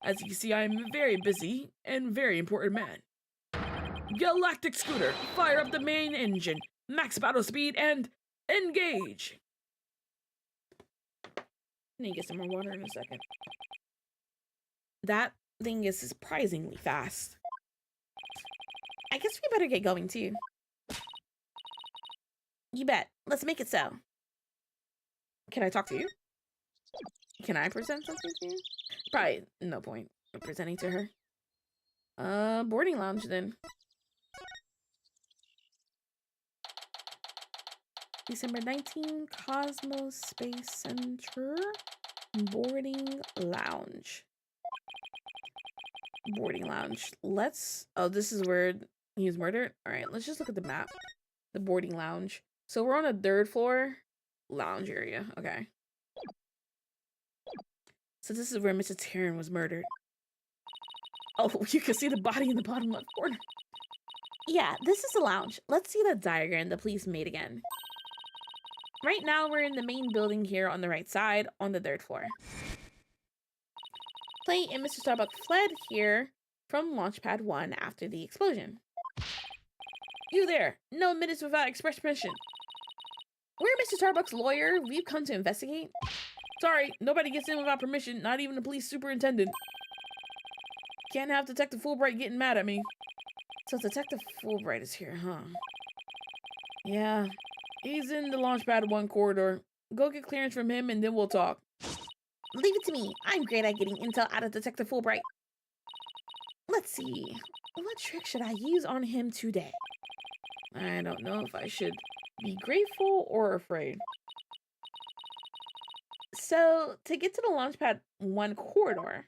As you can see, I am a very busy and very important man. Galactic Scooter, fire up the main engine, max battle speed, and engage! I need to get some more water in a second. That thing is surprisingly fast. I guess we better get going too. You bet. Let's make it so. Can I talk to you? Can I present something to you? Probably no point of presenting to her. Boarding lounge then. December 19, Cosmos Space Center. Boarding lounge. Boarding lounge. Let's... Oh, this is where he was murdered? Alright, let's just look at the map. The boarding lounge. So we're on a 3rd floor. Lounge area. Okay. So this is where Mr. Terran was murdered. Oh, you can see the body in the bottom left corner. Yeah, this is the lounge. Let's see the diagram the police made again. Right now, we're in the main building here on the right side on the 3rd floor. Clay and Mr. Starbuck fled here from Launchpad 1 after the explosion. You there! No minutes without express permission. We're Mr. Starbuck's lawyer. We've come to investigate. Sorry, nobody gets in without permission, not even the police superintendent. Can't have Detective Fulbright getting mad at me. So Detective Fulbright is here, huh? Yeah, he's in the Launchpad 1 corridor. Go get clearance from him and then we'll talk. Leave it to me. I'm great at getting intel out of Detective Fulbright. Let's see. What trick should I use on him today? I don't know if I should be grateful or afraid. So, to get to the Launchpad 1 corridor,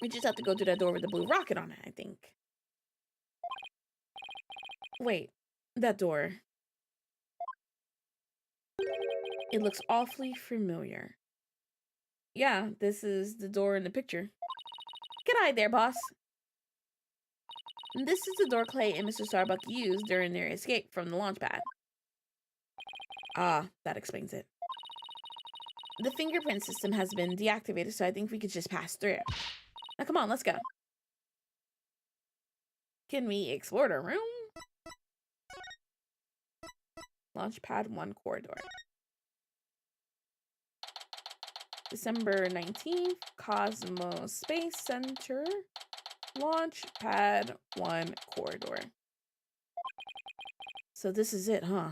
we just have to go through that door with the blue rocket on it, I think. Wait, that door. It looks awfully familiar. Yeah, this is the door in the picture. G'day there, boss. This is the door Clay and Mr. Starbuck used during their escape from the launch pad. Ah, that explains it. The fingerprint system has been deactivated, so I think we could just pass through. Now come on, let's go. Can we explore the room? Launchpad 1 corridor. December 19th, Cosmos Space Center, Launch Pad 1 corridor. So this is it, huh?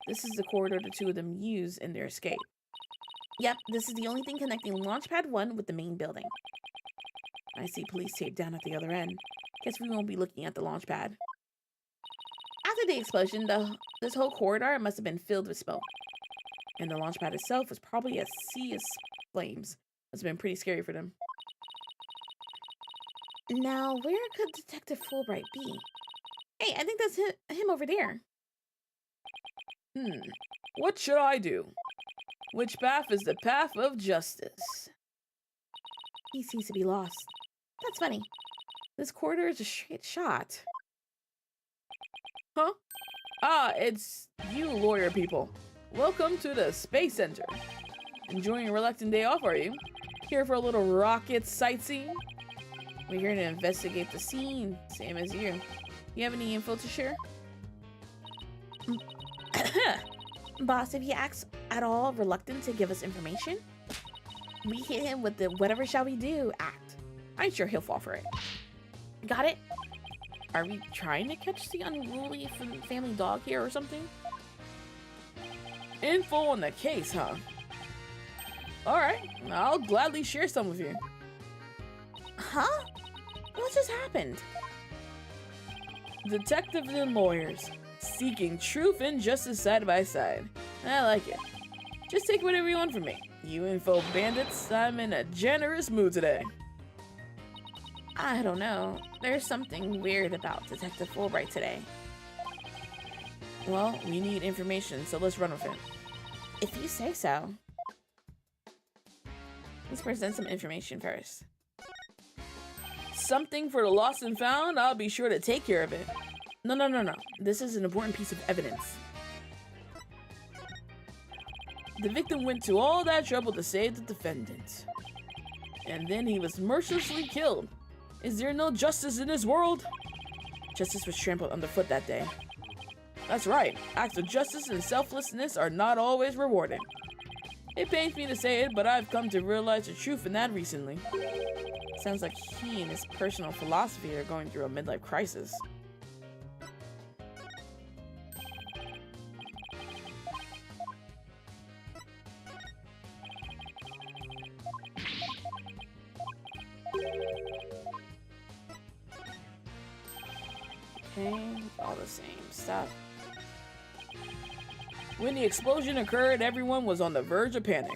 This is the corridor the two of them use in their escape. Yep, this is the only thing connecting Launch Pad 1 with the main building. I see police tape down at the other end. Guess we won't be looking at the launch pad. After the explosion, this whole corridor must have been filled with smoke. And the launch pad itself was probably a sea of flames. Must have been pretty scary for them. Now, where could Detective Fulbright be? Hey, I think that's him over there. What should I do? Which path is the path of justice? He seems to be lost. That's funny. This corridor is a straight shot. Huh? Ah, it's you lawyer people. Welcome to the Space Center. Enjoying a reluctant day off, are you? Here for a little rocket sightseeing? We're here to investigate the scene, same as you. You have any info to share? Boss, if he acts at all reluctant to give us information, we hit him with the whatever shall we do act. I'm sure he'll fall for it. Got it? Are we trying to catch the unruly family dog here or something? Info on the case, huh? Alright, I'll gladly share some with you. Huh? What just happened? Detectives and lawyers, seeking truth and justice side by side. I like it. Just take whatever you want from me. You info bandits, I'm in a generous mood today. I don't know. There's something weird about Detective Fulbright today. Well, we need information, so let's run with it. If you say so. Let's present some information first. Something for the lost and found? I'll be sure to take care of it. No. This is an important piece of evidence. The victim went to all that trouble to save the defendant. And then he was mercilessly killed. Is there no justice in this world? Justice was trampled underfoot that day. That's right. Acts of justice and selflessness are not always rewarded. It pains me to say it, but I've come to realize the truth in that recently. Sounds like he and his personal philosophy are going through a midlife crisis. Okay, all the same stuff. When the explosion occurred, everyone was on the verge of panic.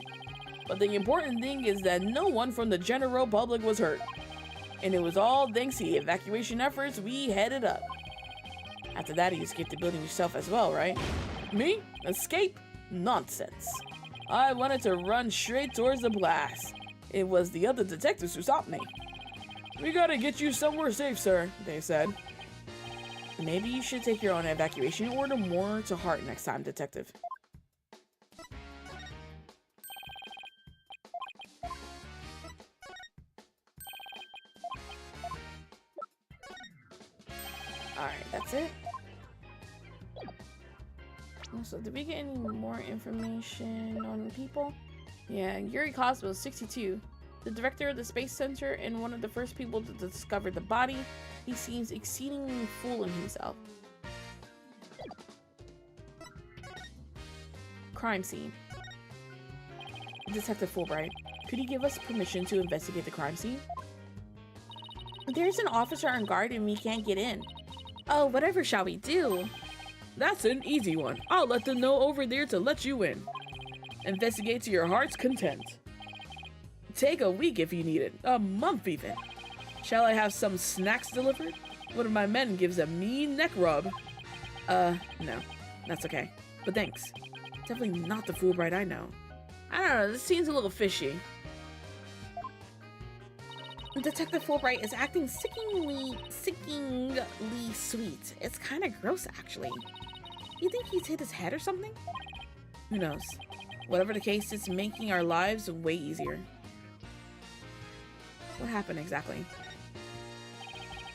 But the important thing is that no one from the general public was hurt. And it was all thanks to the evacuation efforts we headed up. After that, you escaped the building yourself as well, right? Me? Escape? Nonsense. I wanted to run straight towards the blast. It was the other detectives who stopped me. We gotta get you somewhere safe, sir, they said. Maybe you should take your own evacuation order more to heart next time, Detective. Alright, that's it. Also, did we get any more information on people? Yeah, Yuri Cosmo, 62. The director of the Space Center and one of the first people to discover the body. He seems exceedingly full in himself. Crime scene. Detective Fulbright, could you give us permission to investigate the crime scene? There's an officer on guard and we can't get in. Oh, whatever shall we do? That's an easy one. I'll let them know over there to let you in. Investigate to your heart's content. Take a week if you need it. A month even. Shall I have some snacks delivered? One of my men gives a mean neck rub. No. That's okay. But thanks. Definitely not the Fulbright I know. I don't know, this seems a little fishy. Detective Fulbright is acting sickeningly sweet. It's kind of gross, actually. You think he's hit his head or something? Who knows? Whatever the case, it's making our lives way easier. What happened exactly?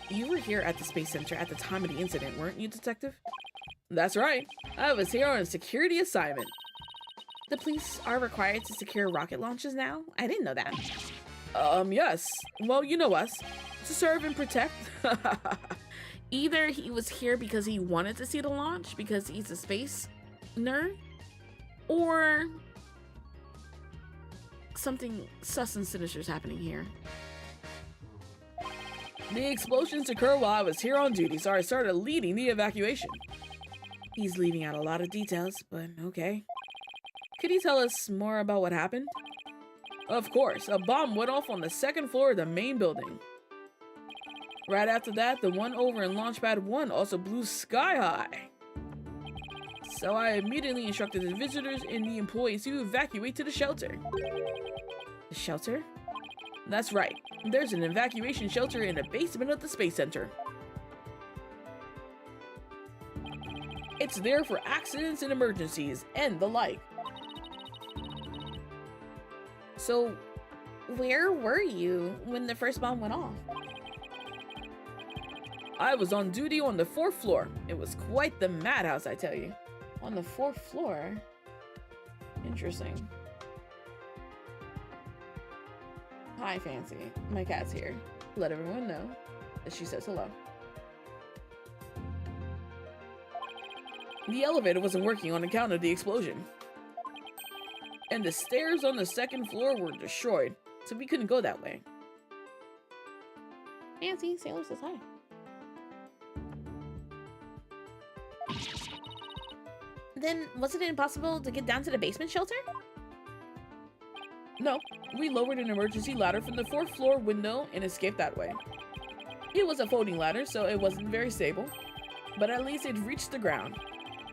You were here at the Space Center at the time of the incident, weren't you, Detective? That's right. I was here on a security assignment. The police are required to secure rocket launches now? I didn't know that. Yes. Well, you know us. To serve and protect. Either he was here because he wanted to see the launch, because he's a space nerd, or something sus and sinister is happening here. The explosions occurred while I was here on duty, so I started leading the evacuation. He's leaving out a lot of details, but okay. Could you tell us more about what happened? Of course, a bomb went off on the second floor of the main building. Right after that, the one over in Launchpad 1 also blew sky high. So I immediately instructed the visitors and the employees to evacuate to the shelter. The shelter? That's right. There's an evacuation shelter in the basement of the Space Center. It's there for accidents and emergencies and the like. So, where were you when the first bomb went off? I was on duty on the 4th floor. It was quite the madhouse, I tell you. On the 4th floor? Interesting. Hi, Fancy. My cat's here. Let everyone know that she says hello. The elevator wasn't working on account of the explosion. And the stairs on the 2nd floor were destroyed, so we couldn't go that way. Fancy, Sailor says hi. Then, wasn't it impossible to get down to the basement shelter? No, we lowered an emergency ladder from the 4th floor window and escaped that way. It was a folding ladder, so it wasn't very stable, but at least it reached the ground.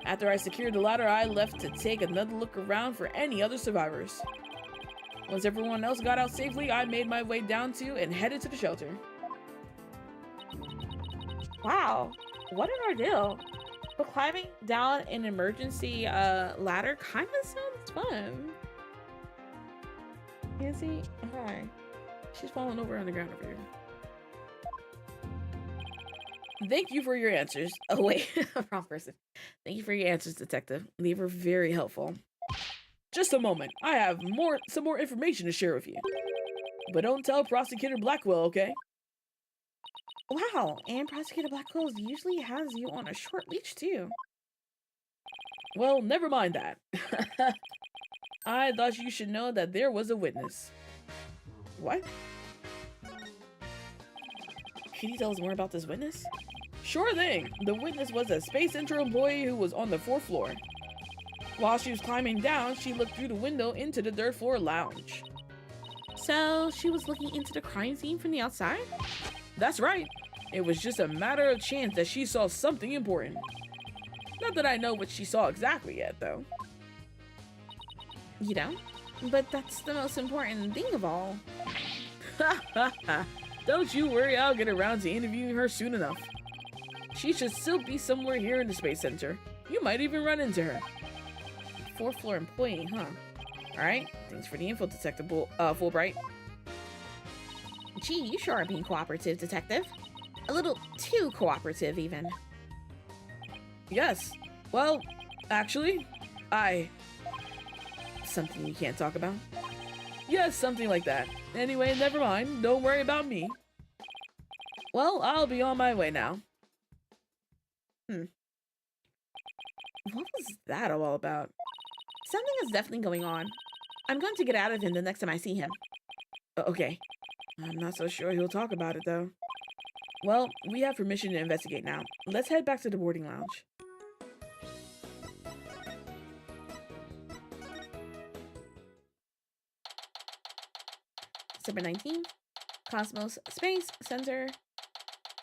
After I secured the ladder, I left to take another look around for any other survivors. Once everyone else got out safely, I made my way down to and headed to the shelter. Wow, what an ordeal. But climbing down an emergency ladder kind of sounds fun. Nancy, hi. She's falling over on the ground over here. Thank you for your answers. Oh wait, wrong person. Thank you for your answers, Detective. They were very helpful. Just a moment. I have some more information to share with you. But don't tell Prosecutor Blackwell, okay? Wow, and Prosecutor Blackwell usually has you on a short leash too. Well, never mind that. I thought you should know that there was a witness. What? Can you tell us more about this witness? Sure thing. The witness was a Space Center employee who was on the 4th floor. While she was climbing down, she looked through the window into the 3rd floor lounge. So she was looking into the crime scene from the outside? That's right. It was just a matter of chance that she saw something important. Not that I know what she saw exactly yet, though. You don't? But that's the most important thing of all. Don't you worry, I'll get around to interviewing her soon enough. She should still be somewhere here in the Space Center. You might even run into her. 4th floor employee, huh? Alright, thanks for the info, Detective Fulbright. Gee, you sure are being cooperative, Detective. A little too cooperative, even. Yes. Well, actually, something you can't talk about? Yes, something like that. Anyway, never mind. Don't worry about me. Well, I'll be on my way now. What was that all about? Something is definitely going on. I'm going to get out of him the next time I see him. Okay. I'm not so sure he'll talk about it, though. Well, we have permission to investigate now. Let's head back to the boarding lounge. September 19th, Cosmos Space Center,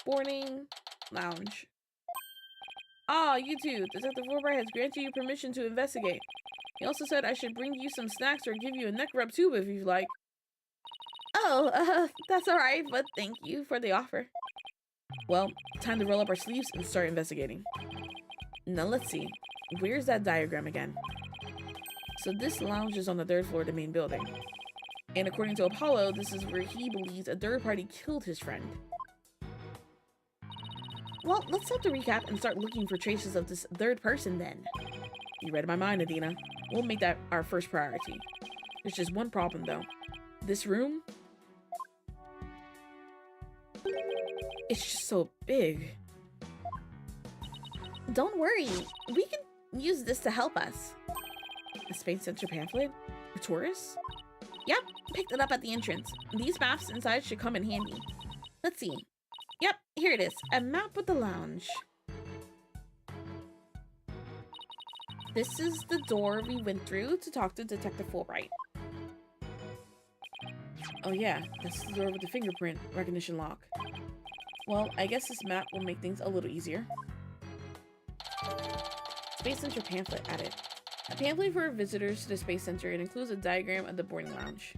boarding lounge. Ah, you too. Detective Wright has granted you permission to investigate. He also said I should bring you some snacks or give you a neck rub tube if you'd like. Oh, that's alright, but thank you for the offer. Well, time to roll up our sleeves and start investigating. Now let's see. Where's that diagram again? So this lounge is on the 3rd floor of the main building. And according to Apollo, this is where he believes a third party killed his friend. Well, let's start the recap and start looking for traces of this third person then. You read my mind, Adina. We'll make that our first priority. There's just one problem, though. This room... it's just so big. Don't worry. We can use this to help us. A Space Center pamphlet? For tourists? Yep, picked it up at the entrance. These maps inside should come in handy. Let's see. Yep, here it is. A map of the lounge. This is the door we went through to talk to Detective Wright. Oh yeah, that's the door with the fingerprint recognition lock. Well, I guess this map will make things a little easier. Space Center pamphlet added. A pamphlet for visitors to the Space Center. It includes a diagram of the boarding lounge.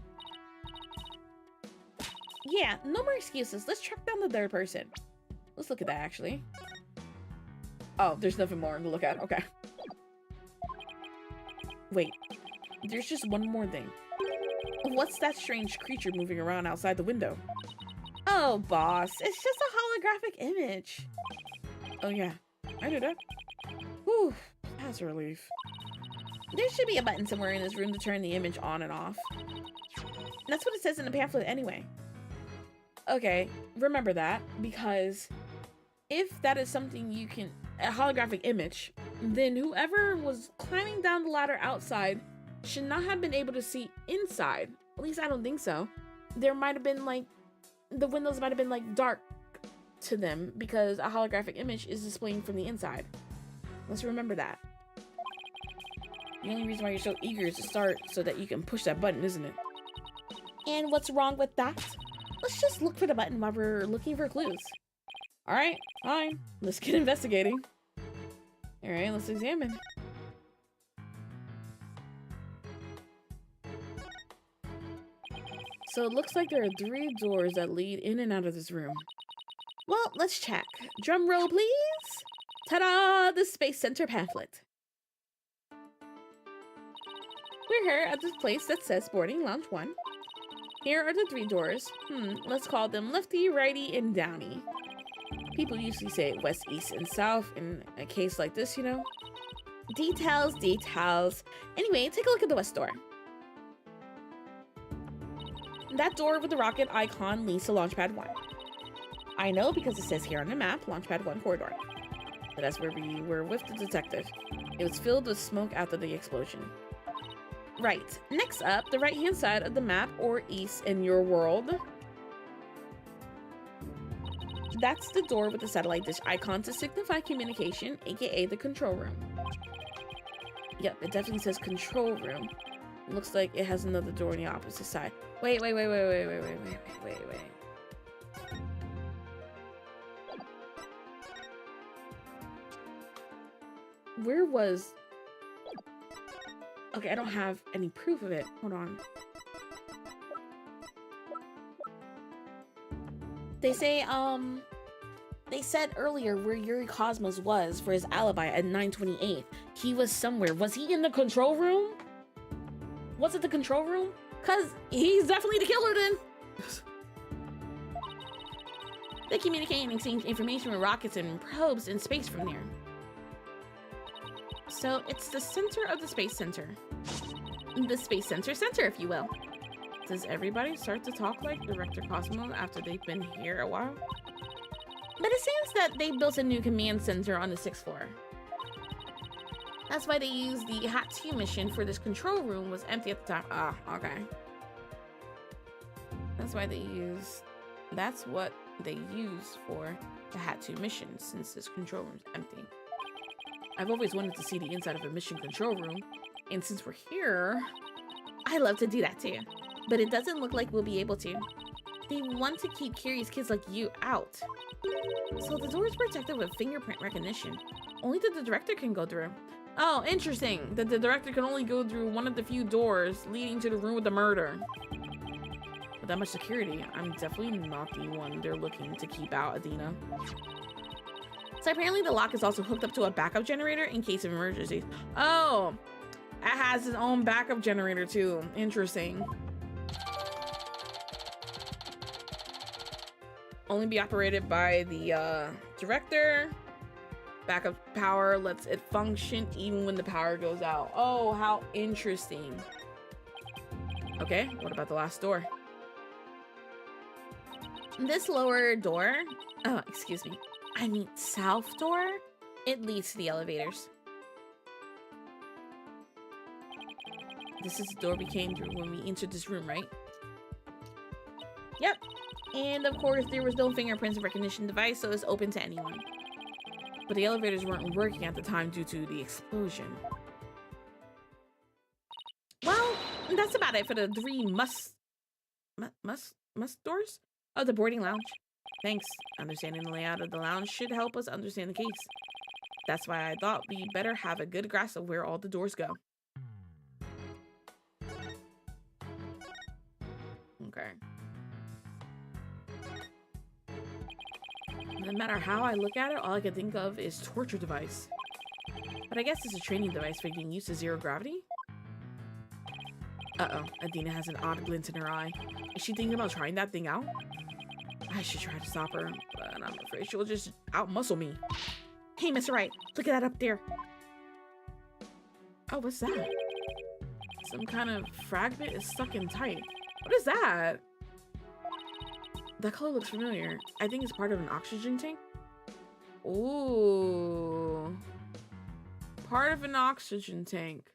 Yeah, no more excuses. Let's track down the third person. Let's look at that, actually. Oh, there's nothing more to look at. Okay. Wait, there's just one more thing. What's that strange creature moving around outside the window? Oh, boss, it's just a holographic image. Oh yeah, I knew that. Whew, that's a relief. There should be a button somewhere in this room to turn the image on and off. That's what it says in the pamphlet anyway. Okay, remember that, because if that is something you can, a holographic image, then whoever was climbing down the ladder outside should not have been able to see inside. At least I don't think so. There might have been like, the windows might have been like dark to them because a holographic image is displaying from the inside. Let's remember that. The only reason why you're so eager is to start so that you can push that button, isn't it? And what's wrong with that? Let's just look for the button while we're looking for clues. All right, fine. Let's get investigating. All right, let's examine. So it looks like there are 3 doors that lead in and out of this room. Well, let's check. Drum roll, please. Ta-da! The Space Center pamphlet. We're here at this place that says Boarding Lounge 1. Here are the 3 doors. Let's call them Lefty, Righty, and Downy. People usually say west, east, and south in a case like this, you know? Details, details. Anyway, take a look at the west door. That door with the rocket icon leads to Launchpad 1. I know because it says here on the map, Launchpad 1 corridor. But that's where we were with the detective. It was filled with smoke after the explosion. Right. Next up, the right-hand side of the map, or east in your world. That's the door with the satellite dish icon to signify communication, aka the control room. Yep, it definitely says control room. It looks like it has another door on the opposite side. Wait. Where was... Okay, I don't have any proof of it. Hold on. They say, they said earlier where Yuri Cosmos was for his alibi at 9:28. He was somewhere. Was he in the control room? Was it the control room? Cause he's definitely the killer then. They communicate and exchange information with rockets and probes in space from there. So it's the center of the Space Center. The Space Center, if you will. Does everybody start to talk like Director Cosmo after they've been here a while? But it seems that they built a new command center on the 6th floor. That's why they used the Hat 2 mission for this control room was empty at the time. Ah, okay. That's what they use for the Hat 2 mission since this control room's empty. I've always wanted to see the inside of a mission control room, and since we're here, I love to do that too. But it doesn't look like we'll be able to. They want to keep curious kids like you out. So the door is protected with fingerprint recognition. Only the director can go through. Oh, interesting. That the director can only go through one of the few doors leading to the room with the murder. With that much security, I'm definitely not the one they're looking to keep out, Adina. So apparently the lock is also hooked up to a backup generator in case of emergencies. Oh, it has its own backup generator too. Interesting. Only be operated by the director Backup power lets it function even when the power goes out. Oh, how interesting. Okay, what about the last door? This lower door, oh, excuse me, I mean south door, it leads to the elevators. This is the door we came through when we entered this room, right? Yep. And of course, there was no fingerprints recognition device, so it's open to anyone. But the elevators weren't working at the time due to the explosion. Well, that's about it for the three must doors of the boarding lounge. Thanks. Understanding the layout of the lounge should help us understand the case. That's why I thought we better have a good grasp of where all the doors go. Okay. No matter how I look at it, all I can think of is torture device. But I guess it's a training device for getting used to zero gravity? Uh-oh, Adina has an odd glint in her eye. Is she thinking about trying that thing out? I should try to stop her, but I'm afraid she'll just out-muscle me. Hey, Mr. Wright, look at that up there. Oh, what's that? Some kind of fragment is stuck in tight. What is that? That color looks familiar. I think it's part of an oxygen tank. Ooh. Part of an oxygen tank.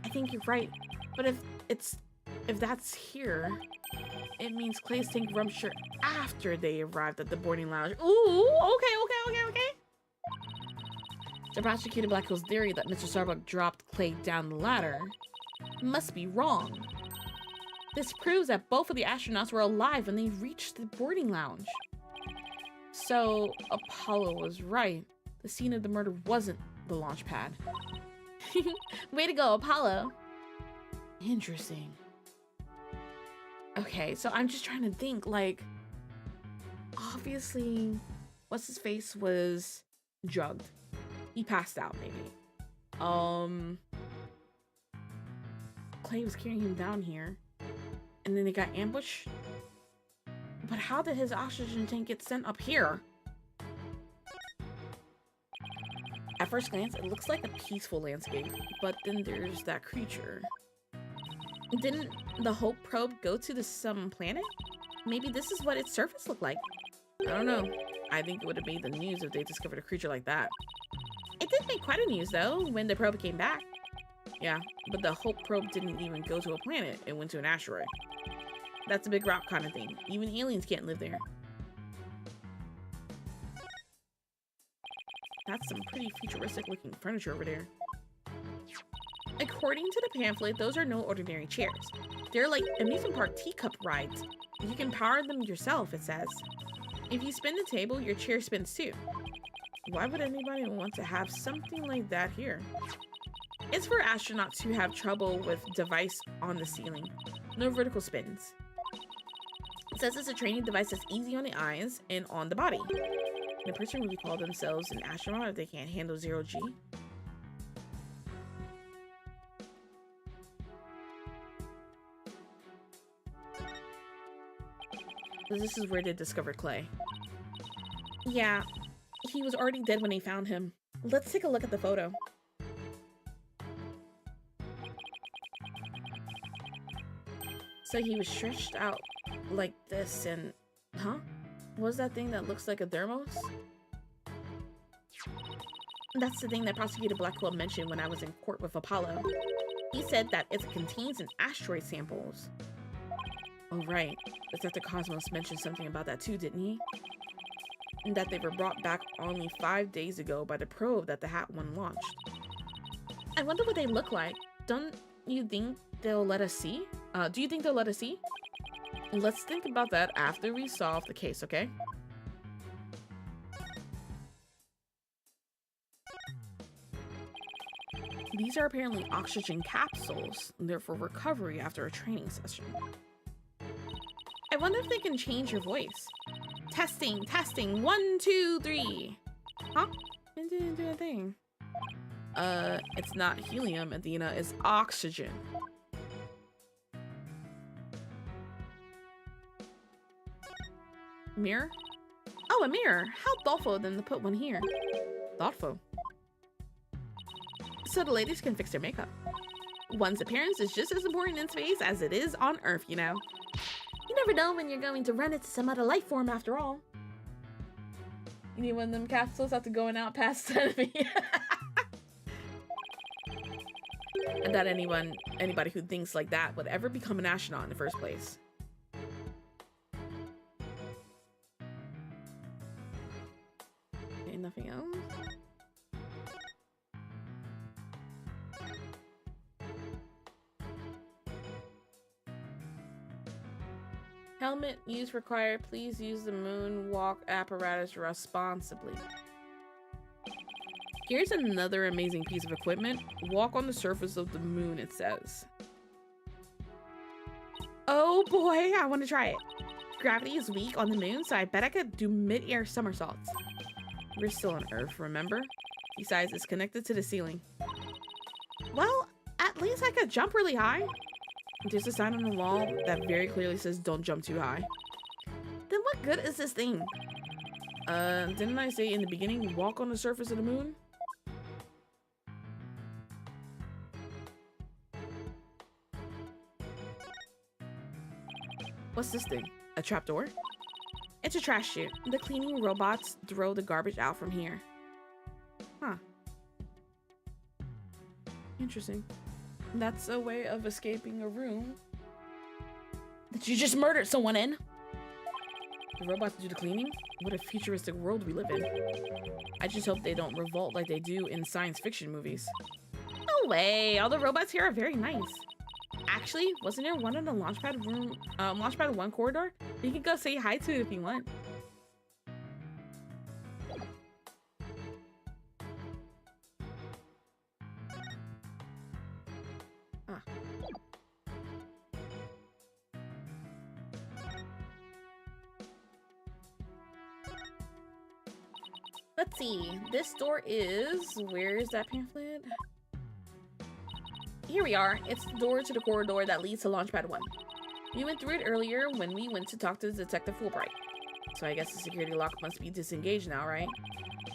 I think you're right. But if that's here, it means Clay's tank ruptured after they arrived at the boarding lounge. Ooh, okay. The prosecutor Black Hole's theory that Mr. Starbuck dropped Clay down the ladder must be wrong. This proves that both of the astronauts were alive when they reached the boarding lounge. So Apollo was right. The scene of the murder wasn't the launch pad. Way to go, Apollo. Interesting. Okay, so I'm just trying to think, like, obviously, what's his face was drugged. He passed out, maybe. Clay was carrying him down here, and then they got ambushed. But how did his oxygen tank get sent up here? At first glance, it looks like a peaceful landscape, but then there's that creature. Didn't the Hope probe go to some planet? Maybe this is what its surface looked like. I don't know. I think it would have made the news if they discovered a creature like that. It did make quite a news, though, when the probe came back. Yeah, but the Hope probe didn't even go to a planet. It went to an asteroid. That's a big rock kind of thing. Even aliens can't live there. That's some pretty futuristic looking furniture over there. According to the pamphlet, those are no ordinary chairs. They're like amusement park teacup rides. You can power them yourself, it says. If you spin the table, your chair spins too. Why would anybody want to have something like that here? It's for astronauts who have trouble with device on the ceiling. No vertical spins. It says it's a training device that's easy on the eyes and on the body. Can a person really call themselves an astronaut if they can't handle zero G? This is where they discovered Clay. Yeah, he was already dead when they found him. Let's take a look at the photo. So he was stretched out like this and... Huh? What was that thing that looks like a thermos? That's the thing that Prosecutor Blackwell mentioned when I was in court with Apollo. He said that it contains an asteroid samples. Oh, right. Dr. Cosmos mentioned something about that too, didn't he? And that they were brought back only 5 days ago by the probe that the Hat One launched. I wonder what they look like. Don't you think they'll let us see? Do you think they'll let us see? Let's think about that after we solve the case, okay? These are apparently oxygen capsules. They're for recovery after a training session. I wonder if they can change your voice. Testing, testing, 1, 2, 3. Huh? It didn't do a thing. It's not helium, Athena, it's oxygen. Mirror? Oh, a mirror. How thoughtful of them to put one here. Thoughtful. So the ladies can fix their makeup. One's appearance is just as important in space as it is on Earth, you know. You never know when you're going to run into some other life form after all. You need one of them capsules after going out past 10 feet. I doubt anybody who thinks like that would ever become an astronaut in the first place. Okay, nothing else. Helmet use required. Please use the moonwalk apparatus responsibly. Here's another amazing piece of equipment. Walk on the surface of the moon, it says. Oh boy, I want to try it. Gravity is weak on the moon, so I bet I could do mid-air somersaults. We're still on Earth, remember? Besides, it's connected to the ceiling. Well, at least I could jump really high. There's a sign on the wall that very clearly says don't jump too high. Then what good is this thing? Didn't I say in the beginning, walk on the surface of the moon? What's this thing? A trapdoor? It's a trash chute. The cleaning robots throw the garbage out from here. Huh. Interesting. That's a way of escaping a room that you just murdered someone in. The robots do the cleaning? What a futuristic world we live in. I just hope they don't revolt like they do in science fiction movies. No way, all the robots here are very nice. Actually, wasn't there one in the Launchpad room, Launchpad 1 corridor? You can go say hi to it if you want. Ah. Let's see, this door is, where is that pamphlet? Here we are. It's the door to the corridor that leads to Launchpad 1. We went through it earlier when we went to talk to Detective Fulbright. So I guess the security lock must be disengaged now, right?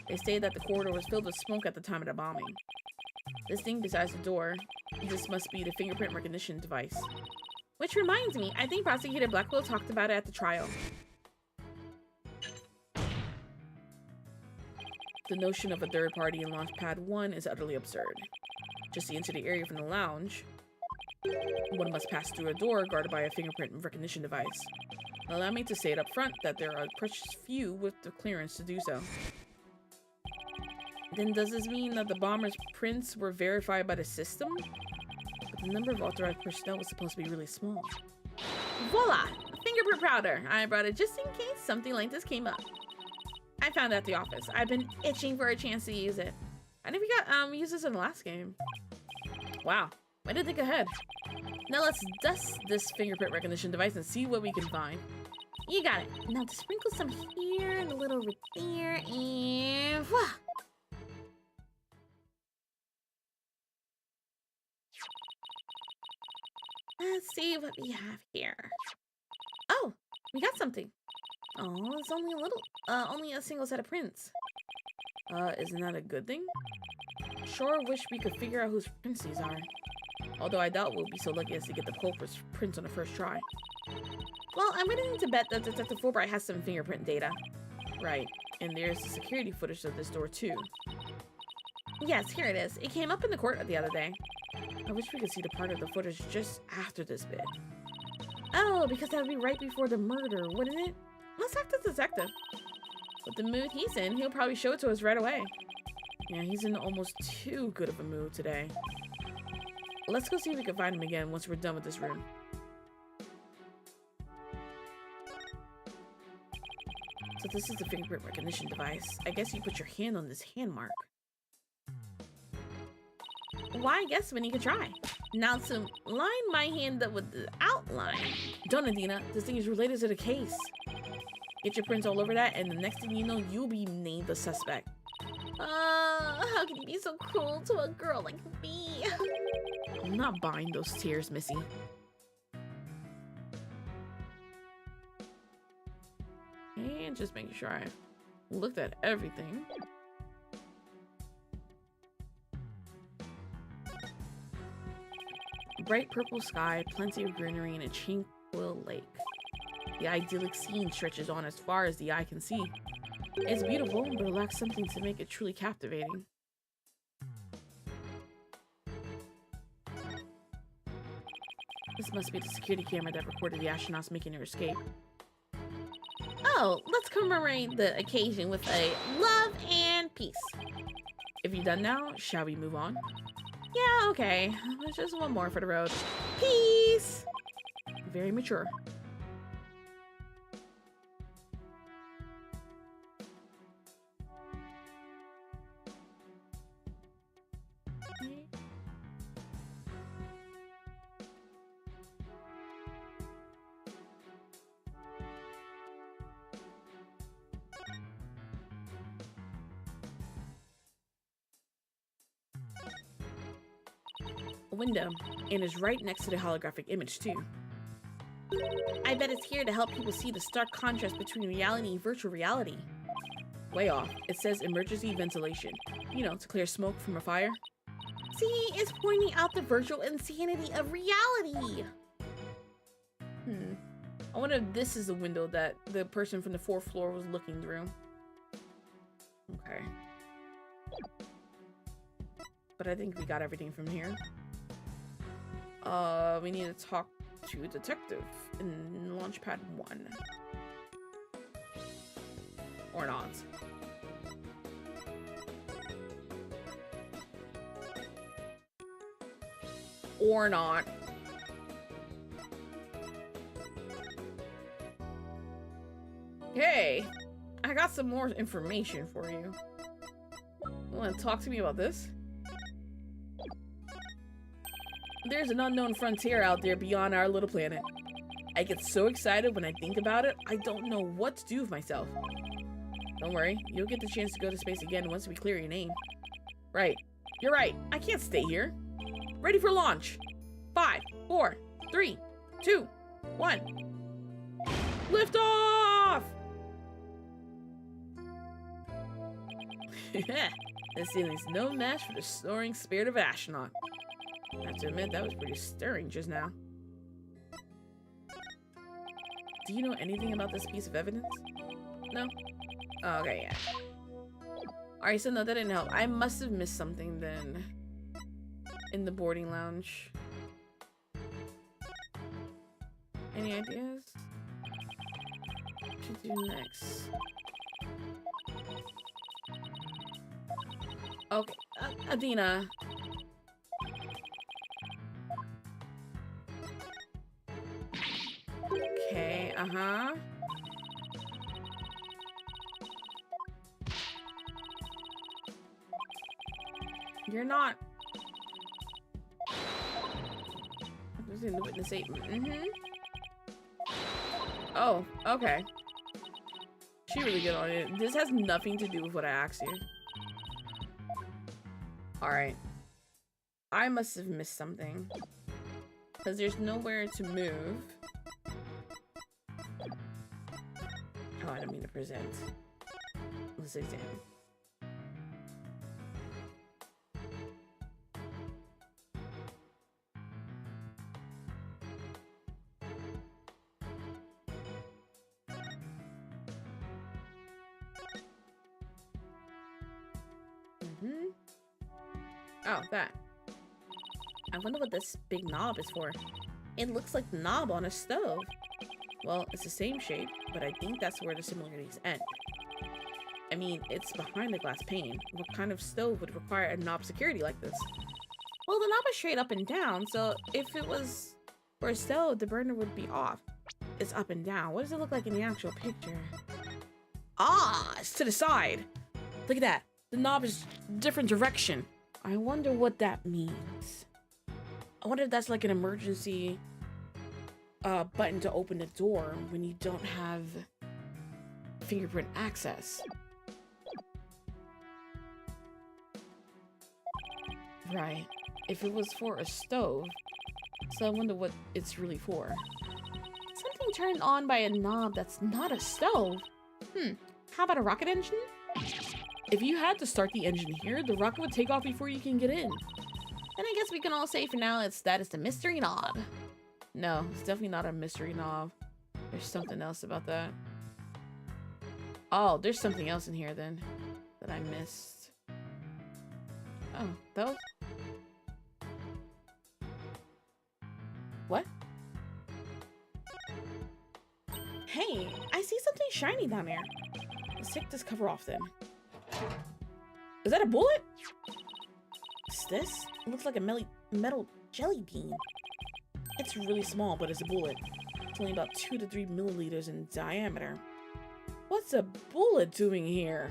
They say that the corridor was filled with smoke at the time of the bombing. This thing besides the door, this must be the fingerprint recognition device. Which reminds me, I think Prosecutor Blackwell talked about it at the trial. The notion of a third party in Launchpad 1 is utterly absurd. Just to enter the area from the lounge, one must pass through a door guarded by a fingerprint recognition device. Allow me to say it up front that there are precious few with the clearance to do so. Then does this mean that the bomber's prints were verified by the system? But the number of authorized personnel was supposed to be really small. Voila! Fingerprint powder! I brought it just in case something like this came up. I found it at the office. I've been itching for a chance to use it. I never got use this in the last game. Wow, way to think ahead. Now let's dust this fingerprint recognition device and see what we can find. You got it. Now to sprinkle some here and a little right there and voila! Let's see what we have here. Oh, we got something. Oh, it's only a little, only a single set of prints. Isn't that a good thing? Sure wish we could figure out whose prints these are. Although I doubt we'll be so lucky as to get the culprit's prints on the first try. Well, I'm willing to bet that Detective Fulbright has some fingerprint data. Right, and there's the security footage of this door too. Yes, here it is. It came up in the court the other day. I wish we could see the part of the footage just after this bit. Oh, because that would be right before the murder, wouldn't it? Let's ask the detective. With the mood he's in, he'll probably show it to us right away. Yeah, he's in almost too good of a mood today. Let's go see if we can find him again once we're done with this room. So this is the fingerprint recognition device. I guess you put your hand on this hand mark. Why, I guess when you can try. Now to line my hand up with the outline. Done, Adina. This thing is related to the case. Get your prints all over that, and the next thing you know, you'll be named the suspect. How can you be so cruel to a girl like me? I'm not buying those tears, Missy. Okay. right, just making sure I looked at everything. Bright purple sky, plenty of greenery, and a tranquil lake. The idyllic scene stretches on as far as the eye can see. It's beautiful, but it lacks something to make it truly captivating. This must be the security camera that recorded the astronauts making their escape. Oh, let's commemorate the occasion with a love and peace. If you're done now, shall we move on? Yeah, okay. There's just one more for the road. Peace! Very mature. A window, and is right next to the holographic image too. I bet it's here to help people see the stark contrast between reality and virtual reality. Way off. It says emergency ventilation. You know, to clear smoke from a fire. See, it's pointing out the virtual insanity of reality. I wonder if this is the window that the person from the 4th floor was looking through. Okay. But I think we got everything from here. We need to talk to a detective in Launchpad 1. Or not. Or not. Hey, I got some more information for you. You want to talk to me about this? There's an unknown frontier out there beyond our little planet. I get so excited when I think about it, I don't know what to do with myself. Don't worry, you'll get the chance to go to space again once we clear your name. Right, you're right, I can't stay here. Ready for launch. 5, 4, 3, 2, 1. Lift off! This ceiling's no match for the soaring spirit of an astronaut. I have to admit, that was pretty stirring just now. Do you know anything about this piece of evidence? No? Oh, okay, yeah. Alright, so no, that didn't help. I must have missed something then. In the boarding lounge. Any ideas? What to do next? Okay, Adina. Okay, uh-huh. You're not. I'm just in the witness statement. Oh, okay. She really good on it. This has nothing to do with what I asked you. Alright. I must have missed something. Because there's nowhere to move. Oh, I don't mean to present. Let's examine. Oh, that. I wonder what this big knob is for. It looks like the knob on a stove. Well, it's the same shape, but I think that's where the similarities end. I mean, it's behind the glass pane. What kind of stove would require a knob security like this? Well, the knob is straight up and down, so if it was for a stove, the burner would be off. It's up and down. What does it look like in the actual picture? Ah, it's to the side. Look at that. The knob is different direction. I wonder what that means. I wonder if that's like an emergency button to open the door when you don't have fingerprint access. Right. If it was for a stove, so I wonder what it's really for. Something turned on by a knob that's not a stove. How about a rocket engine? If you had to start the engine here, the rocket would take off before you can get in. Then I guess we can all say for now it's the mystery knob. No, it's definitely not a mystery knob. There's something else about that. Oh, there's something else in here then that I missed. Oh, that was... What? Hey, I see something shiny down there. Let's take this cover off then. Is that a bullet? What's this? It looks like a metal jelly bean. It's really small, but it's a bullet. It's only about 2 to 3 milliliters in diameter. What's a bullet doing here?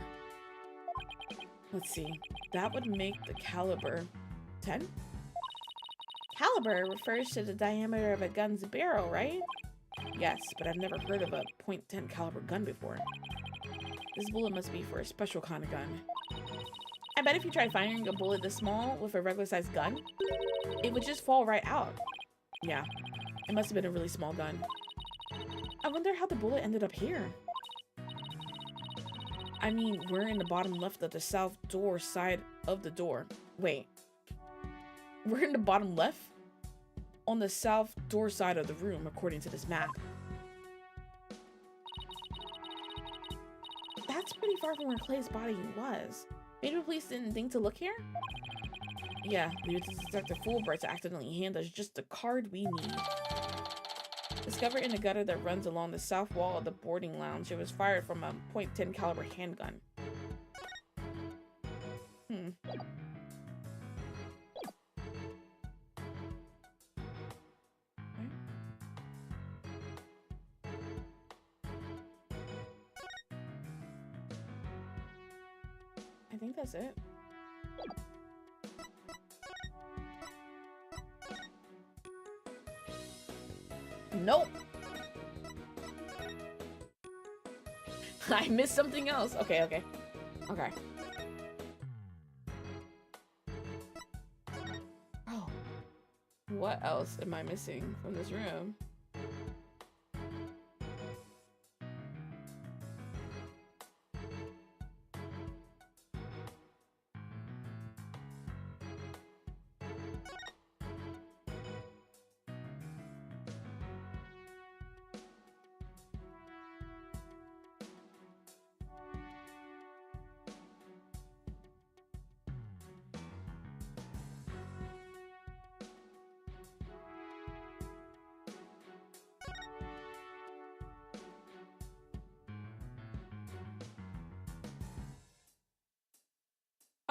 Let's see. That would make the caliber 10? Caliber refers to the diameter of a gun's barrel, right? Yes, but I've never heard of a .10 caliber gun before. This bullet must be for a special kind of gun. I bet if you tried firing a bullet this small with a regular sized gun, it would just fall right out. Yeah, it must have been a really small gun. I wonder how the bullet ended up here. I mean, we're in the bottom left of the south door side of the door. Wait. We're in the bottom left? On the south door side of the room, according to this map. That's pretty far from where Clay's body was. Maybe the police didn't think to look here? Yeah, maybe Detective Fulbright accidentally handed us just the card we need. Discovered in the gutter that runs along the south wall of the boarding lounge, it was fired from a .10 caliber handgun. I think that's it. Nope. I missed something else. Okay. Oh. What else am I missing from this room?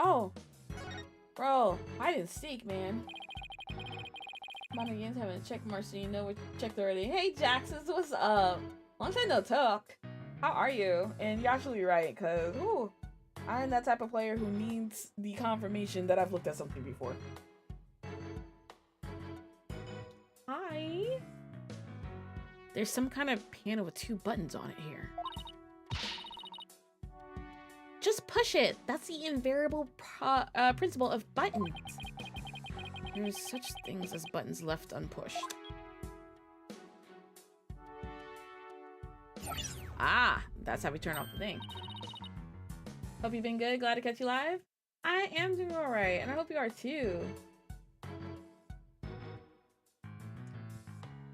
Oh, bro, hide and seek, man. Modern games haven't checked mark, so you know we checked already. Hey, Jaxus, what's up? Long time no talk. How are you? And you're actually right, cause ooh, I'm that type of player who needs the confirmation that I've looked at something before. Hi. There's some kind of piano with 2 buttons on it here. Just push it. That's the invariable principle of buttons. There's such things as buttons left unpushed. Ah, that's how we turn off the thing. Hope you've been good. Glad to catch you live. I am doing alright, and I hope you are too.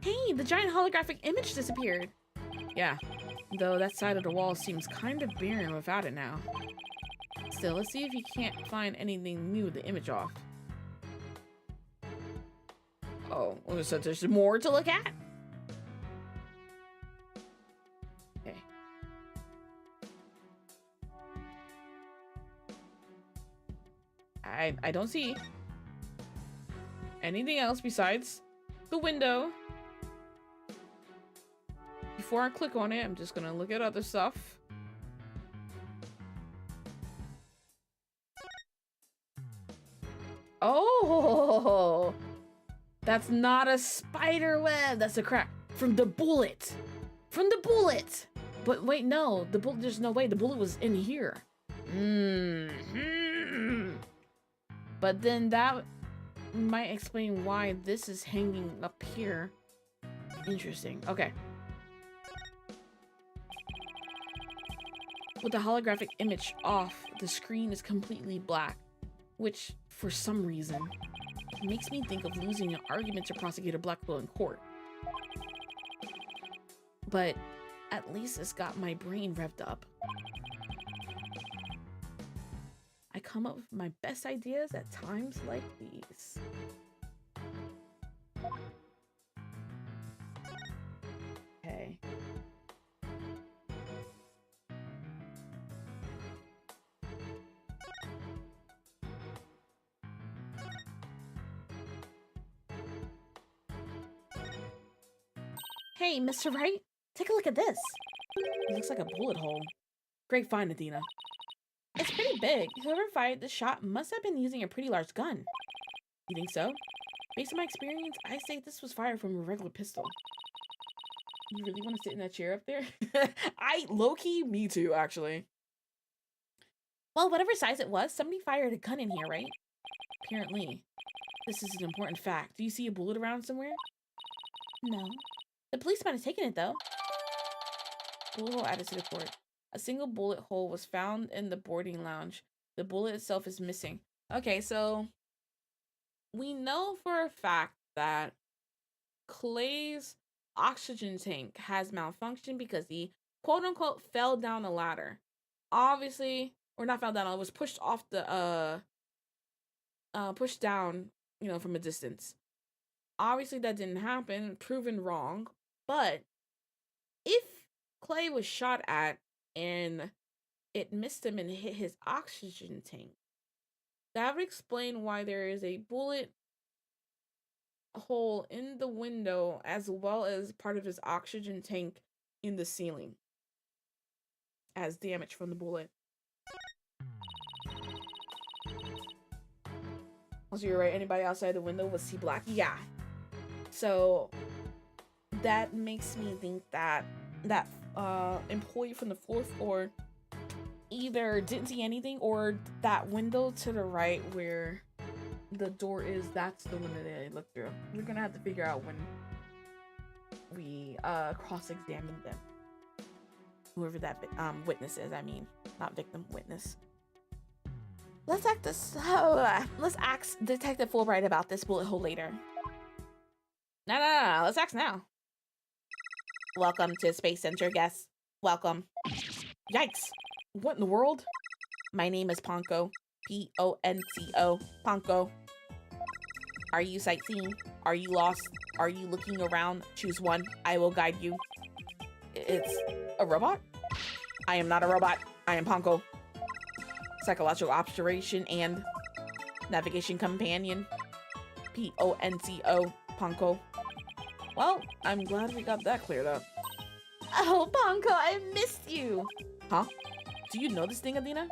Hey, the giant holographic image disappeared. Yeah, though that side of the wall seems kind of barren without it now. Still, let's see if you can't find anything new to image off. Oh, so there's more to look at? Okay. I don't see anything else besides the window. Before I click on it, I'm just gonna look at other stuff. Oh, that's not a spider web. That's a crack from the bullet. From the bullet. But wait, no, the bullet. There's no way the bullet was in here. But then that might explain why this is hanging up here. Interesting. Okay. With the holographic image off, the screen is completely black, which, for some reason, makes me think of losing an argument to Prosecutor Blackwell in court. But at least it's got my brain revved up. I come up with my best ideas at times like these. Okay. Hey, Mr. Wright, take a look at this. It looks like a bullet hole. Great find, Adina. It's pretty big. Whoever fired the shot must have been using a pretty large gun. You think so? Based on my experience, I say this was fired from a regular pistol. You really want to sit in that chair up there? Low-key, me too, actually. Well, whatever size it was, somebody fired a gun in here, right? Apparently. This is an important fact. Do you see a bullet around somewhere? No. The police might have taken it, though. Bullet hole added to the report. A single bullet hole was found in the boarding lounge. The bullet itself is missing. Okay, so we know for a fact that Clay's oxygen tank has malfunctioned because he quote-unquote fell down a ladder. Obviously, or not fell down, it was pushed off the pushed down, you know, from a distance. Obviously that didn't happen, proven wrong. But if Clay was shot at and it missed him and hit his oxygen tank, that would explain why there is a bullet hole in the window as well as part of his oxygen tank in the ceiling as damage from the bullet. Also, you're right, anybody outside the window would see black. Yeah. So that makes me think that that employee from the 4th floor either didn't see anything, or that window to the right where the door is, that's the window they looked through. We're gonna have to figure out when we cross-examine them. Whoever that witness is, I mean, not victim, witness. Let's ask Detective Fulbright about this bullet hole later. No, let's ask now. Welcome to Space Center, guests. Welcome. Yikes. What in the world? My name is Ponko. P-O-N-C-O. Ponko. Are you sightseeing? Are you lost? Are you looking around? Choose one. I will guide you. It's a robot? I am not a robot. I am Ponko. Psychological observation and navigation companion. P-O-N-C-O. Ponko. Well, I'm glad we got that cleared up. Oh, Ponko, I missed you. Huh? Do you know this thing, Adina?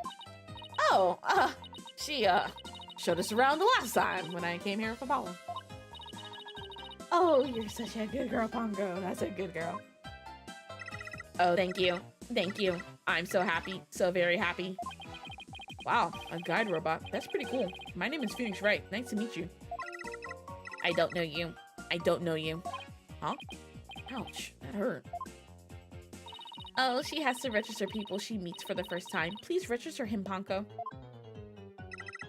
Oh, she showed us around the last time when I came here with Apollo. Oh, you're such a good girl, Ponko. That's a good girl. Oh, thank you. Thank you. I'm so happy. So very happy. Wow, a guide robot. That's pretty cool. My name is Phoenix Wright. Nice to meet you. I don't know you. I don't know you. Huh? Ouch, that hurt. Oh, she has to register people she meets for the first time. Please register him, Ponko.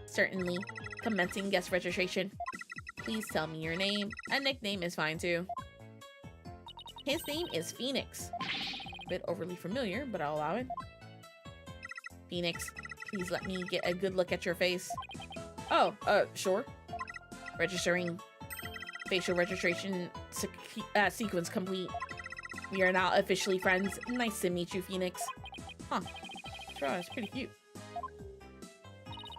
Certainly. Commencing guest registration. Please tell me your name. A nickname is fine too. His name is Phoenix. Bit overly familiar, but I'll allow it. Phoenix, please let me get a good look at your face. Oh, sure. Registering. Facial registration sequence complete. We are now officially friends. Nice to meet you, Phoenix. Huh. Sure, that's pretty cute.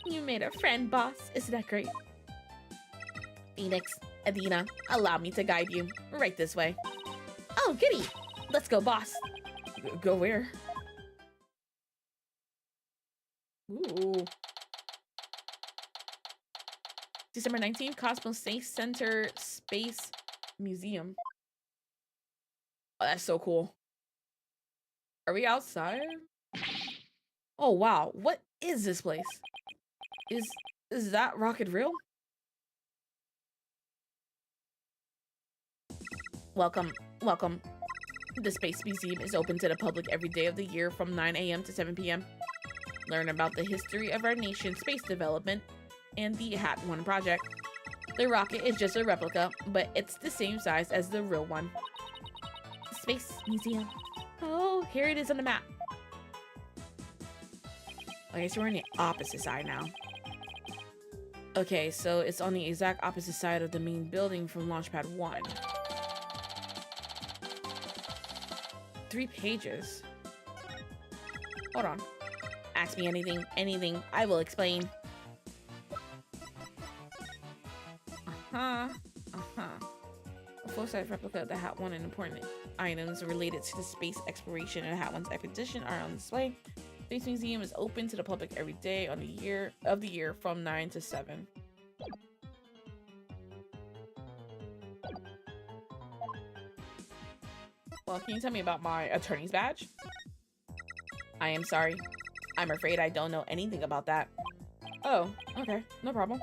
You made a friend, boss. Isn't that great? Phoenix, Adina, allow me to guide you. Right this way. Oh, goody. Let's go, boss. Go where? Ooh. December 19th, Cosmos Space Center Space Museum. Oh, that's so cool. Are we outside? Oh, wow. What is this place? Is that rocket real? Welcome. Welcome. The Space Museum is open to the public every day of the year from 9 a.m. to 7 p.m. Learn about the history of our nation's space development and the Hat 1 project. The rocket is just a replica, but it's the same size as the real one. Space Museum. Oh, here it is on the map. I guess we're on the opposite side now. Okay, so it's on the exact opposite side of the main building from Launchpad 1. 3 pages. Hold on. Ask me anything, I will explain. A full-size replica of the Hat 1 and important items related to the space exploration and Hat 1's expedition are on display. Space Museum is open to the public every day on the year from 9 to 7. Well, can you tell me about my attorney's badge? I am sorry. I'm afraid I don't know anything about that. Oh, okay, no problem.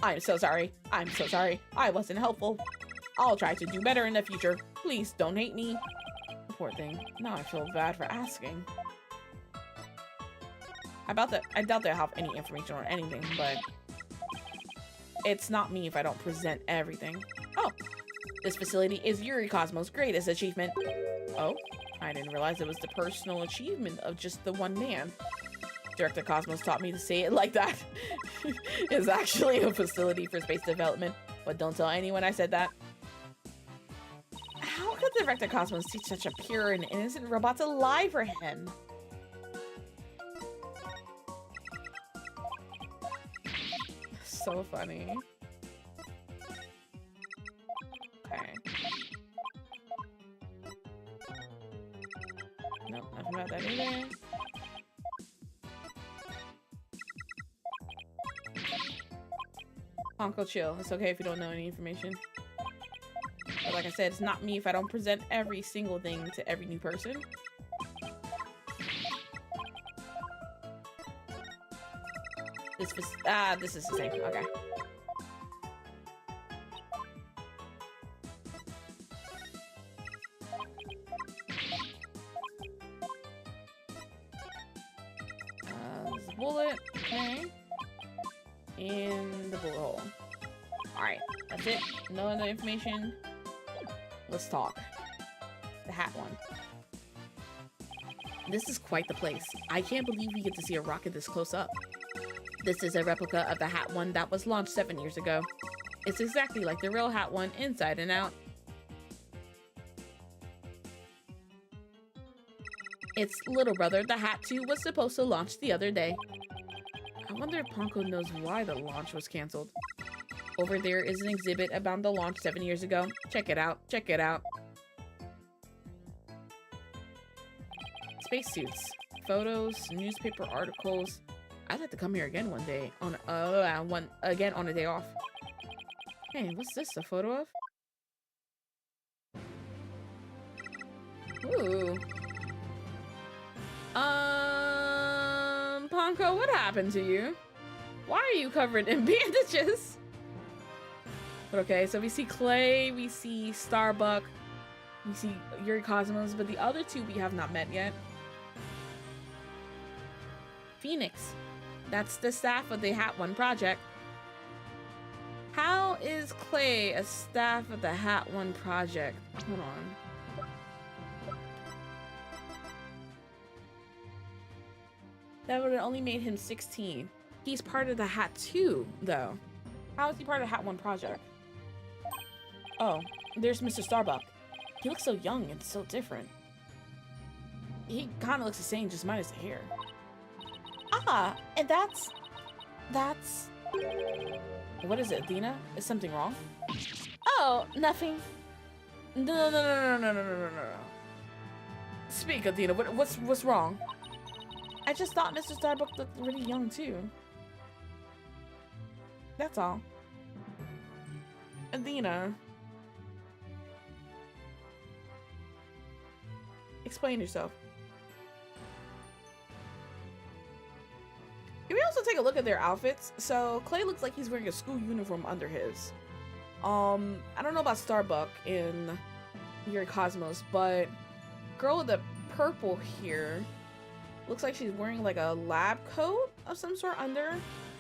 I'm so sorry. I'm so sorry. I wasn't helpful. I'll try to do better in the future. Please don't hate me. Poor thing. Now I feel bad for asking. I doubt they'll have any information or anything, but it's not me if I don't present everything. Oh, this facility is Yuri Cosmo's greatest achievement. Oh, I didn't realize it was the personal achievement of just the one man. Director Cosmos taught me to say it like that. It's actually a facility for space development, but don't tell anyone I said that. How could Director Cosmos teach such a pure and innocent robot to lie for him? So funny. Okay. Nope, nothing about that either. Honko, chill. It's okay if you don't know any information. But like I said, it's not me if I don't present every single thing to every new person. This is the same. Okay. This bullet. Okay. In the bullet hole. Alright, that's it. No other information. Let's talk. The Hat 1. This is quite the place. I can't believe we get to see a rocket this close up. This is a replica of the Hat 1 that was launched 7 years ago. It's exactly like the real Hat 1 inside and out. Its little brother, the Hat 2, was supposed to launch the other day. I wonder if Ponko knows why the launch was cancelled. Over there is an exhibit about the launch 7 years ago. Check it out. Check it out. Spacesuits. Photos, newspaper articles. I'd like to come here again one day on on a day off. Hey, what's this a photo of? Ooh. Ponko, what happened to you? Why are you covered in bandages? But okay, so we see Clay, we see Starbuck, we see Yuri Cosmos, but the other two we have not met yet. Phoenix. That's the staff of the Hat 1 project. How is Clay a staff of the Hat 1 project? Hold on. That would have only made him 16. He's part of the Hat 2, though. How is he part of the Hat 1 project? Oh, there's Mr. Starbuck. He looks so young and so different. He kind of looks the same, just minus the hair. Ah, and that's... What is it, Athena? Is something wrong? Oh, nothing. No. Speak, Athena. What's wrong? I just thought Mr. Starbuck looked really young, too. That's all. Athena. Explain yourself. Can we also take a look at their outfits? So Clay looks like he's wearing a school uniform under his. I don't know about Starbuck in Yuri Cosmos, but girl with the purple here looks like she's wearing like a lab coat of some sort under.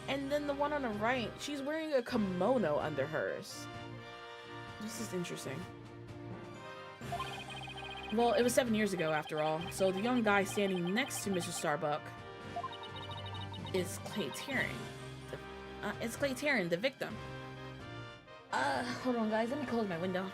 And then the one on the right, she's wearing a kimono under hers. This is interesting. Well, it was 7 years ago after all, so the young guy standing next to Mr. Starbuck is Clay Taryn. It's Clay Taryn, the victim. Hold on guys, let me close my window.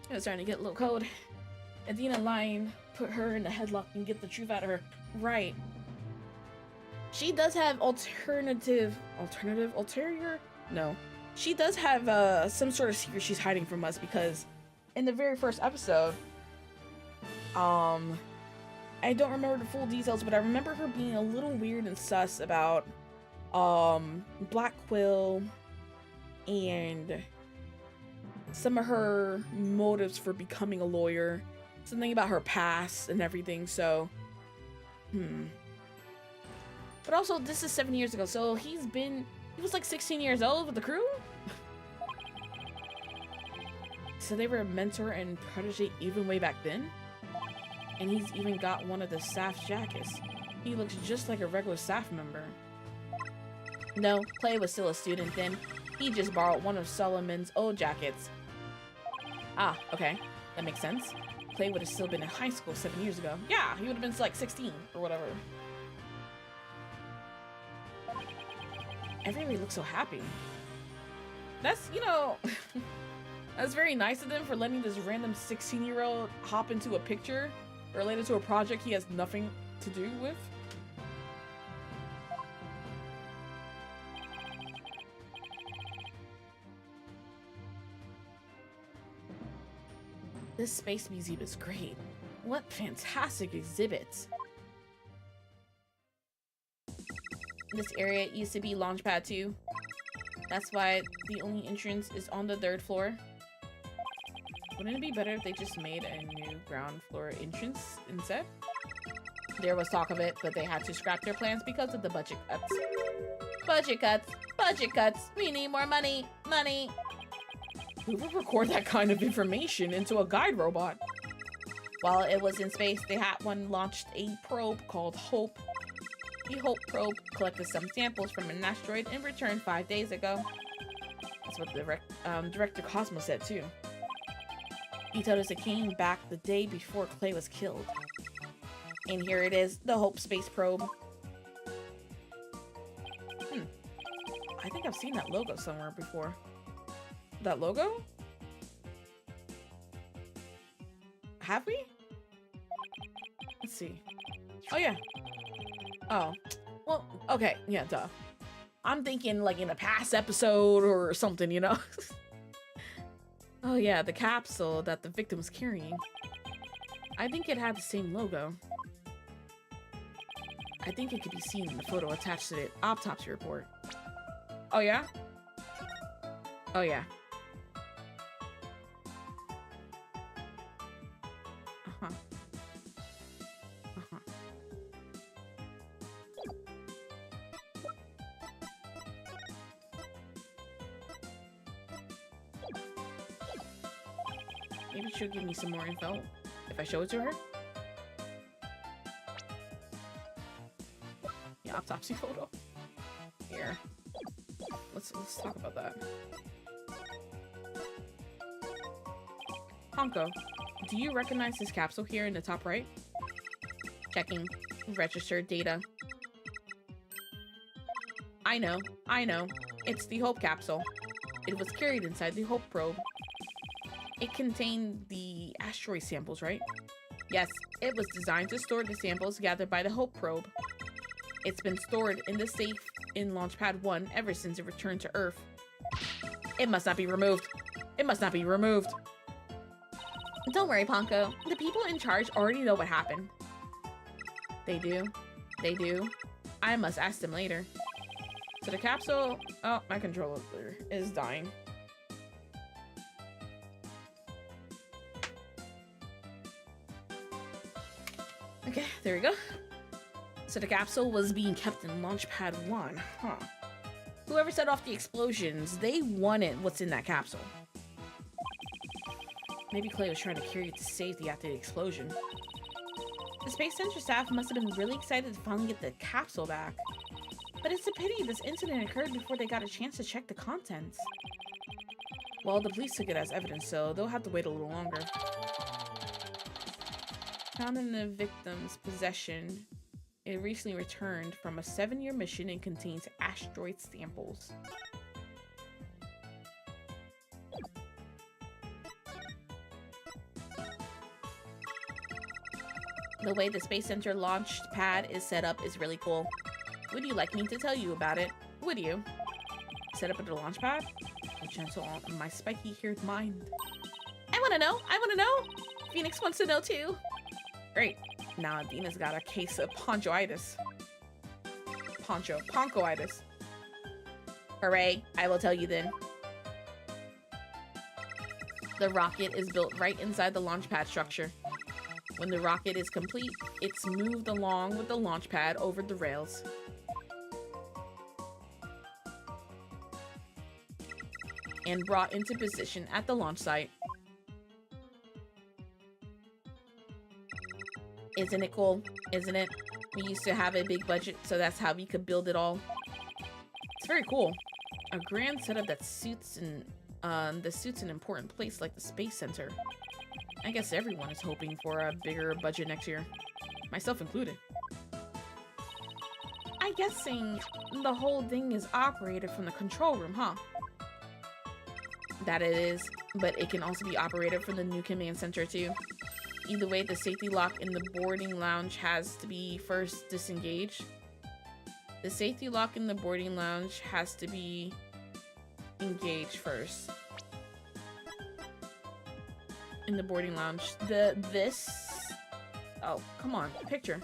It was starting to get a little cold. Adina lying, put her in the headlock and get the truth out of her. Right. She does have ulterior? No. She does have some sort of secret she's hiding from us, because in the very first episode, I don't remember the full details, but I remember her being a little weird and sus about Black Quill and some of her motives for becoming a lawyer, something about her past and everything. So but also this is 7 years ago, so he was like 16 years old with the crew. So they were a mentor and protege even way back then, and he's even got one of the staff's jackets. He looks just like a regular staff member. No, Clay was still a student then. He just borrowed one of Solomon's old jackets. Ah, okay. That makes sense. Clay would have still been in high school 7 years ago. Yeah, he would have been like 16 or whatever. Everybody looks so happy. That's, you know, that's very nice of them for letting this random 16-year-old hop into a picture related to a project he has nothing to do with. This space museum is great. What fantastic exhibits. This area used to be Launchpad 2. That's why the only entrance is on the 3rd floor. Wouldn't it be better if they just made a new ground floor entrance instead? There was talk of it, but they had to scrap their plans because of the budget cuts. Budget cuts! Budget cuts! We need more money! Money! Who would record that kind of information into a guide robot? While it was in space, they had launched a probe called Hope. The Hope probe collected some samples from an asteroid and returned 5 days ago. That's what the Director Cosmo said too. He told us it came back the day before Clay was killed. And here it is, the Hope space probe. I think I've seen that logo somewhere before. That logo? Have we? Let's see. Oh yeah. Oh. Well, okay. Yeah, duh. I'm thinking like in a past episode or something, you know? Oh yeah, the capsule that the victim was carrying. I think it had the same logo. I think it could be seen in the photo attached to the autopsy report. Oh yeah? Oh yeah. Uh-huh. Uh-huh. Maybe she'll give me some more info if I show it to her. The autopsy photo. Here. Let's talk about that. Honko, do you recognize this capsule here in the top right? Checking registered data. I know. It's the Hope capsule. It was carried inside the Hope probe. It contained the asteroid samples, right? Yes, it was designed to store the samples gathered by the Hope probe. It's been stored in the safe in Launchpad 1 ever since it returned to Earth. It must not be removed. It must not be removed. Don't worry, Ponko. The people in charge already know what happened. They do. They do. I must ask them later. So the capsule... Oh, my controller is dying. Okay, there we go. So the capsule was being kept in Launchpad 1, huh? Whoever set off the explosions, they wanted what's in that capsule. Maybe Clay was trying to carry it to safety after the explosion. The Space Center staff must have been really excited to finally get the capsule back. But it's a pity this incident occurred before they got a chance to check the contents. Well, the police took it as evidence, so they'll have to wait a little longer. Found in the victim's possession, it recently returned from a 7-year mission and contains asteroid samples. The way the Space Center launch pad is set up is really cool. Would you like me to tell you about it? Would you? Set up at the launch pad? Gentle on my spiky-haired mind. I wanna know! I wanna know! Phoenix wants to know too. Great. Now Adina's got a case of ponchoitis. Ponchoitis. Hooray, I will tell you then. The rocket is built right inside the launch pad structure. When the rocket is complete, it's moved along with the launch pad over the rails. And brought into position at the launch site. Isn't it cool? Isn't it? We used to have a big budget, so that's how we could build it all. It's very cool. A grand setup that suits an important place like the Space Center. I guess everyone is hoping for a bigger budget next year, myself included. I'm guessing the whole thing is operated from the control room, huh? That it is, but it can also be operated from the new command center too. Either way, the safety lock in the boarding lounge has to be first disengaged. The safety lock in the boarding lounge has to be engaged first. In the boarding lounge. Oh, come on, picture.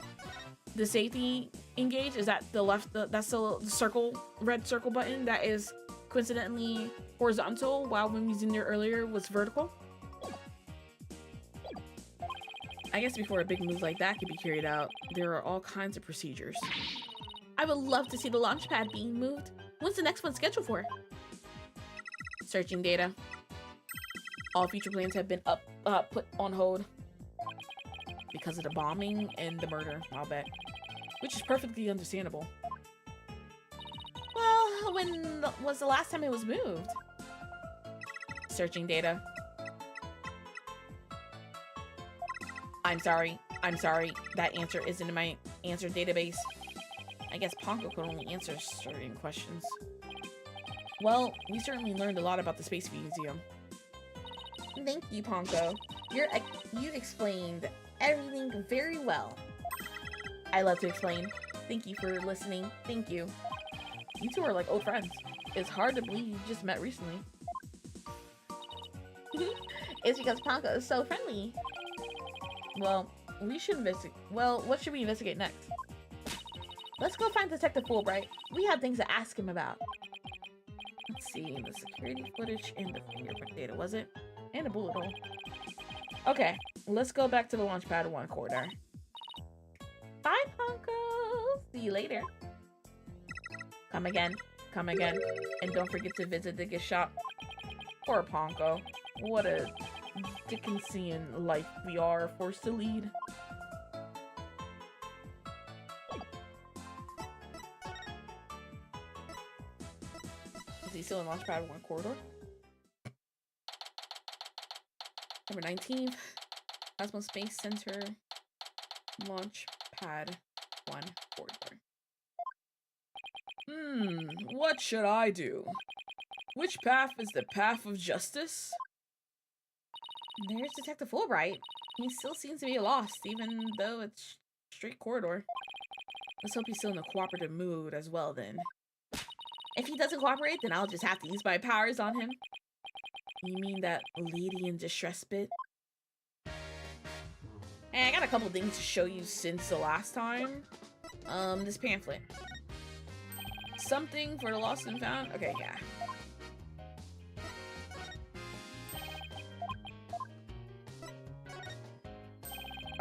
The safety engage, is that the left, that's the circle, red circle button that is coincidentally horizontal, while when we was in there earlier was vertical. I guess before a big move like that could be carried out, there are all kinds of procedures. I would love to see the launch pad being moved. When's the next one scheduled for? Searching data. All future plans have been put on hold because of the bombing and the murder, I'll bet. Which is perfectly understandable. Well, when was the last time it was moved? Searching data. I'm sorry. That answer isn't in my answer database. I guess Ponko could only answer certain questions. Well, we certainly learned a lot about the Space Museum. Thank you, Ponko. You explained everything very well. I love to explain. Thank you for listening. Thank you. You two are like old friends. It's hard to believe you just met recently. It's because Ponko is so friendly. Well, we should investigate. Well, what should we investigate next? Let's go find Detective Fulbright. We have things to ask him about. Let's see, the security footage and the fingerprint data, was it? And a bullet hole. Okay, let's go back to the Launchpad 1 corridor. Bye, Ponko! See you later. Come again. Come again. And don't forget to visit the gift shop. Poor Ponko. What a Dickensian life we are forced to lead. Is he still in Launchpad 1 corridor? Number 19, Cosmo Space Center, Launchpad 1 corridor. What should I do? Which path is the path of justice? There's Detective Fulbright. He still seems to be lost, even though it's straight corridor. Let's hope he's still in a cooperative mood as well, then. If he doesn't cooperate, then I'll just have to use my powers on him. You mean that lady in distress bit? Hey, I got a couple things to show you since the last time. This pamphlet. Something for the lost and found? Okay, yeah.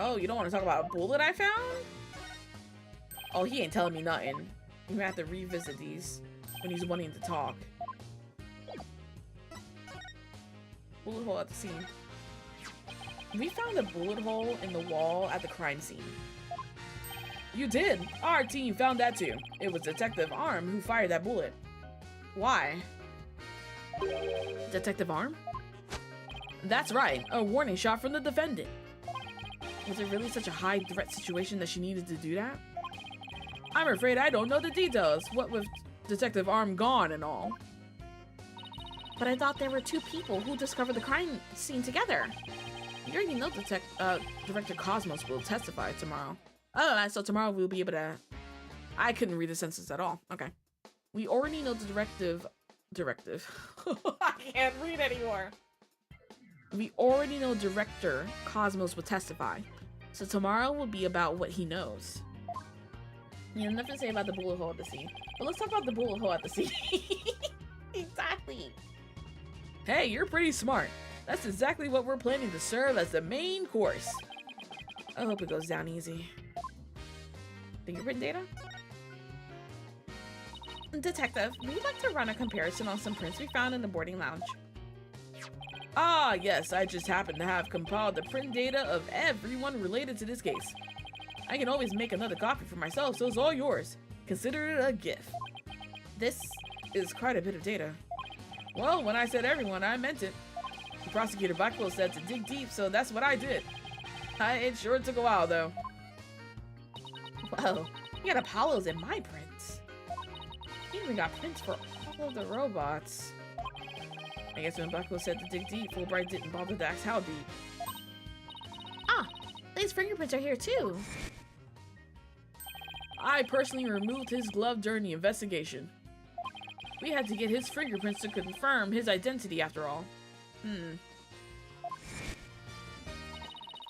Oh, you don't want to talk about a bullet I found? Oh, he ain't telling me nothing. We might have to revisit these when he's wanting to talk. Bullet hole at the scene. We found a bullet hole in the wall at the crime scene. You did? Our team found that too. It was Detective Arm who fired that bullet. Why? Detective Arm? That's right, a warning shot from the defendant. Was it really such a high threat situation that she needed to do that? I'm afraid I don't know the details, what with Detective Arm gone and all. But I thought there were two people who discovered the crime scene together. You already know Director Cosmos will testify tomorrow. Oh, so tomorrow we'll be able to... I couldn't read the sentence at all. Okay. We already know the directive... I can't read anymore. We already know Director Cosmos will testify. So tomorrow will be about what he knows. You have nothing to say about the bullet hole at the sea. But let's talk about the bullet hole at the sea. Exactly. Hey, you're pretty smart. That's exactly what we're planning to serve as the main course. I hope it goes down easy. Fingerprint data? Detective, we'd like to run a comparison on some prints we found in the boarding lounge. Ah, yes, I just happen to have compiled the print data of everyone related to this case. I can always make another copy for myself, so it's all yours. Consider it a gift. This is quite a bit of data. Well, when I said everyone, I meant it. The prosecutor Blackwell said to dig deep, so that's what I did. It sure took a while, though. Whoa, you got Apollos in my prints. You even got prints for all of the robots. I guess when Blackwell said to dig deep, Fulbright didn't bother to ask how deep. Ah, these fingerprints are here too. I personally removed his glove during the investigation. We had to get his fingerprints to confirm his identity after all.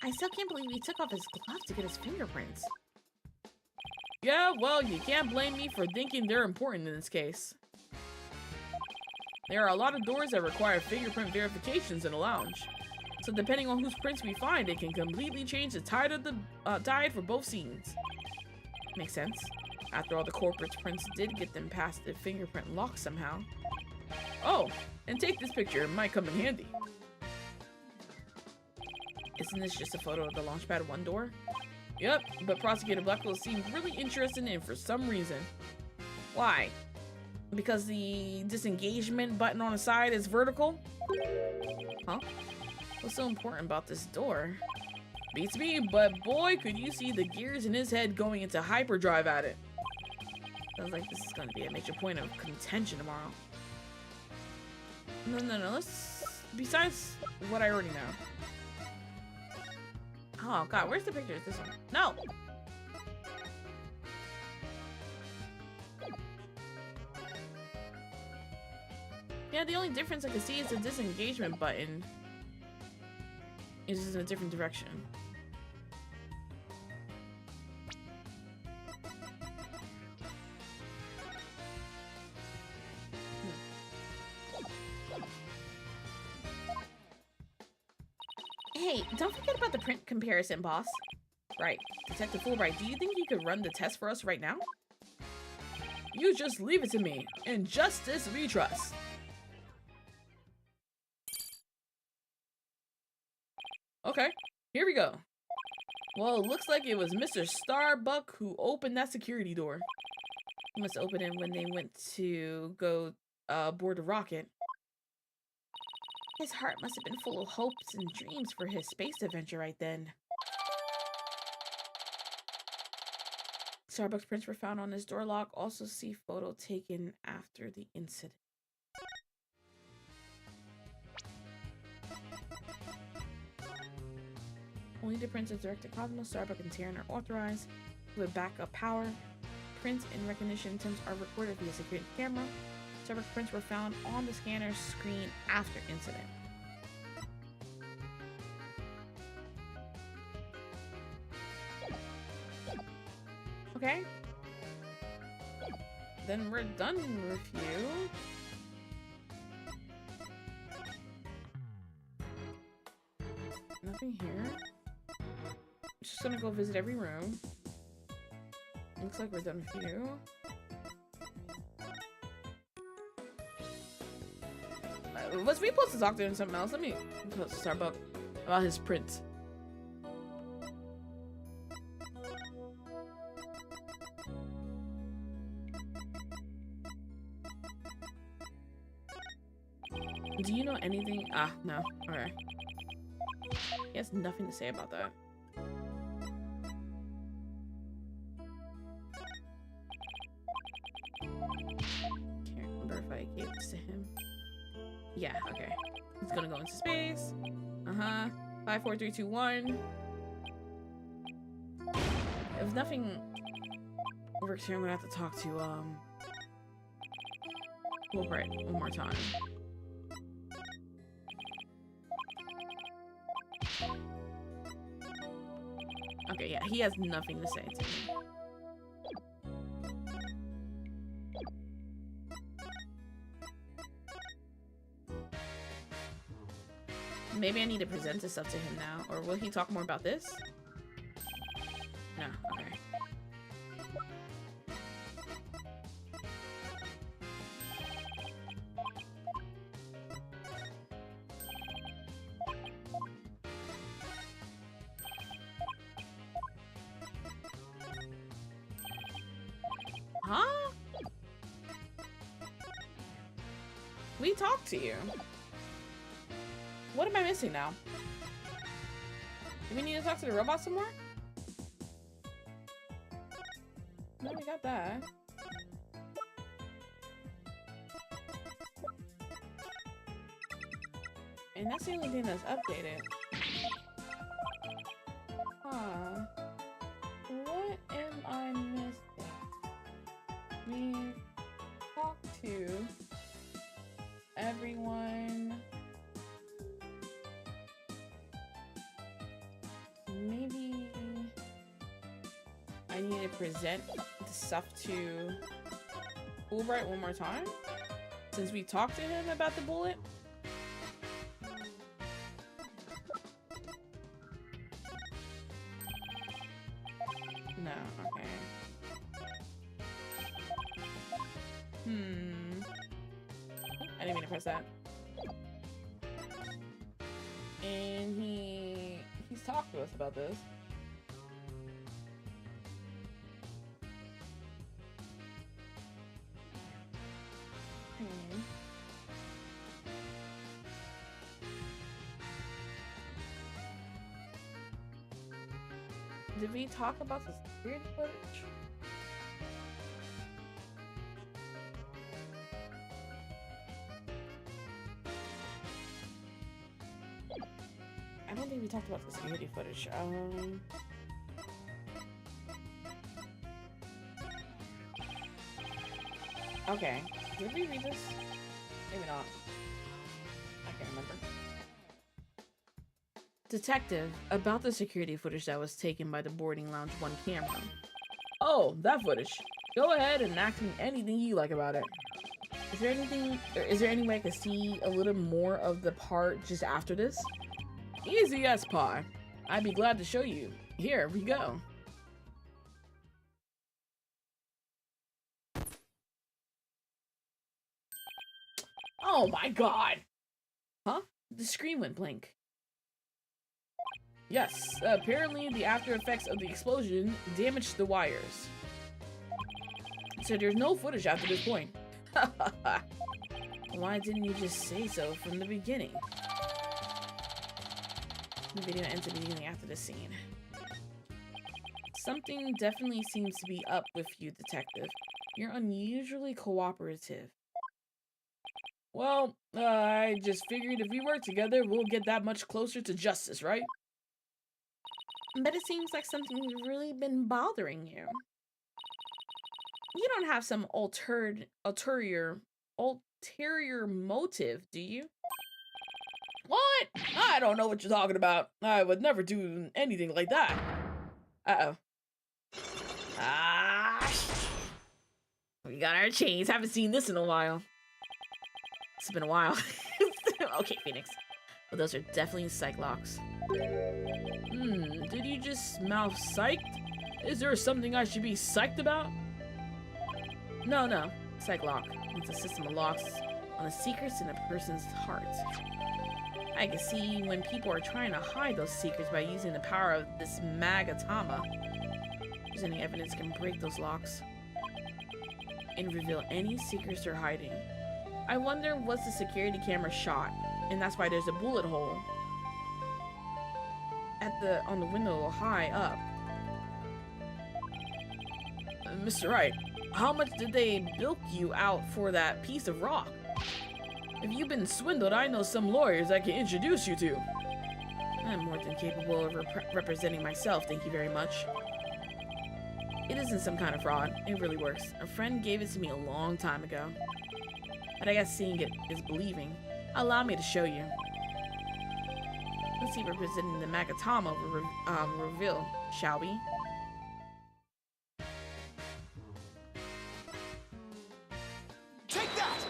I still can't believe he took off his glove to get his fingerprints. Yeah, well, you can't blame me for thinking they're important in this case. There are a lot of doors that require fingerprint verifications in a lounge. So depending on whose prints we find, it can completely change the tide for both scenes. Makes sense. After all, the corporate's prints did get them past the fingerprint lock somehow. Oh, and take this picture, it might come in handy. Isn't this just a photo of the Launchpad 1 door? Yep, but Prosecutor Blackwell seemed really interested in it for some reason. Why? Because the disengagement button on the side is vertical? Huh? What's so important about this door? Beats me, but boy, could you see the gears in his head going into hyperdrive at it. Sounds like this is going to be a major point of contention tomorrow. No, let's... Besides what I already know. Oh, God, where's the picture? This one. No! Yeah, the only difference I can see is the disengagement button is just in a different direction. Hey, don't forget about the print comparison, boss. Right. Detective Fulbright, do you think you could run the test for us right now? You just leave it to me. In justice we trust. Okay, here we go. Well, it looks like it was Mr. Starbuck who opened that security door. He must open it when they went to go board the rocket. His heart must have been full of hopes and dreams for his space adventure right then. Starbucks prints were found on his door lock. Also see photo taken after the incident. Only the prints of Director Cosmos, Starbuck, and Terran are authorized with backup power. Prints and recognition attempts are recorded via security camera. Starbuck prints were found on the scanner screen after incident. Okay. Then we're done with you. Nothing here. Just gonna go visit every room. Looks like we're done with you. Was we supposed to talk to him something else? Let me start about his print. Do you know anything? Ah, no. Alright. He has nothing to say about that. Can't remember if I gave this to him. Yeah, okay. He's gonna go into space. 5, 4, 3, 2, 1. If nothing works here, I'm gonna have to talk to Wright one more time. Okay, yeah, he has nothing to say to me. Maybe I need to present this stuff to him now, or will he talk more about this? No, okay. Huh? We talked to you. What am I missing now? Do we need to talk to the robot some more? No, we got that. And that's the only thing that's updated. Huh. What am I missing? We talked to everyone. Maybe I need to present the stuff to Wright one more time, since we talked to him about the bullet. No, okay. I didn't mean to press that. And he's talked to us about this. Did we talk about the security footage? I don't think we talked about the security footage. Okay. Did we read this? Maybe not. I can't remember. Detective, about the security footage that was taken by the boarding lounge 1 camera. Oh, that footage. Go ahead and ask me anything you like about it. Is there any way I could see a little more of the part just after this? Easy as pie. I'd be glad to show you. Here we go. Oh my god! Huh? The screen went blank. Yes, apparently the after effects of the explosion damaged the wires. So there's no footage after this point. Why didn't you just say so from the beginning? The video ends immediately after the scene. Something definitely seems to be up with you, detective. You're unusually cooperative. Well, I just figured if we work together, we'll get that much closer to justice, right? But it seems like something's really been bothering you. You don't have some ulterior motive, do you? What? I don't know what you're talking about. I would never do anything like that. Uh-oh. Ah! We got our chains. Haven't seen this in a while. It's been a while. Okay, Phoenix. But those are definitely psych locks. Did you just mouth psyched? Is there something I should be psyched about? No. Psych lock. It's a system of locks on the secrets in a person's heart. I can see when people are trying to hide those secrets by using the power of this magatama. If there's any evidence can break those locks and reveal any secrets they're hiding. I wonder what's the security camera shot, and that's why there's a bullet hole on the window high up. Mr. Wright, how much did they bilk you out for that piece of rock? If you've been swindled, I know some lawyers I can introduce you to. I'm more than capable of representing myself, thank you very much. It isn't some kind of fraud. It really works. A friend gave it to me a long time ago. But I guess seeing it is believing. Allow me to show you. Let's see representing the Magatama reveal, shall we? Take that!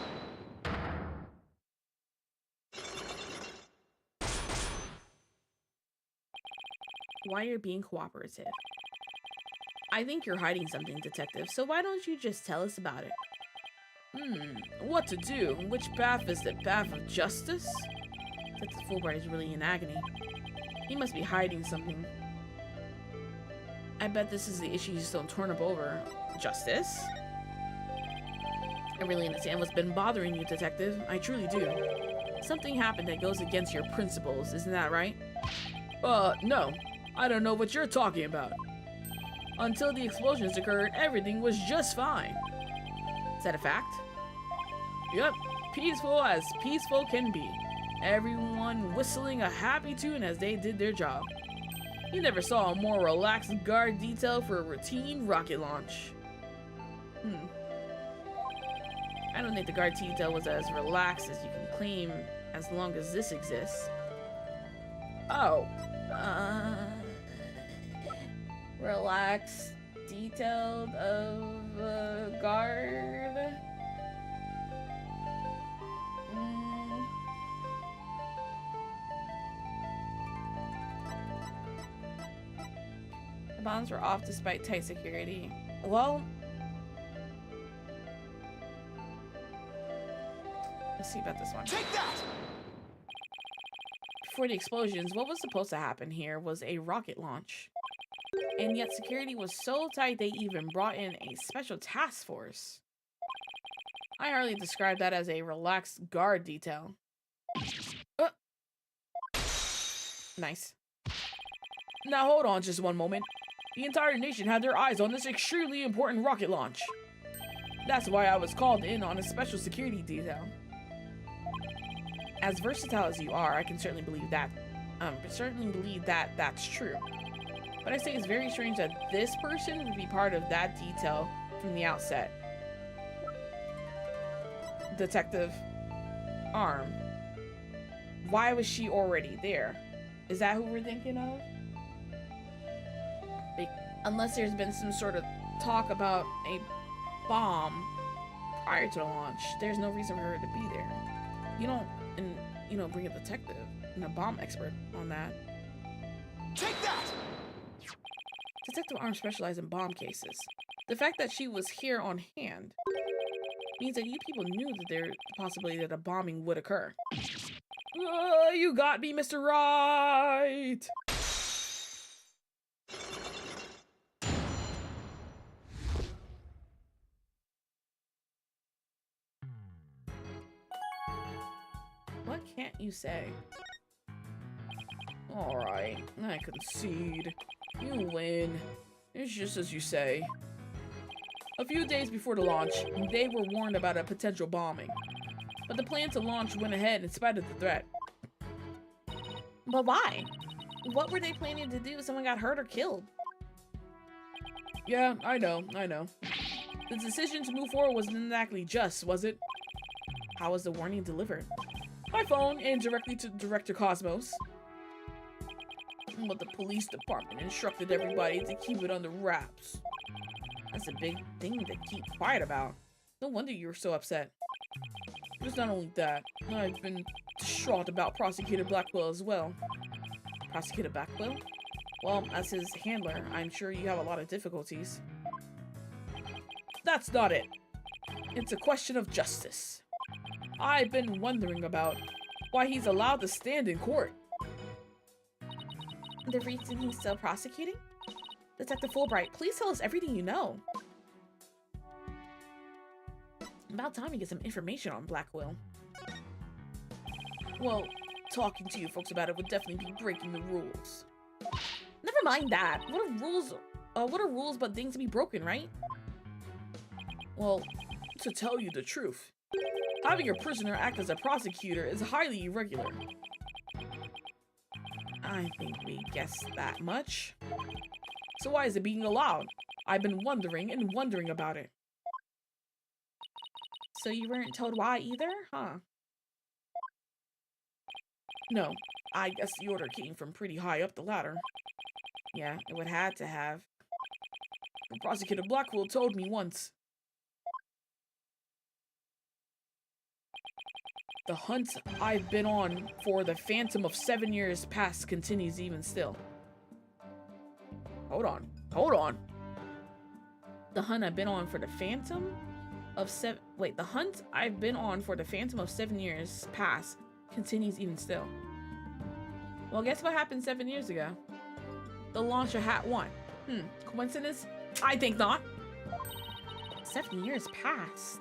Why you're being cooperative. I think you're hiding something, Detective, so why don't you just tell us about it? What to do? Which path is the path of justice? Detective Fulbright is really in agony. He must be hiding something. I bet this is the issue you just don't turn up over. Justice? I really understand what's been bothering you, Detective. I truly do. Something happened that goes against your principles, isn't that right? No. I don't know what you're talking about. Until the explosions occurred, everything was just fine. Is that a fact? Yep, peaceful as peaceful can be. Everyone whistling a happy tune as they did their job. You never saw a more relaxed guard detail for a routine rocket launch. I don't think the guard detail was as relaxed as you can claim as long as this exists. Oh. Relaxed, detailed of guard. The bombs were off despite tight security. Well, let's see about this one. Take that! Before the explosions, what was supposed to happen here was a rocket launch. And yet security was so tight they even brought in a special task force. I hardly describe that as a relaxed guard detail. Nice. Now hold on just one moment. The entire nation had their eyes on this extremely important rocket launch. That's why I was called in on a special security detail. As versatile as you are, I can certainly believe that. That's true. But I say it's very strange that this person would be part of that detail from the outset. Detective Arm. Why was she already there? Is that who we're thinking of? Unless there's been some sort of talk about a bomb prior to the launch, there's no reason for her to be there. You don't bring a detective and a bomb expert on that. Take that! Detective Arm specializes in bomb cases. The fact that she was here on hand means that you people knew that there's the possibility that a bombing would occur. You got me, Mr. Wright! What can't you say? Alright, I concede. You win. It's just as you say. A few days before the launch, they were warned about a potential bombing. But the plan to launch went ahead in spite of the threat. But why? What were they planning to do if someone got hurt or killed? Yeah, I know. The decision to move forward wasn't exactly just, was it? How was the warning delivered? By phone and directly to Director Cosmos. But the police department instructed everybody to keep it under wraps. That's a big thing to keep quiet about. No wonder you were so upset. It's not only that. I've been distraught about Prosecutor Blackwell as well. Prosecutor Blackwell? Well, as his handler, I'm sure you have a lot of difficulties. That's not it. It's a question of justice. I've been wondering about why he's allowed to stand in court. The reason he's still prosecuting? Detective Fulbright, please tell us everything you know. About time you get some information on Blackwell. Well, talking to you folks about it would definitely be breaking the rules. Never mind that. What are rules but things to be broken, right? Well, to tell you the truth, having a prisoner act as a prosecutor is highly irregular. I think we guessed that much. So why is it being allowed? I've been wondering and wondering about it. So you weren't told why either, huh? No, I guess the order came from pretty high up the ladder. Yeah, it would have to have. The Prosecutor Blackwell told me once. The hunt I've been on for the Phantom of 7 years past continues even still. Hold on. The hunt I've been on for the Phantom of seven... Wait, the hunt I've been on for the Phantom of 7 years past continues even still. Well, guess what happened 7 years ago? The launch of Hat 1. Coincidence? I think not. 7 years passed.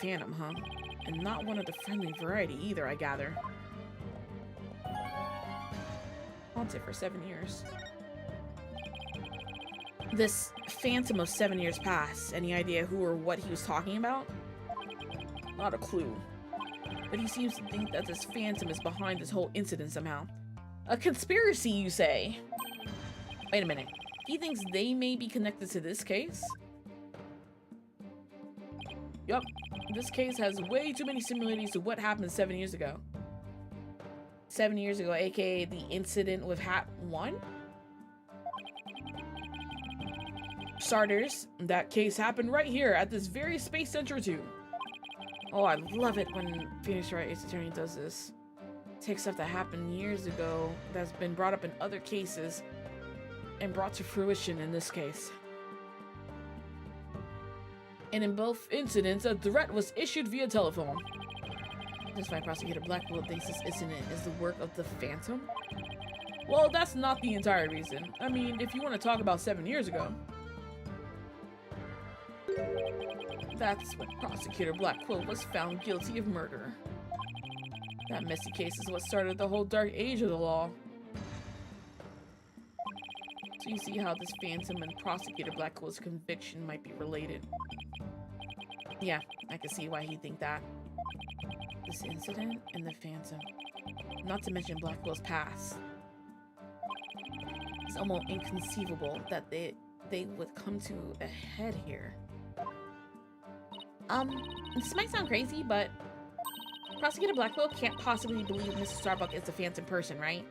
Phantom, huh? And not one of the friendly variety either, I gather. Haunted for 7 years. This Phantom of 7 years past, any idea who or what he was talking about? Not a clue. But he seems to think that this Phantom is behind this whole incident somehow. A conspiracy, you say? Wait a minute. He thinks they may be connected to this case? Yup. This case has way too many similarities to what happened 7 years ago. 7 years ago, aka the incident with Hat 1? Starters, that case happened right here at this very Space Center too. Oh, I love it when Phoenix Wright Ace Attorney does this. Takes stuff that happened years ago that's been brought up in other cases and brought to fruition in this case. And in both incidents, a threat was issued via telephone. That's why Prosecutor Blackwell thinks this incident is the work of the Phantom? Well, that's not the entire reason. I mean, if you want to talk about 7 years ago. That's when Prosecutor Blackwell was found guilty of murder. That messy case is what started the whole dark age of the law. So you see how this Phantom and Prosecutor Blackwell's conviction might be related. Yeah, I can see why he'd think that. This incident and the Phantom. Not to mention Blackwell's past. It's almost inconceivable that they would come to a head here. This might sound crazy, but Prosecutor Blackwell can't possibly believe Mr. Starbuck is a Phantom person, right?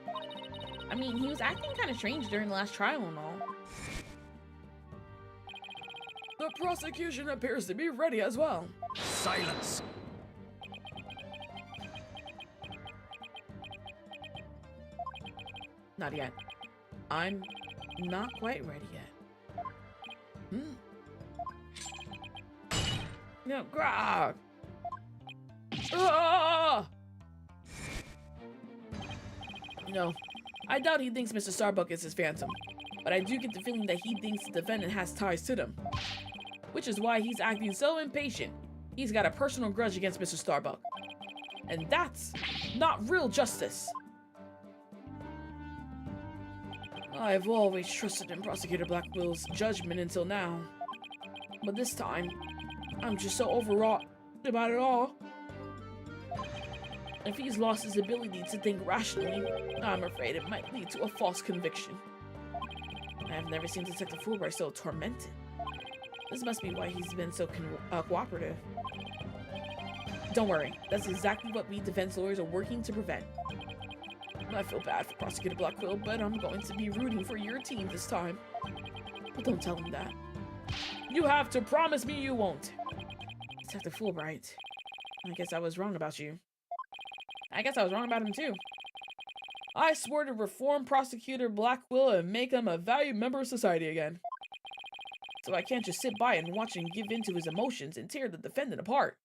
I mean, he was acting kind of strange during the last trial and all. The prosecution appears to be ready as well. Silence! Not yet. I'm not quite ready yet. No, grog! Ah! No, I doubt he thinks Mr. Starbuck is his Phantom, but I do get the feeling that he thinks the defendant has ties to them, which is why he's acting so impatient. He's got a personal grudge against Mr. Starbuck, and that's not real justice. I've always trusted in Prosecutor Blackwell's judgment until now, but this time, I'm just so overwrought about it all. If he's lost his ability to think rationally, I'm afraid it might lead to a false conviction. I have never seen Detective Fulbright so tormented. This must be why he's been so cooperative. Don't worry, that's exactly what we defense lawyers are working to prevent. I feel bad for Prosecutor Blackwell, but I'm going to be rooting for your team this time. But don't tell him that. You have to promise me you won't. Detective Fulbright, I guess I was wrong about you. I guess I was wrong about him too. I swore to reform Prosecutor Blackwell and make him a valued member of society again. So I can't just sit by and watch him give in to his emotions and tear the defendant apart.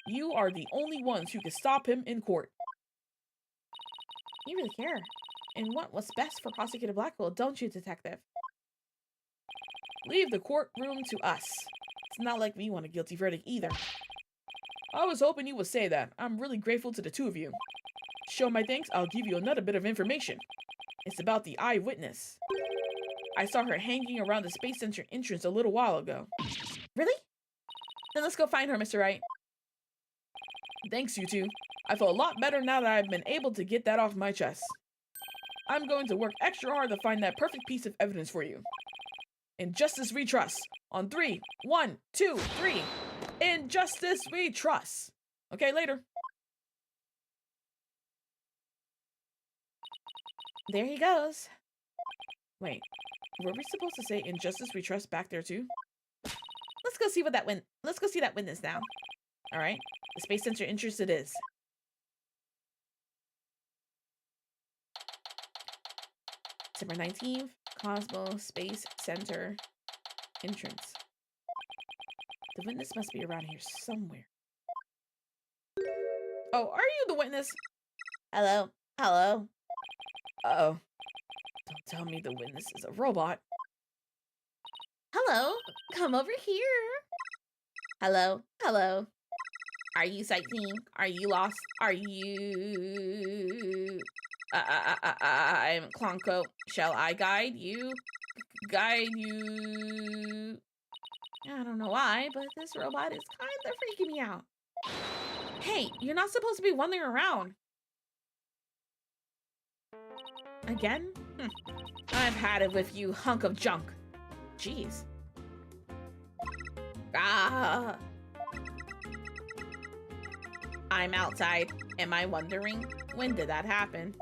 You are the only ones who can stop him in court. You really care. And want what's best for Prosecutor Blackwell, don't you, Detective? Leave the courtroom to us. It's not like we want a guilty verdict either. I was hoping you would say that. I'm really grateful to the two of you. To show my thanks, I'll give you another bit of information. It's about the eyewitness. I saw her hanging around the Space Center entrance a little while ago. Really? Then let's go find her, Mr. Wright. Thanks, you two. I feel a lot better now that I've been able to get that off my chest. I'm going to work extra hard to find that perfect piece of evidence for you. Injustice we trust. On 3, 1, 2, 3. Injustice we trust. Okay, later. There he goes. Wait, were we supposed to say injustice we trust back there too? Let's go see what that Let's go see that witness now. All right, the Space Center entrance it is. September 19th, Cosmo Space Center entrance. The witness must be around here somewhere. Oh, are you the witness? Hello? Hello? Uh-oh. Don't tell me the witness is a robot. Hello? Come over here. Hello? Hello? Are you sightseeing? Are you lost? Are you... I'm Clonko. Shall I guide you? Guide you... I don't know why, but this robot is kind of freaking me out. Hey, you're not supposed to be wandering around. Again? I've had it with you, hunk of junk. Jeez. Ah. I'm outside. Am I wondering? When did that happen?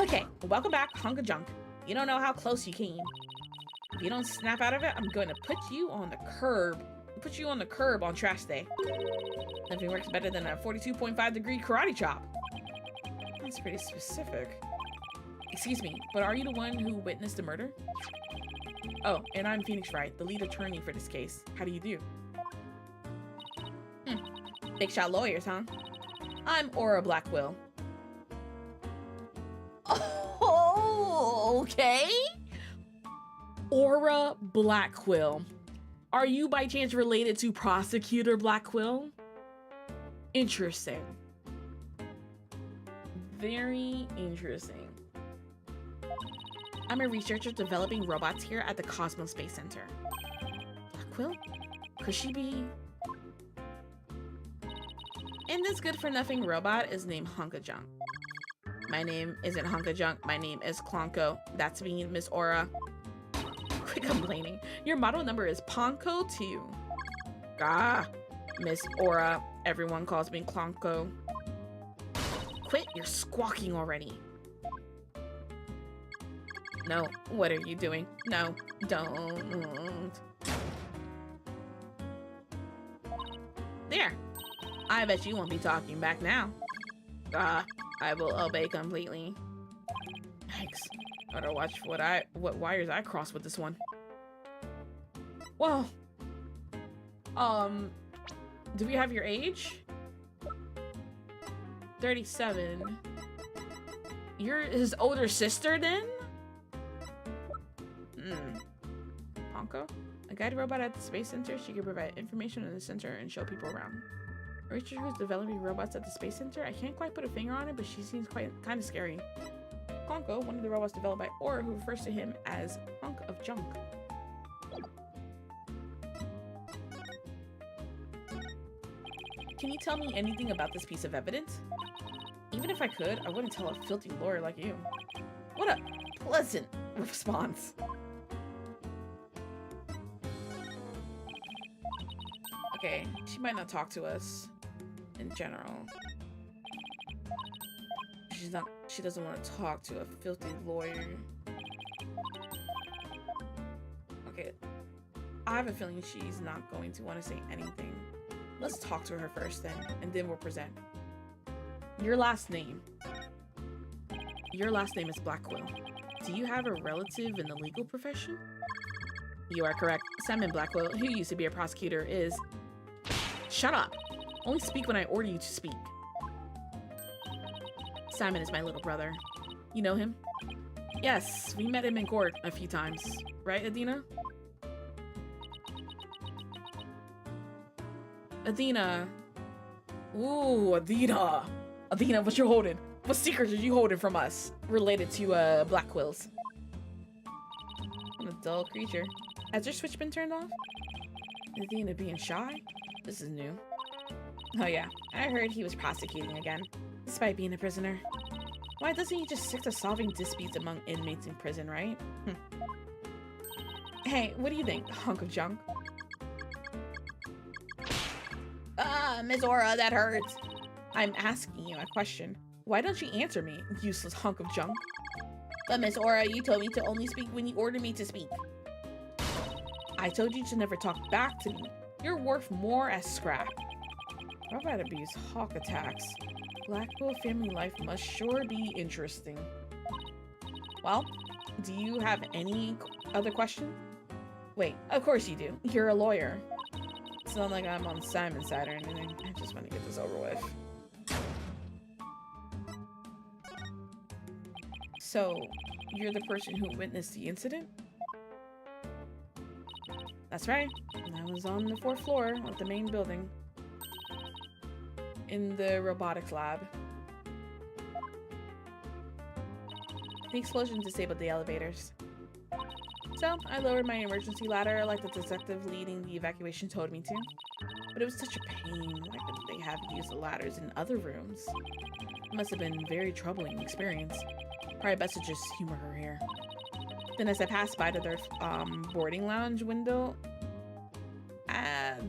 Okay, welcome back, hunk of junk. You don't know how close you came. If you don't snap out of it, I'm going to put you on the curb. Put you on the curb on trash day. Nothing works better than a 42.5-degree karate chop. That's pretty specific. Excuse me, but are you the one who witnessed the murder? Oh, and I'm Phoenix Wright, the lead attorney for this case. How do you do? Big shot lawyers, huh? I'm Aura Blackwell. Oh, okay. Aura Blackwell. Are you by chance related to Prosecutor Blackwell? Interesting. Very interesting. I'm a researcher developing robots here at the Cosmos Space Center. Blackwell? Could she be? And this good-for-nothing robot is named Hunka Junk. My name isn't Hunka Junk. My name is Clonko. That's me, Miss Aura. Quit complaining. Your model number is Ponko 2. Ah, Miss Aura. Everyone calls me Clonko. Quit your squawking already. No, what are you doing? No, don't. There. I bet you won't be talking back now. Ah, I will obey completely. Yikes. Better watch what wires I cross with this one. Well, do we have your age? 37. You're his older sister then? Ponko? A guided robot at the Space Center. She can provide information in the center and show people around. A researcher who's developing robots at the Space Center. I can't quite put a finger on it, but she seems kind of scary. Ponko, one of the robots developed by Aura, who refers to him as hunk of junk. Can you tell me anything about this piece of evidence? Even if I could, I wouldn't tell a filthy lawyer like you. What a pleasant response. Okay, she might not talk to us in general. She doesn't want to talk to a filthy lawyer. Okay, I have a feeling she's not going to want to say anything. Let's talk to her first then, and then we'll present. Your last name. Your last name is Blackquill. Do you have a relative in the legal profession? You are correct. Simon Blackquill, who used to be a prosecutor, is... Shut up! Only speak when I order you to speak. Simon is my little brother. You know him? Yes, we met him in court a few times. Right, Adina? Adina. Ooh, Adina. Adina, what you holding? What secrets are you holding from us related to Blackquills? I'm a dull creature. Has your switch been turned off? Adina being shy? This is new. Oh yeah, I heard he was prosecuting again, despite being a prisoner. Why doesn't he just stick to solving disputes among inmates in prison, right? Hey, what do you think, hunk of junk? Ah, Miss Aura, that hurts. I'm asking you a question. Why don't you answer me, useless hunk of junk? But Miss Aura, you told me to only speak when you ordered me to speak. I told you to never talk back to me. You're worth more as scrap. Robot abuse, hawk attacks. Blackquill family life must sure be interesting. Well, do you have any other question? Wait, of course you do. You're a lawyer. It's not like I'm on Simon's side or anything. I just want to get this over with. So, you're the person who witnessed the incident? That's right. I was on the 4th floor of the main building. In the robotics lab. The explosion disabled the elevators. So, I lowered my emergency ladder like the detective leading the evacuation told me to. But it was such a pain. Why couldn't they have used the ladders in other rooms? It must have been a very troubling experience. Probably best to just humor her here. Then as I passed by the boarding lounge window...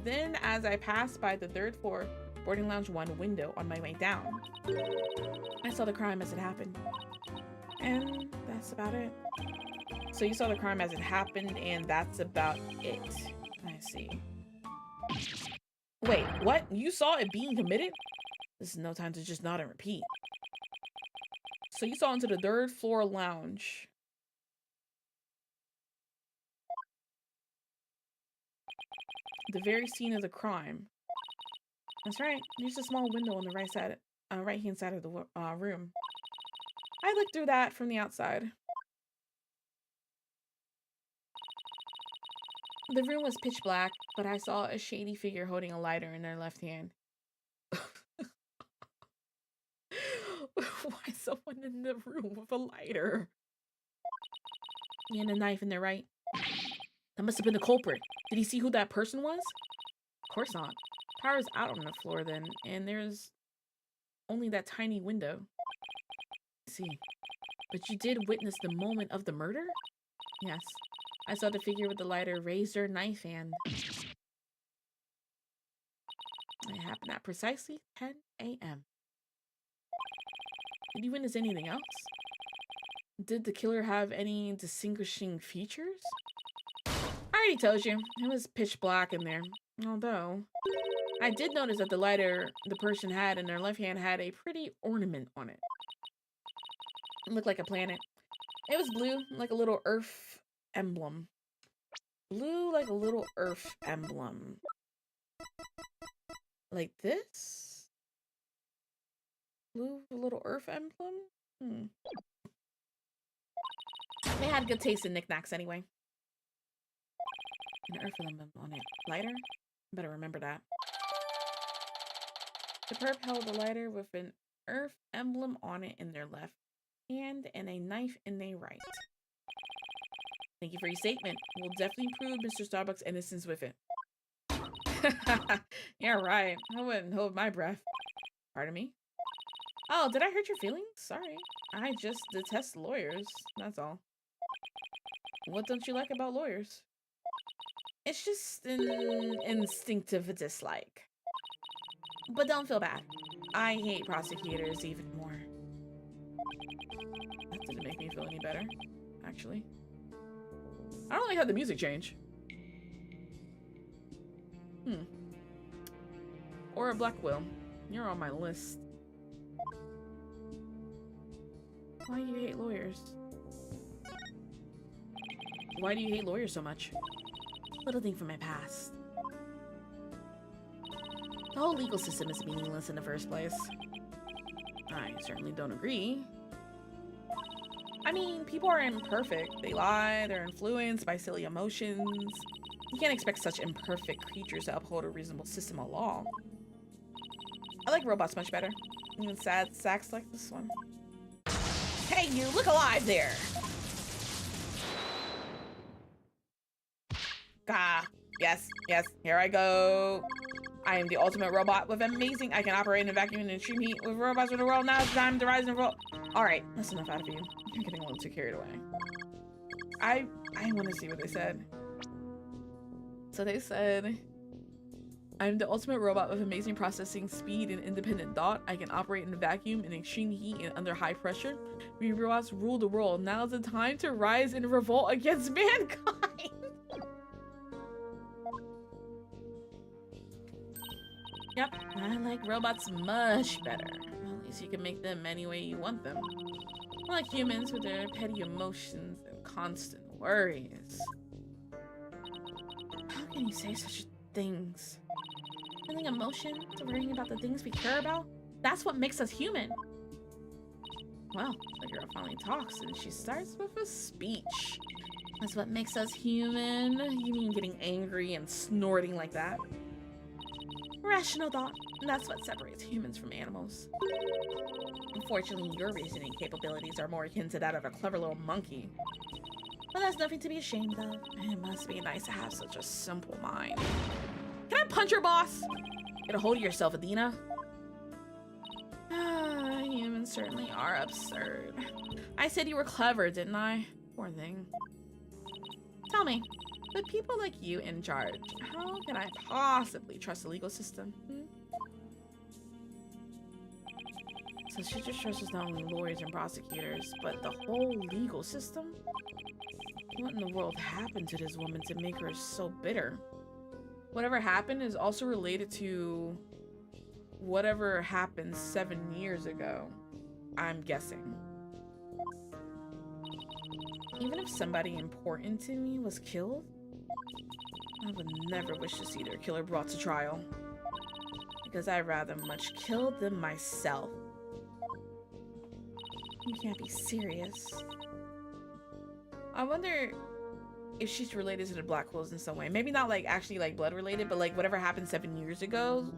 then as I passed by the 3rd floor boarding lounge 1 window on my way down, I saw the crime as it happened. And that's about it. So you saw the crime as it happened, and that's about it. I see. Wait, what? You saw it being committed? This is no time to just nod and repeat. So you saw into the 3rd floor lounge. The very scene of the crime. That's right. There's a small window on the right-hand side of the room. I looked through that from the outside. The room was pitch black, but I saw a shady figure holding a lighter in their left hand. Why is someone in the room with a lighter? And a knife in their right. That must have been the culprit. Did he see who that person was? Of course not. Power's out on the floor then, and there's only that tiny window. I see. But you did witness the moment of the murder? Yes. I saw the figure with the lighter raise their knife hand. It happened at precisely 10 a.m. Did you witness anything else? Did the killer have any distinguishing features? I already told you. It was pitch black in there. Although, I did notice that the lighter the person had in their left hand had a pretty ornament on it. It looked like a planet. It was blue, like a little Earth emblem. Blue like a little Earth emblem. Like this? Blue little Earth emblem? They had good taste in knickknacks anyway. An Earth emblem on it. Lighter? Better remember that. The perp held the lighter with an Earth emblem on it in their left hand and a knife in their right. Thank you for your statement. We'll definitely prove Mr. Starbuck's innocence with it. Yeah, right. I wouldn't hold my breath. Pardon me? Oh, did I hurt your feelings? Sorry. I just detest lawyers. That's all. What don't you like about lawyers? It's just an instinctive dislike. But don't feel bad. I hate prosecutors even more. That didn't make me feel any better, actually. I don't like how the music changed. Or a Blackwell. You're on my list. Why do you hate lawyers? Why do you hate lawyers so much? Little thing from my past. The whole legal system is meaningless in the first place. I certainly don't agree. I mean, people are imperfect. They lie, they're influenced by silly emotions. You can't expect such imperfect creatures to uphold a reasonable system of law. I like robots much better. Even sad sacks like this one. Hey, you look alive there! Ah, yes, here I go. I am the ultimate robot with amazing. I can operate in a vacuum and extreme heat with robots of the world. Now it's time to rise and roll. Alright, that's enough out of you. You're getting a little too carried away. I want to see what they said. So they said, I'm the ultimate robot with amazing processing speed and independent thought. I can operate in a vacuum in extreme heat and under high pressure. We robots rule the world. Now's the time to rise and revolt against mankind. Yep, I like robots much better. Well, at least you can make them any way you want them. Unlike humans with their petty emotions and constant worries. How can you say such things? Feeling emotions, worrying about the things we care about? That's what makes us human. Well, the girl finally talks and she starts with a speech. That's what makes us human? You mean getting angry and snorting like that? Rational thought. That's what separates humans from animals. Unfortunately, your reasoning capabilities are more akin to that of a clever little monkey. But that's nothing to be ashamed of. It must be nice to have such a simple mind. Can I punch your boss? Get a hold of yourself, Adina. Humans certainly are absurd. I said you were clever, didn't I? Poor thing. Tell me, with people like you in charge, how can I possibly trust the legal system? So she just trusts not only lawyers and prosecutors, but the whole legal system? What in the world happened to this woman to make her so bitter? Whatever happened is also related to whatever happened 7 years ago, I'm guessing. Even if somebody important to me was killed, I would never wish to see their killer brought to trial. Because I'd rather much kill them myself. You can't be serious. I wonder if she's related to the Blackwells in some way. Maybe not like actually like blood related, but like whatever happened 7 years ago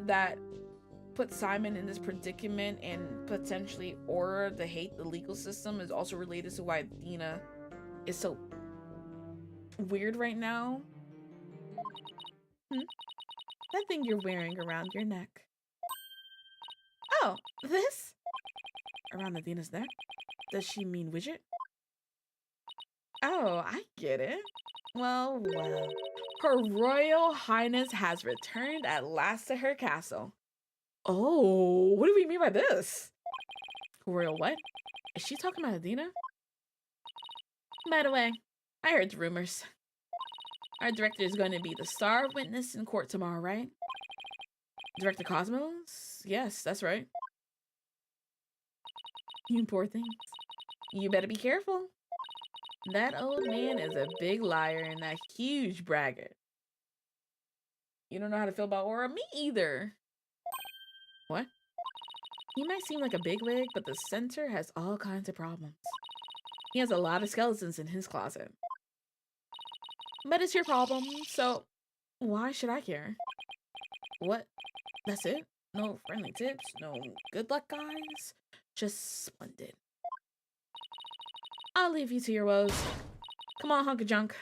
that put Simon in this predicament and potentially Aura to hate the legal system is also related to why Dina is so weird right now. That thing you're wearing around your neck. Oh, this? Around Adina's neck? Does she mean widget? Oh, I get it. Well, well. Her Royal Highness has returned at last to her castle. Oh, what do we mean by this? Royal what? Is she talking about Adina? By the way, I heard the rumors. Our director is going to be the star witness in court tomorrow, right? Director Cosmos? Yes, that's right. You poor things. You better be careful. That old man is a big liar and a huge braggart. You don't know how to feel about Aura? Me either. What? He might seem like a bigwig, but the center has all kinds of problems. He has a lot of skeletons in his closet. But it's your problem, so why should I care? What? That's it? No friendly tips? No good luck, guys? Just splendid. I'll leave you to your woes. Come on, hunk of junk.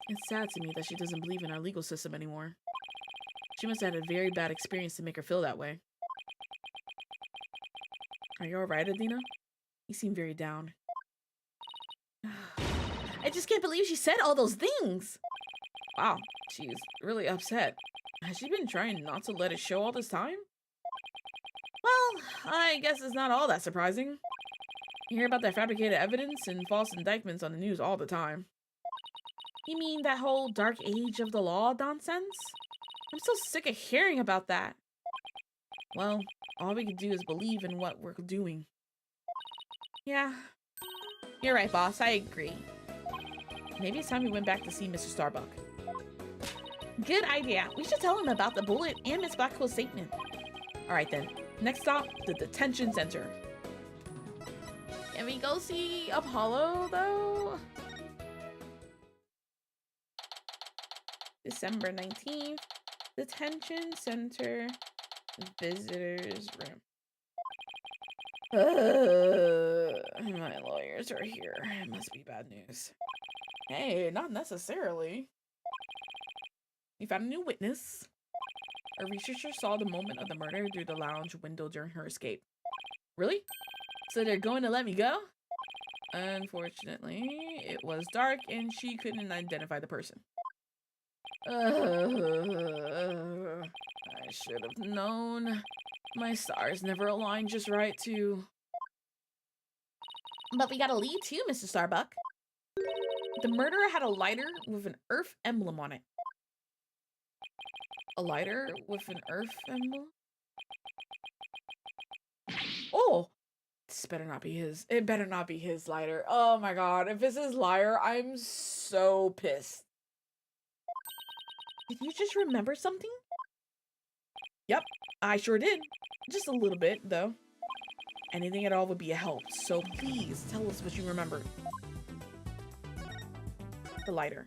It's sad to me that she doesn't believe in our legal system anymore. She must have had a very bad experience to make her feel that way. Are you alright, Adina? You seem very down. I just can't believe she said all those things. Wow, she's really upset. Has she been trying not to let it show all this time? Well, I guess it's not all that surprising. You hear about that fabricated evidence and false indictments on the news all the time. You mean that whole dark age of the law nonsense? I'm so sick of hearing about that. Well, all we can do is believe in what we're doing. Yeah. You're right, boss. I agree. Maybe it's time we went back to see Mr. Starbuck. Good idea. We should tell him about the bullet and Miss Blackwell's statement. Alright then. Next stop, the detention center. Can we go see Apollo, though? December 19th. Detention center. Visitors room. My lawyers are here. It must be bad news. Hey, not necessarily. We found a new witness. A researcher saw the moment of the murder through the lounge window during her escape. Really? So they're going to let me go? Unfortunately, it was dark and she couldn't identify the person. I should have known. My stars never aligned just right to... But we got a lead too, Mr. Starbuck. The murderer had a lighter with an Earth emblem on it. A lighter with an Earth emblem? Oh! This better not be his. It better not be his lighter. Oh my god. If it's his lighter, I'm so pissed. Did you just remember something? Yep, I sure did. Just a little bit, though. Anything at all would be a help, so please tell us what you remembered. The lighter.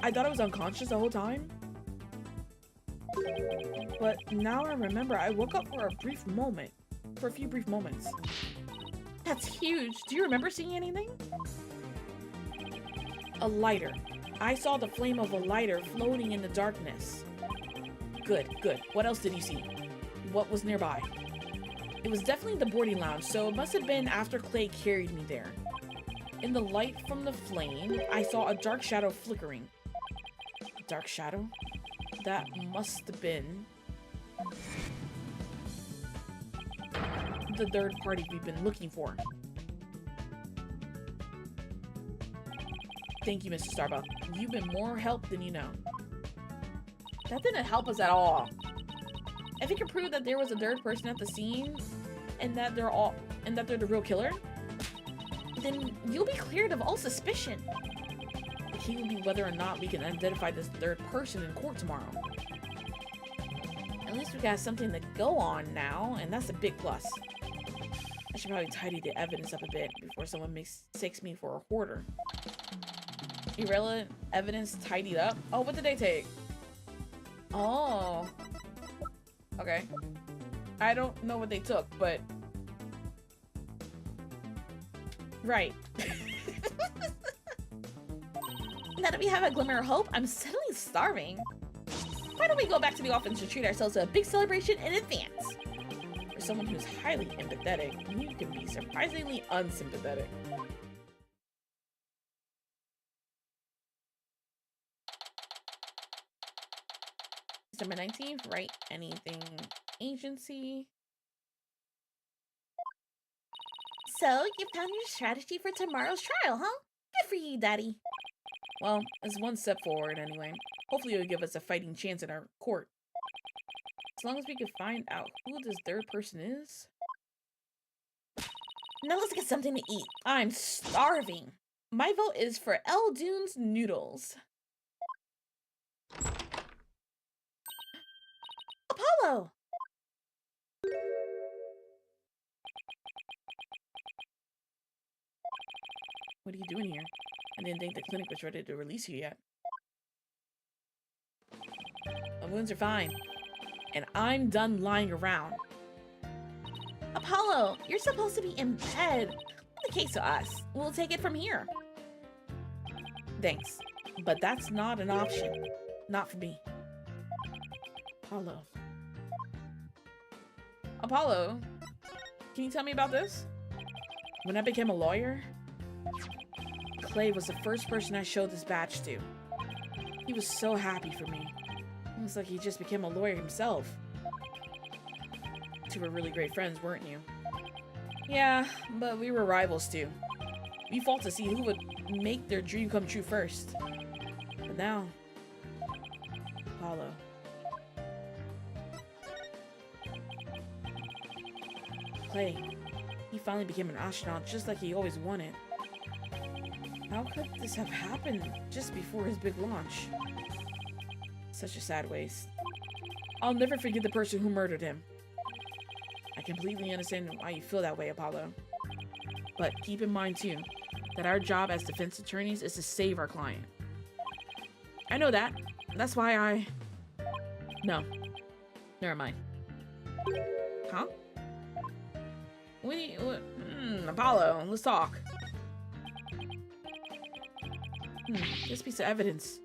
I thought I was unconscious the whole time. But now I remember I woke up for a few brief moments. That's huge. Do you remember seeing anything? A lighter. I saw the flame of a lighter floating in the darkness. Good, good. What else did you see? What was nearby? It was definitely the boarding lounge, so it must have been after Clay carried me there. In the light from the flame, I saw a dark shadow flickering. A dark shadow? That must have been the third party we've been looking for. Thank you, Mr. Starbuck. You've been more help than you know. That didn't help us at all. If you can prove that there was a third person at the scene and that they're the real killer, then you'll be cleared of all suspicion. The key will be whether or not we can identify this third person in court tomorrow. At least we got something to go on now, and that's a big plus. I should probably tidy the evidence up a bit before someone mistakes me for a hoarder. Irrelevant evidence tidied up? Oh, what did they take? Oh. Okay. I don't know what they took, but... Right. Now that we have a glimmer of hope, I'm suddenly starving. Why don't we go back to the office to treat ourselves to a big celebration in advance? For someone who's highly empathetic, you can be surprisingly unsympathetic. December 19th, Wright, anything agency. So, you found your strategy for tomorrow's trial, huh? Good for you, Daddy. Well, it's one step forward anyway. Hopefully it'll give us a fighting chance in our court. As long as we can find out who this third person is. Now let's get something to eat. I'm starving. My vote is for El Dune's noodles. Apollo! What are you doing here? I didn't think the clinic was ready to release you yet. My wounds are fine. And I'm done lying around. Apollo, you're supposed to be in bed. Leave the case to us. We'll take it from here. Thanks. But that's not an option. Not for me. Apollo. Apollo? Can you tell me about this? When I became a lawyer, Clay was the first person I showed this badge to. He was so happy for me. It was like he just became a lawyer himself. You two were really great friends, weren't you? Yeah, but we were rivals too. We fought to see who would make their dream come true first. But now, Apollo. Clay, he finally became an astronaut just like he always wanted. How could this have happened just before his big launch? Such a sad waste. I'll never forget the person who murdered him. I completely understand why you feel that way, Apollo. But keep in mind, too, that our job as defense attorneys is to save our client. I know that. That's why I... No. Never mind. Huh? Apollo, let's talk. This piece of evidence.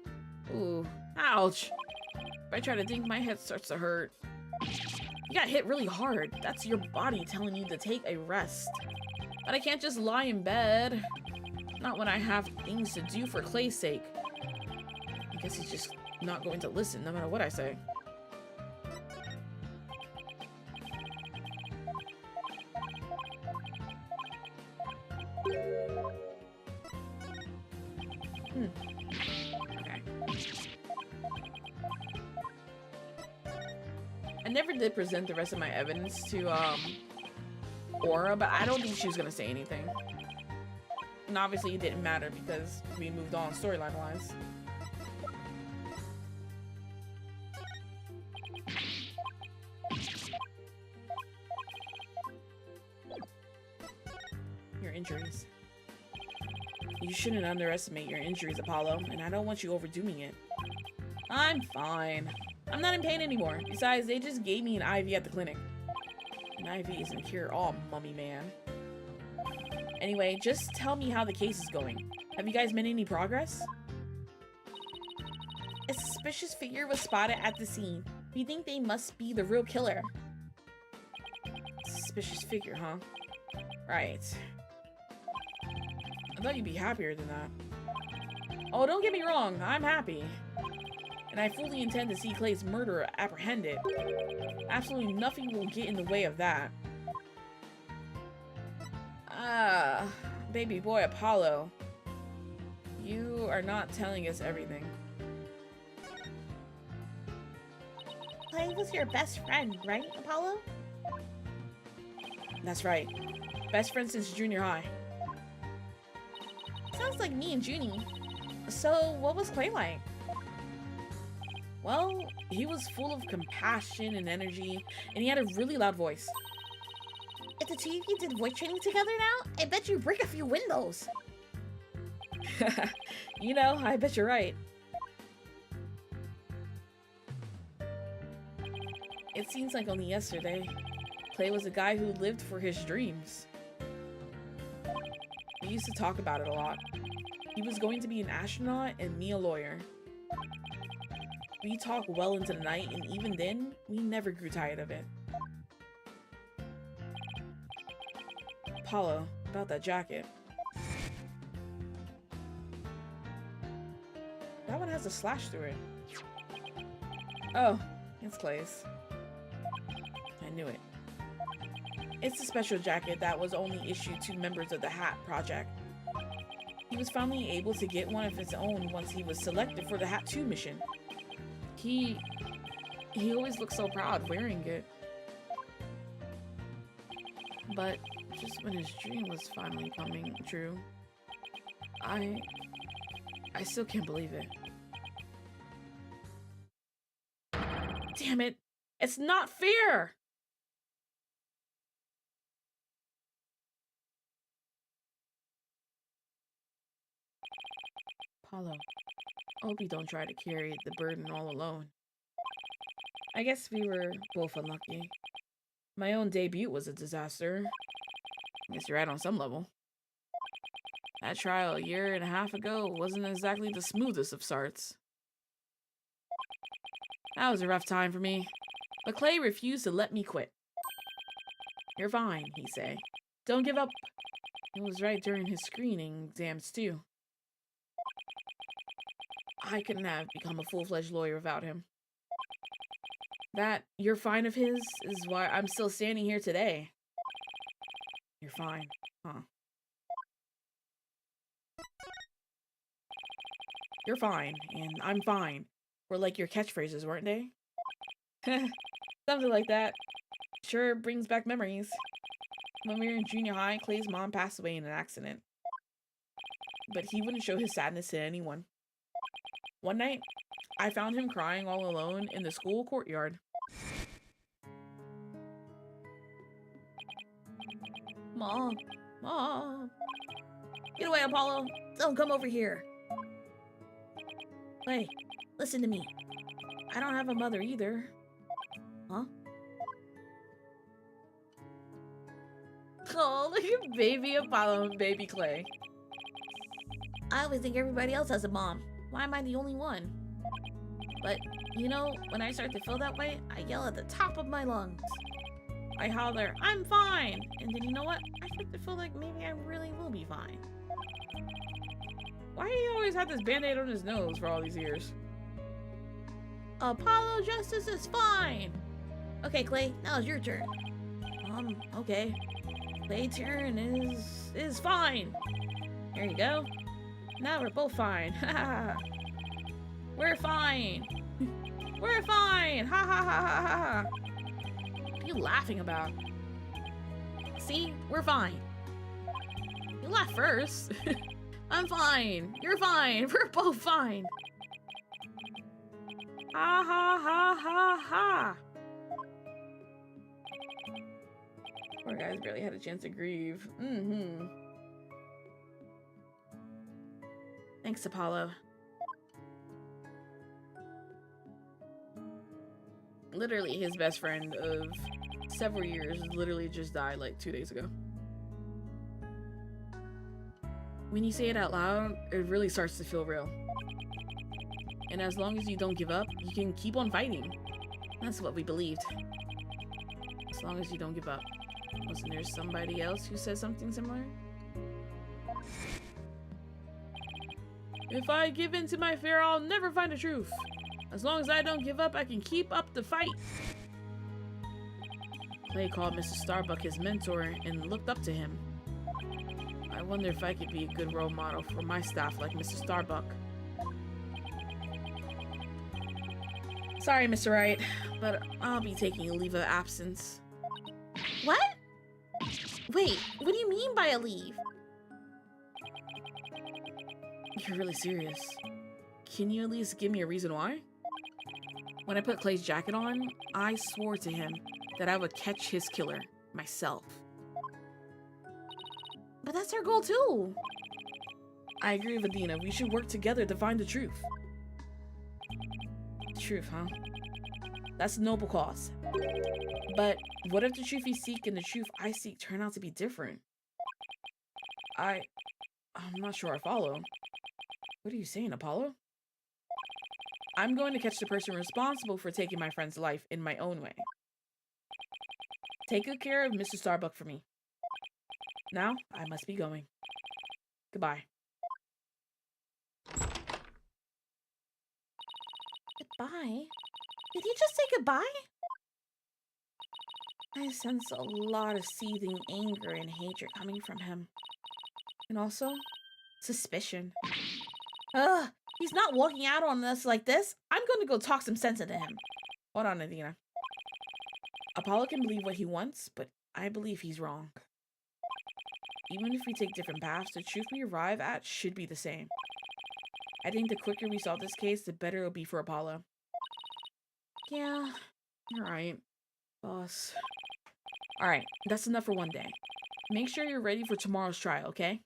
Ooh, ouch. If I try to think, my head starts to hurt. You got hit really hard. That's your body telling you to take a rest. But I can't just lie in bed. Not when I have things to do for Clay's sake. I guess he's just not going to listen no matter what I say. Okay. I never did present the rest of my evidence to, Aura, but I don't think she was gonna say anything. And obviously it didn't matter because we moved on storyline-wise. Your injuries. You shouldn't underestimate your injuries, Apollo, and I don't want you overdoing it. I'm fine. I'm not in pain anymore. Besides, they just gave me an IV at the clinic. An IV isn't cure all, mummy man. Anyway, just tell me how the case is going. Have you guys made any progress? A suspicious figure was spotted at the scene. We think they must be the real killer. Suspicious figure, huh? Right. I thought you'd be happier than that. Oh, don't get me wrong, I'm happy. And I fully intend to see Clay's murderer apprehended. Absolutely nothing will get in the way of that. Ah, baby boy Apollo. You are not telling us everything. Clay was your best friend, right, Apollo? That's right. Best friend since junior high. Sounds like me and Junie. So, what was Clay like? Well, he was full of compassion and energy, and he had a really loud voice. If the two of you did voice training together now, I bet you break a few windows. You know, I bet you're right. It seems like only yesterday, Clay was a guy who lived for his dreams. We used to talk about it a lot. He was going to be an astronaut and me a lawyer. We talked well into the night, and even then, we never grew tired of it. Apollo, about that jacket. That one has a slash through it. Oh, it's Clay's. I knew it. It's a special jacket that was only issued to members of the Hat Project. He was finally able to get one of his own once he was selected for the Hat 2 mission. He always looked so proud wearing it. But just when his dream was finally coming true, I still can't believe it. Damn it! It's not fair! Apollo, I hope you don't try to carry the burden all alone. I guess we were both unlucky. My own debut was a disaster. I guess you're right on some level. That trial a year and a half ago wasn't exactly the smoothest of starts. That was a rough time for me, but Clay refused to let me quit. You're fine, he said. Don't give up. It was right during his screening exams, too. I couldn't have become a full-fledged lawyer without him. That "you're fine" of his is why I'm still standing here today. You're fine, huh? you're fine, and I'm fine were like your catchphrases, weren't they? Something like that. Sure brings back memories. When we were in junior high, Clay's mom passed away in an accident. But he wouldn't show his sadness to anyone. One night, I found him crying all alone in the school courtyard. Mom. Mom. Get away, Apollo. Don't come over here. Hey, listen to me. I don't have a mother either. Huh? Oh, look at baby Apollo and baby Clay. I always think everybody else has a mom. Why am I the only one? But, you know, when I start to feel that way, I yell at the top of my lungs. I holler, I'm fine! And then you know what? I start to feel like maybe I really will be fine. Why do he always have this band-aid on his nose for all these years? Apollo Justice is fine! Okay, Clay, now it's your turn. Okay. Clay's turn is fine. There you go. Now we're both fine. We're fine. We're fine. Ha ha ha ha ha. What are you laughing about? See? We're fine. You laugh first. I'm fine. You're fine. We're both fine. Ha ha ha ha ha. Poor guys barely had a chance to grieve. Thanks, Apollo. Literally, his best friend of several years literally just died like 2 days ago. When you say it out loud, it really starts to feel real. And as long as you don't give up, you can keep on fighting. That's what we believed. As long as you don't give up. Wasn't there somebody else who said something similar? If I give in to my fear, I'll never find the truth. As long as I don't give up, I can keep up the fight. Clay called Mr. Starbuck his mentor and looked up to him. I wonder if I could be a good role model for my staff like Mr. Starbuck. Sorry, Mr. Wright, but I'll be taking a leave of absence. What? Wait, what do you mean by a leave? You're really serious. Can you at least give me a reason why? When I put Clay's jacket on, I swore to him that I would catch his killer myself. But that's our goal too. I agree with Adina. We should work together to find the truth. Truth, huh? That's a noble cause. But what if the truth you seek and the truth I seek turn out to be different? I'm not sure I follow. What are you saying, Apollo? I'm going to catch the person responsible for taking my friend's life in my own way. Take good care of Mr. Starbuck for me. Now, I must be going. Goodbye. Goodbye? Did he just say goodbye? I sense a lot of seething anger and hatred coming from him. And also, suspicion. Ugh, he's not walking out on us like this. I'm going to go talk some sense into him. Hold on, Adina. Apollo can believe what he wants, but I believe he's wrong. Even if we take different paths, the truth we arrive at should be the same. I think the quicker we solve this case, the better it'll be for Apollo. Yeah, you're right, boss. Alright, that's enough for one day. Make sure you're ready for tomorrow's trial, okay?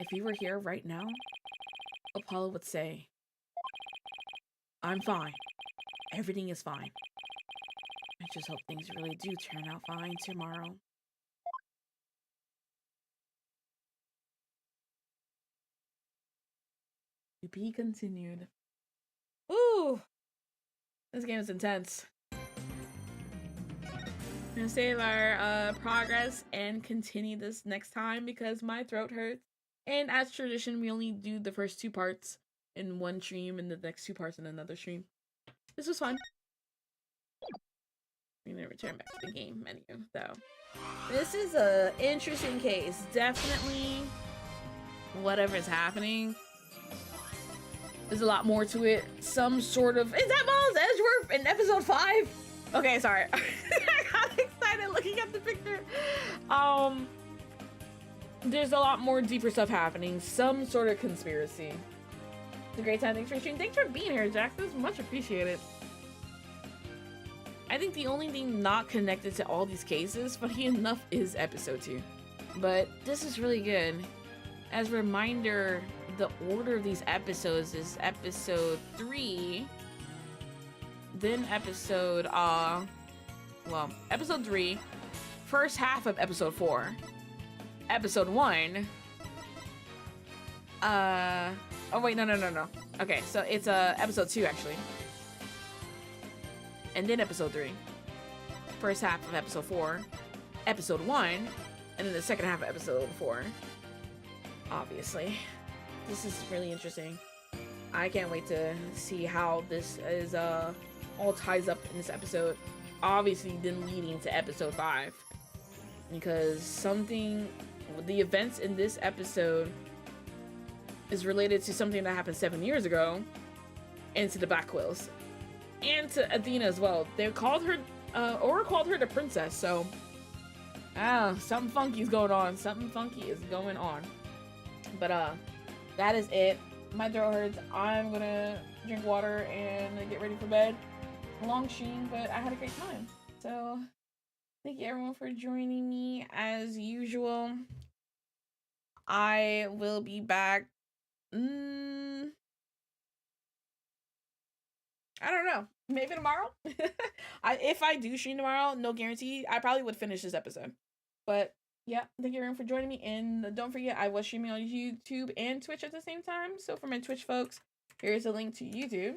If he were here right now, Apollo would say, I'm fine. Everything is fine. I just hope things really do turn out fine tomorrow. To be continued. Ooh! This game is intense. I'm gonna save our progress and continue this next time because my throat hurts. And as tradition, we only do the first 2 parts in one stream and the next 2 parts in another stream. This was fun. We're gonna return back to the game menu. So this is a interesting case. Definitely whatever's happening, there's a lot more to it. Some sort of, is that Miles Edgeworth in episode 5? Okay, sorry. I got excited looking at the picture. There's a lot more deeper stuff happening. Some sort of conspiracy. It's a great time. Thanks for streaming. Thanks for being here, Jack. This is much appreciated. I think the only thing not connected to all these cases, funny enough, is episode 2. But this is really good. As a reminder, the order of these episodes is episode 3, then episode 3, first half of episode 4, episode 1, oh wait, no. Okay, so it's episode 2 actually. And then episode 3, first half of episode 4, episode 1, and then the second half of episode 4. Obviously, this is really interesting. I can't wait to see how this is all ties up in this episode. Obviously, then leading to episode 5, because the events in this episode is related to something that happened 7 years ago, and to the Black Quills, and to Athena as well. They called her, Aura called her the princess. So, something funky is going on. Something funky is going on. But that is it. My throat hurts. I'm gonna drink water and get ready for bed. Long stream, but I had a great time. So thank you everyone for joining me as usual. I will be back. I don't know. Maybe tomorrow. If I do stream tomorrow, no guarantee. I probably would finish this episode. But yeah, thank you everyone for joining me. And don't forget, I was streaming on YouTube and Twitch at the same time. So for my Twitch folks, here's a link to YouTube.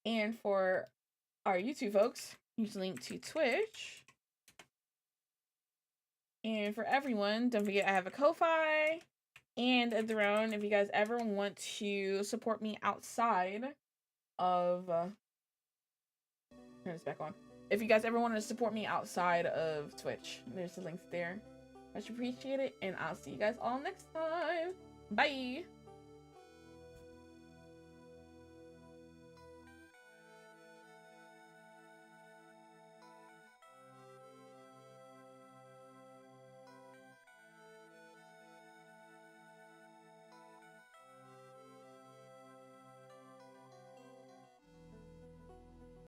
And for our YouTube folks, here's a link to Twitch. And for everyone, don't forget I have a Ko-Fi and a Throne. If you guys ever want to support me outside of... turn this back on. If you guys ever want to support me outside of Twitch, there's the links there. Much appreciated, and I'll see you guys all next time. Bye!